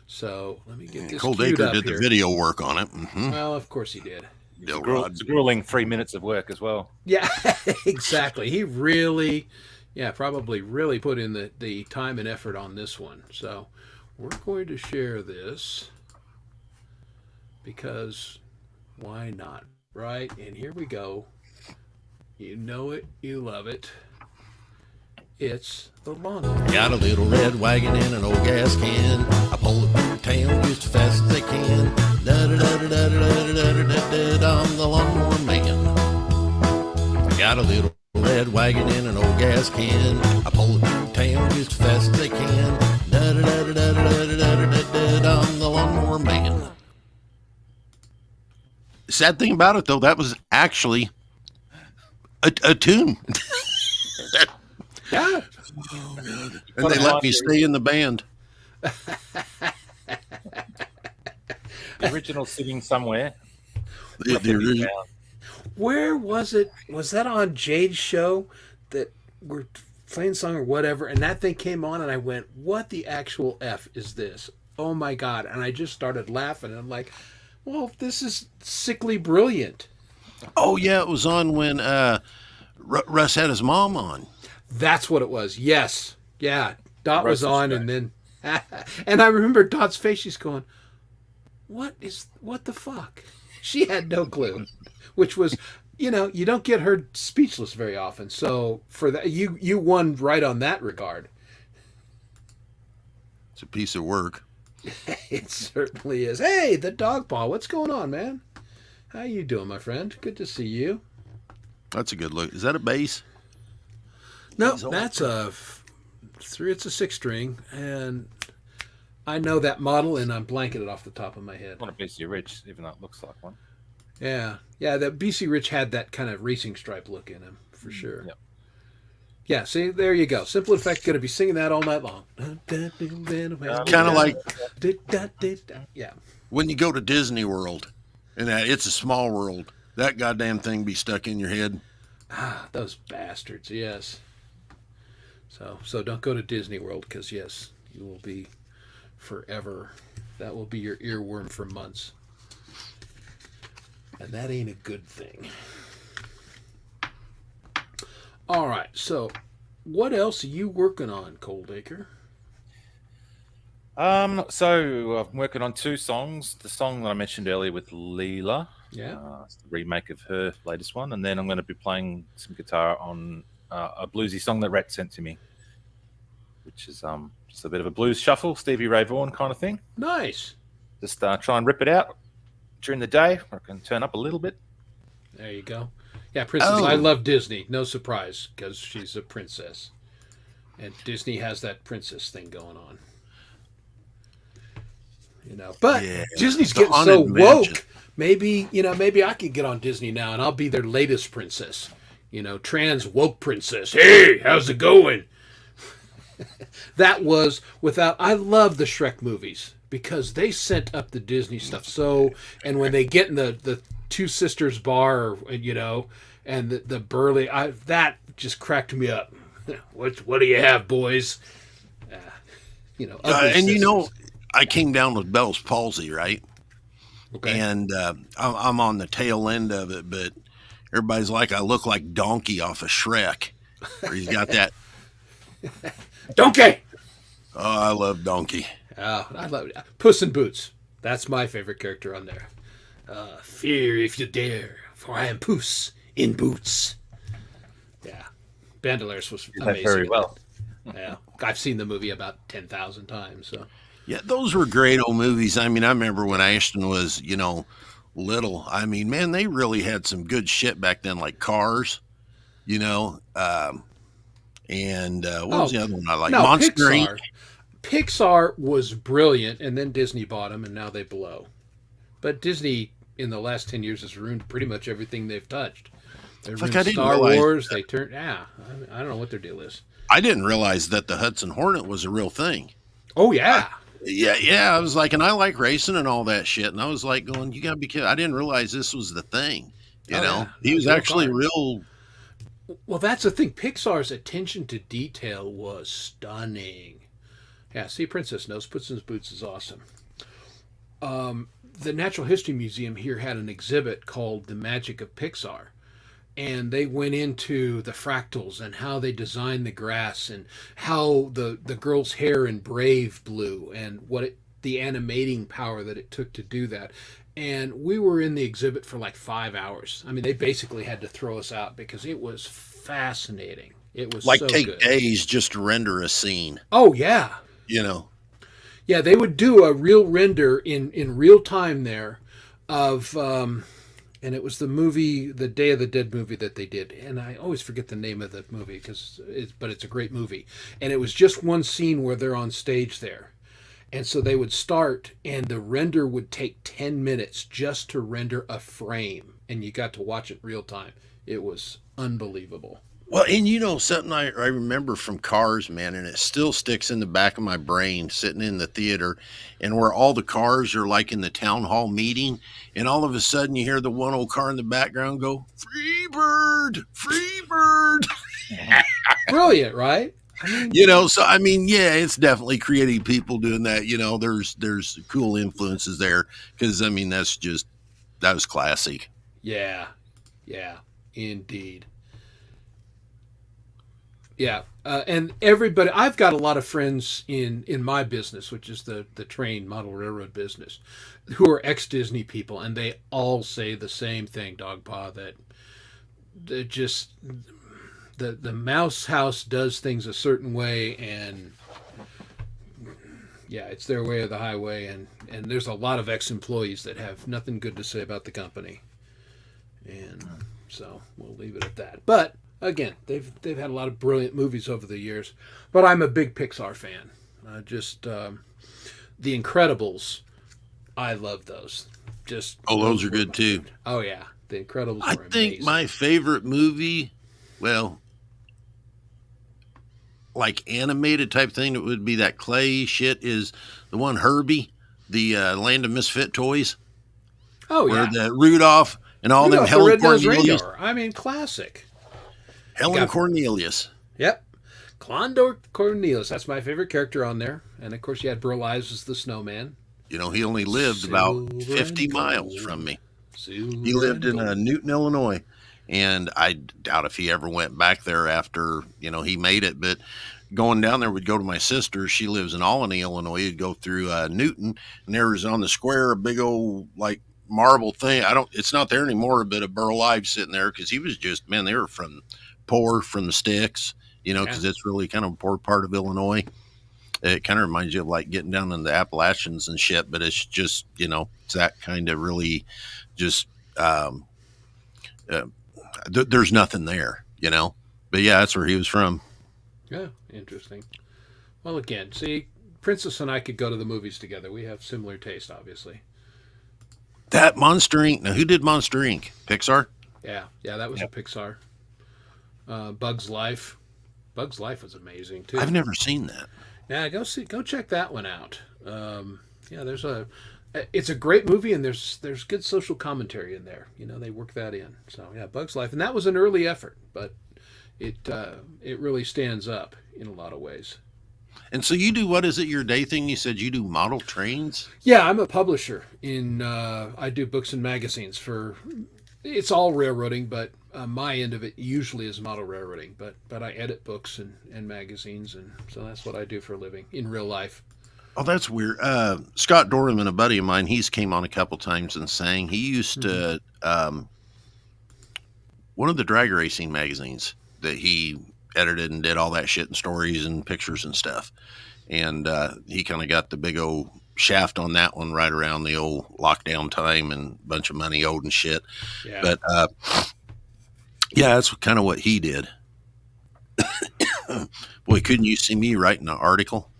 So let me get this Cold queued Acre up did here. the video work on it. Mm-hmm. Well, of course he did. It's a grueling 3 minutes of work as well. Yeah, exactly. He really, yeah, probably really put in the time and effort on this one. So we're going to share this because why not, right? And here we go. You know it, you love it. It's the lawnmower. Got a little red wagon and an old gas can. I pull it through town just as fast as I can. Da da da da da da da da da da. I'm the lawnmower man. Got a little red wagon and an old gas can. I pull it through town just as fast as I can. Da da da da da da da da da. I'm the lawnmower man. Sad thing about it though, that was actually a tune. Yeah. And they let me stay in the band. The original sitting somewhere. The original. Where was it? Was that on Jade's show that we're playing song or whatever? And that thing came on, and I went, "What the actual f is this? Oh my god!" And I just started laughing. And I'm like, "Well, this is sickly brilliant." Oh yeah, it was on when Russ had his mom on. That's what it was. Yes, yeah. Dot was Russ is on, great. and then, and I remember Dot's face. She's going, what the fuck?" She had no clue, which was, you don't get her speechless very often. So for that, you won right on that regard. It's a piece of work. It certainly is. Hey, the dog paw. What's going on, man? How you doing, my friend? Good to see you. That's a good look. Is that a bass? No, that's it's a 6-string, and I know that model, and I'm blanking it off the top of my head. Not a BC Rich, even though it looks like one. Yeah, that BC Rich had that kind of racing stripe look in him, for sure. Yep. Yeah, see, there you go. Simple Effect, going to be singing that all night long. Kind of like Yeah. when you go to Disney World, and it's a small world. That goddamn thing be stuck in your head. Ah, those bastards, yes. So don't go to Disney World, because, yes, you will be forever. That will be your earworm for months. And that ain't a good thing. All right, so what else are you working on, Cold Acre? So I'm working on 2 songs. The song that I mentioned earlier with Leela, Yeah. it's the remake of her latest one, and then I'm going to be playing some guitar on a bluesy song that Rhett sent to me, which is just a bit of a blues shuffle, Stevie Ray Vaughan kind of thing. Nice. Just try and rip it out during the day. I can turn up a little bit. There you go. Yeah, Princess. Oh. I love Disney. No surprise, because she's a princess. And Disney has that princess thing going on. But Yeah, Disney's the getting so Haunted Mansion. woke. Maybe I could get on Disney now and I'll be their latest princess. Trans woke princess. Hey, how's it going? That was I love the Shrek movies because they sent up the Disney stuff. And when they get in the Two Sisters bar, and the burly, that just cracked me up. What do you have, boys? Ugly And sisters. I came down with Bell's palsy, right? Okay. And I'm on the tail end of it, but everybody's like, I look like Donkey off of Shrek. Where he's got that. Donkey! Oh, I love Donkey. Oh, I love it. Puss in Boots. That's my favorite character on there. Fear if you dare, for I am Puss in Boots. Yeah. Bandoliers was Did that amazing. very well. Yeah. I've seen the movie about 10,000 times. So Yeah, those were great old movies. I mean, I remember when Ashton was, little. I mean, man, they really had some good shit back then, like Cars, you know. And what was oh the other one I like? no, Monster Inc. Pixar was brilliant, and then Disney bought them, and now they blow. But Disney in the last 10 years has ruined pretty much everything they've touched. They Like, ruined I didn't Star realize Wars. that. They turned I don't know what their deal is. I didn't realize that the Hudson Hornet was a real thing. Oh yeah. Yeah. I was like, and I like racing and all that shit. And I was like, going, you gotta be kidding. I didn't realize this was the thing. You Oh, know, yeah. he was Real actually car. real. Well, that's the thing. Pixar's attention to detail was stunning. Yeah, see, Princess Knows Puss in Boots is awesome. The Natural History Museum here had an exhibit called The Magic of Pixar. And they went into the fractals and how they designed the grass and how the girl's hair in Brave blew and the animating power that it took to do that. And we were in the exhibit for like 5 hours. I mean, they basically had to throw us out because it was fascinating. It was Like so take good. days just to render a scene. Oh yeah, You know, yeah. They would do a real render in real time there of. And it was the movie, the Day of the Dead movie that they did, and I always forget the name of the movie but it's a great movie. And it was just one scene where they're on stage there, and so they would start, and the render would take 10 minutes just to render a frame, and you got to watch it real time. It was unbelievable. well, and something I remember from Cars, man, and it still sticks in the back of my brain sitting in the theater and where all the cars are like in the town hall meeting, and all of a sudden you hear the one old car in the background go, "Free bird, free bird." Brilliant, right? So I mean, yeah, it's definitely creative people doing that. There's cool influences there because I mean that was classic. Yeah, indeed. Yeah, and everybody. I've got a lot of friends in my business, which is the train model railroad business, who are ex Disney people, and they all say the same thing, Dogpaw. That just the Mouse House does things a certain way, and yeah, it's their way or the highway, and there's a lot of ex employees that have nothing good to say about the company, and so we'll leave it at that. But again, they've had a lot of brilliant movies over the years, but I'm a big Pixar fan. The Incredibles, I love those. Those are good too. Oh yeah, The Incredibles. I Were think amazing. my favorite movie, well, like animated type thing, that would be that clay shit, is the one Herbie, the Land of Misfit Toys, where the Rudolph and all them Rudolph the Helen Red-Nosed Cornelius. Reindeer. I mean, classic. Helen Cornelius. Yep. Clondor Cornelius. That's my favorite character on there. And of course, you had Burl Ives as the snowman. He only lived about 50 miles from me. He lived in Newton, Illinois. And I doubt if he ever went back there after, he made it. But going down there, we'd go to my sister. She lives in Albany, Illinois. You'd go through Newton, and there was on the square a big old, like, marble thing. It's not there anymore, but a Burl Ives sitting there because he was just, man, they were poor from the sticks, because it's really kind of a poor part of Illinois. It kind of reminds you of like getting down in the Appalachians and shit, but it's just, it's that kind of really just, there's nothing there, but yeah, that's where he was from. Yeah, interesting. Well, again, see, Princess and I could go to the movies together. We have similar taste, obviously. That Monster Inc. Now, who did Monster Inc.? Pixar? Yeah, that was a Pixar. Bug's Life. Bug's Life was amazing too. I've never seen that. Yeah, go check that one out. It's a great movie, and there's good social commentary in there. They work that in. So yeah, Bug's Life, and that was an early effort, but it really stands up in a lot of ways. And so you do, what is it, your day thing? You said you do model trains? Yeah, I'm a publisher I do books and magazines it's all railroading, but my end of it usually is model railroading, but I edit books and magazines, and so that's what I do for a living in real life. Oh, that's weird. Scott Dorman, a buddy of mine, he's came on a couple times and sang. He used to, one of the drag racing magazines that he edited and did all that shit and stories and pictures and stuff. And he kind of got the big old shaft on that one right around the old lockdown time and a bunch of money owed and shit. Yeah. But yeah, that's kind of what he did. Boy, couldn't you see me writing an article?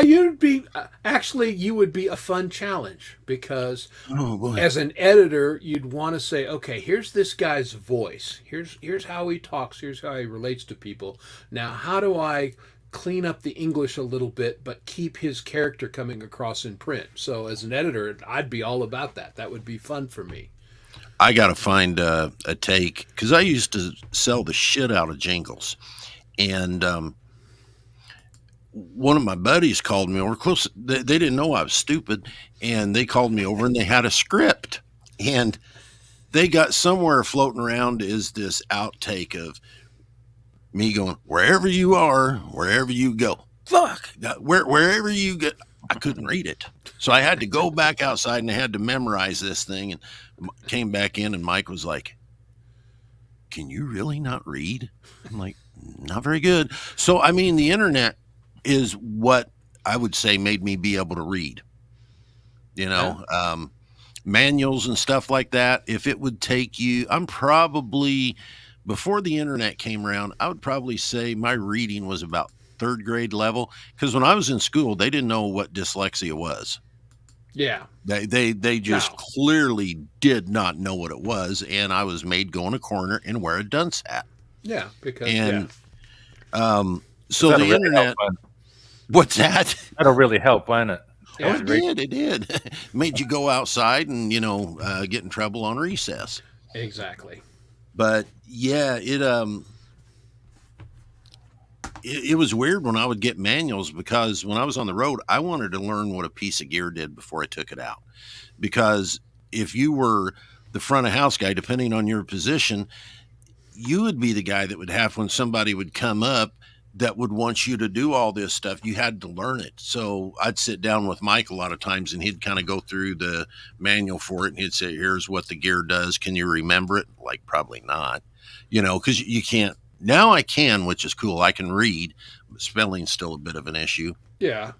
You'd be actually, you would be a fun challenge because Oh boy. as an editor, you'd want to say, okay, here's this guy's voice. Here's how he talks. Here's how he relates to people. Now, how do I clean up the English a little bit, but keep his character coming across in print? So as an editor, I'd be all about that. That would be fun for me. I got to find a take because I used to sell the shit out of jingles. And one of my buddies called me over close. They didn't know I was stupid. And they called me over and they had a script. And they got somewhere floating around is this outtake of me going, wherever you are, wherever you go. Fuck. Wherever you get. I couldn't read it. So I had to go back outside and I had to memorize this thing and came back in and Mike was like, can you really not read? I'm like, not very good. So, I mean, the internet is what I would say made me be able to read, you know, manuals and stuff like that. If it would take you, I'm probably, before the internet came around, I would probably say my reading was about third grade level. Because when I was in school, they didn't know what dyslexia was. Yeah. They just clearly did not know what it was. And I was made go in a corner and wear a dunce hat. Yeah. Because, so the really internet, what's that? That'll really help, won't it? Yeah. It did. Made you go outside and, you know, get in trouble on recess. Exactly. But yeah, it was weird when I would get manuals because when I was on the road, I wanted to learn what a piece of gear did before I took it out. Because if you were the front of house guy, depending on your position, you would be the guy that would have, when somebody would come up that would want you to do all this stuff, you had to learn it. So I'd sit down with Mike a lot of times and he'd kind of go through the manual for it and he'd say, here's what the gear does. Can you remember it? Like, probably not, you know, because you can't. Now I can, which is cool. I can read, but spelling's still a bit of an issue. Yeah.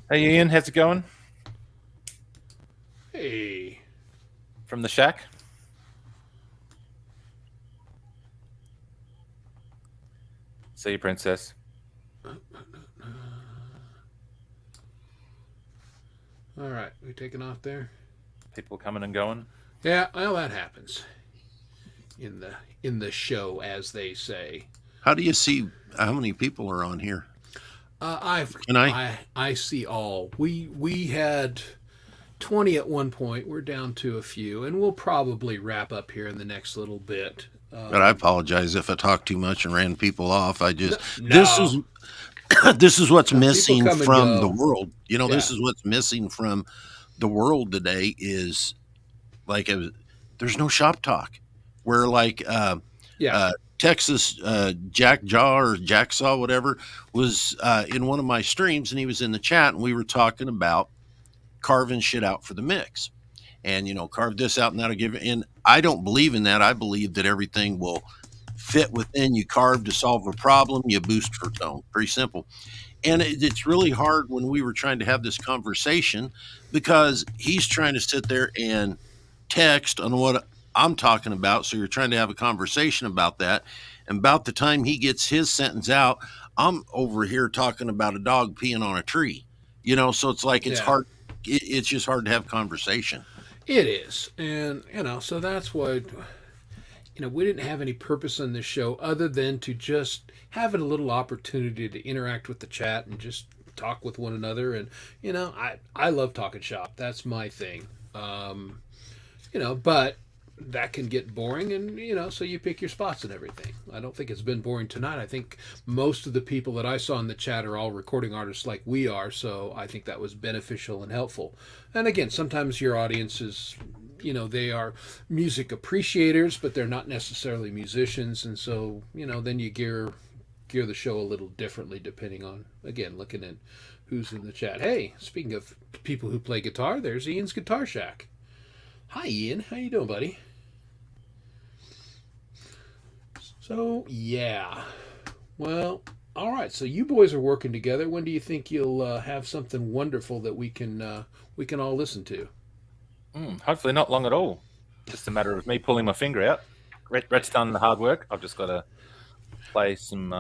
Hey, Ian, how's it going? Hey. From the shack? See you, princess. All right. We taking off there? People coming and going. Yeah. Well, that happens in the show, as they say. How do you see how many people are on here? I see all. We had 20 at one point. We're down to a few, and we'll probably wrap up here in the next little bit. But I apologize if I talked too much and ran people off. I just No. this is what's missing come and from go. the world. You know, this Yeah. is what's missing from the world today is like there's no shop talk. Where like Texas Jack Jaw or Jack Saw, whatever, was in one of my streams and he was in the chat and we were talking about carving shit out for the mix. And, you know, carve this out and that'll give it. And I don't believe in that. I believe that everything will fit within. You carve to solve a problem, you boost for tone. Pretty simple. And it's really hard when we were trying to have this conversation because he's trying to sit there and text on what I'm talking about. So you're trying to have a conversation about that. And about the time he gets his sentence out, I'm over here talking about a dog peeing on a tree, you know? So it's like, it's hard. It's just hard to have conversation. It is. And, you know, so that's what, you know, we didn't have any purpose on this show other than to just have a little opportunity to interact with the chat and just talk with one another. And, you know, I love talking shop. That's my thing. You know, but that can get boring and, you know, so you pick your spots and everything. I don't think it's been boring tonight. I think most of the people that I saw in the chat are all recording artists like we are, so I think that was beneficial and helpful. And again, sometimes your audience is, you know, they are music appreciators, but they're not necessarily musicians, and so, you know, then you gear the show a little differently depending on, again, looking at who's in the chat. Hey, speaking of people who play guitar, there's Ian's Guitar Shack. Hi, Ian. How you doing, buddy? So yeah, well, all right. So you boys are working together. When do you think you'll have something wonderful that we can all listen to? Hopefully not long at all. Just a matter of me pulling my finger out. Rhett's done the hard work. I've just got to play some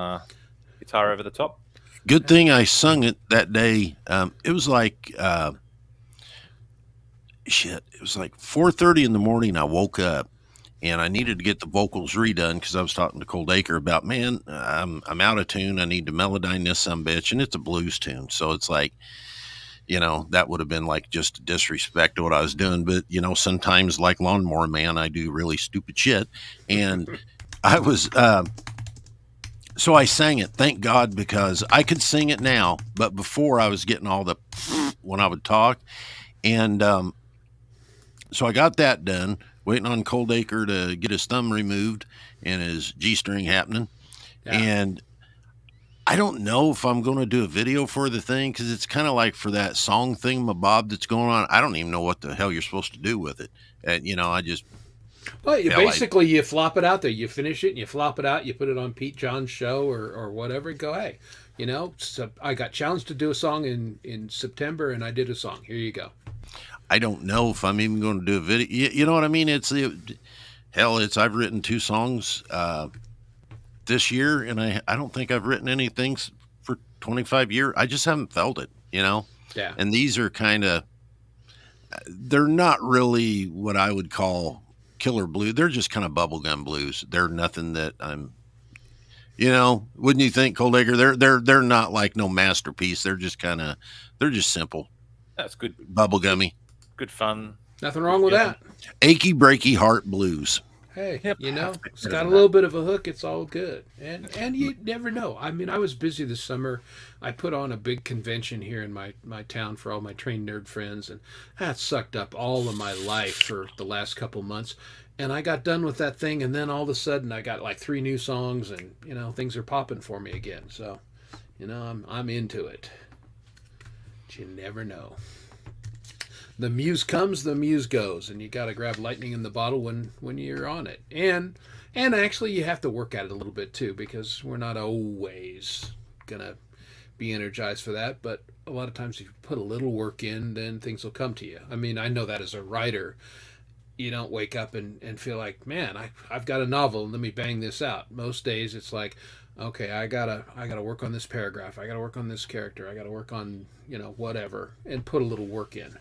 guitar over the top. Good thing I sung it that day. It was like shit. It was like 4:30 in the morning. I woke up and I needed to get the vocals redone because I was talking to Cold Acre about, man, I'm out of tune. I need to melodyne this some bitch, and it's a blues tune, so it's like, that would have been like just a disrespect to what I was doing. But sometimes, like Lawnmower Man, I do really stupid shit, and I was. So I sang it, thank God, because I could sing it now, but before I was getting all the when I would talk. And so I got that done, waiting on Cold Acre to get his thumb removed and his G string happening. Yeah. And I don't know if I'm going to do a video for the thing because it's kind of like for that song thingamabob that's going on. I don't even know what the hell you're supposed to do with it. I just. Well, you flop it out there. You finish it and you flop it out. You put it on Pete John's show or whatever. And go, hey, so I got challenged to do a song in September, and I did a song. Here you go. I don't know if I'm even going to do a video. You know what I mean? I've written 2 songs this year, and I don't think I've written anything for 25 years. I just haven't felt it, Yeah. And these are they're not really what I would call killer blues. They're just kind of bubblegum blues. They're nothing that I'm, wouldn't you think, Cold Acre? They're not like no masterpiece. They're just they're just simple. That's good. Bubblegummy. Good fun. Nothing wrong with that. Achy breaky heart blues. Hey, it's got a little bit of a hook. It's all good. And you never know. I mean, I was busy this summer. I put on a big convention here in my town for all my trained nerd friends, and that sucked up all of my life for the last couple months. And I got done with that thing, and then all of a sudden I got like 3 new songs, and things are popping for me again. So, I'm into it. But you never know. The muse comes, the muse goes, and you got to grab lightning in the bottle when you're on it. And actually, you have to work at it a little bit too, because we're not always gonna be energized for that. But a lot of times, if you put a little work in, then things will come to you. I mean, I know that as a writer, you don't wake up and feel like, man, I've got a novel, let me bang this out. Most days, it's like, okay, I gotta work on this paragraph, I gotta work on this character, I gotta work on whatever, and put a little work in.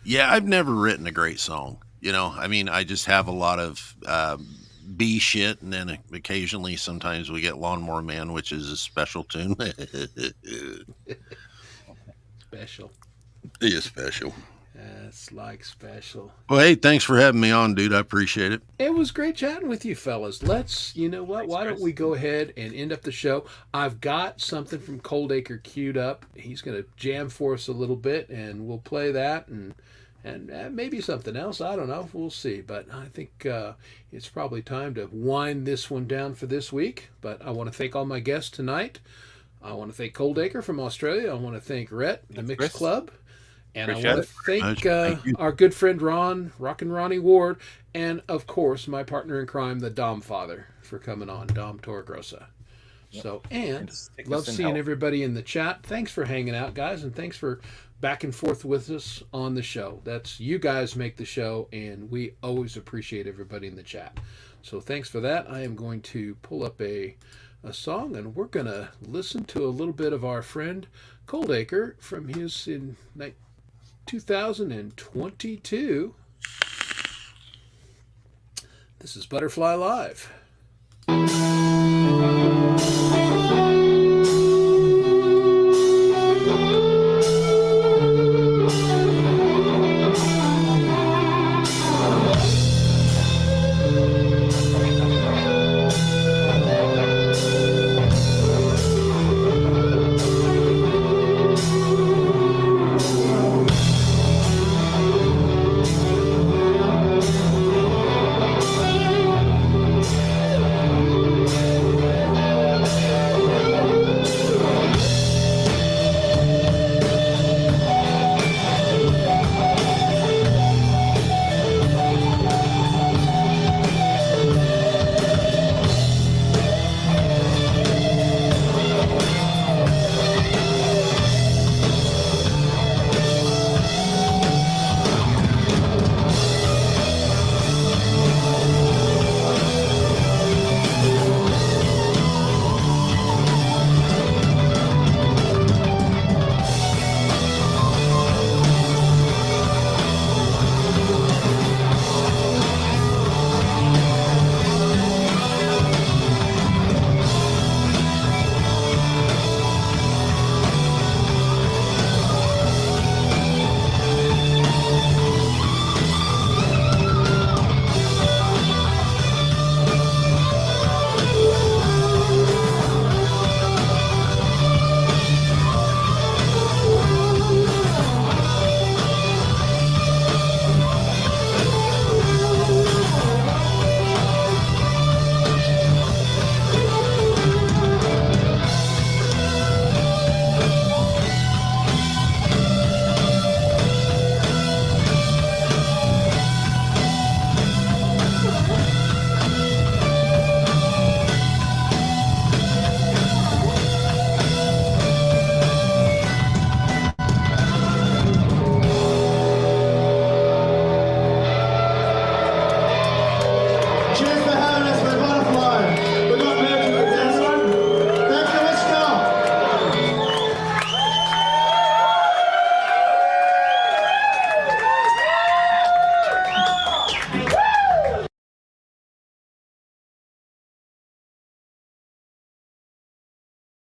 Yeah, I've never written a great song. I mean, I just have a lot of B shit, and then occasionally, sometimes we get Lawnmower Man, which is a special tune. Special. Yeah, special. That's like special. Well, hey, thanks for having me on, dude. I appreciate it. It was great chatting with you, fellas. Why don't we go ahead and end up the show? I've got something from Cold Acre queued up. He's going to jam for us a little bit, and we'll play that, and maybe something else. I don't know. We'll see. But I think it's probably time to wind this one down for this week. But I want to thank all my guests tonight. I want to thank Cold Acre from Australia. I want to thank Rhett, the Mix Club. And I want to thank our good friend Rockin' Ronnie Ward, and of course my partner in crime, the Dom Father, for coming on, Dom Torregrossa. Yep. So, and love seeing everybody in the chat. Thanks for hanging out, guys, and thanks for back and forth with us on the show. That's you guys make the show, and we always appreciate everybody in the chat. So thanks for that. I am going to pull up a song, and we're going to listen to a little bit of our friend Cold Acre from his in 2022. This is Butterfly Live.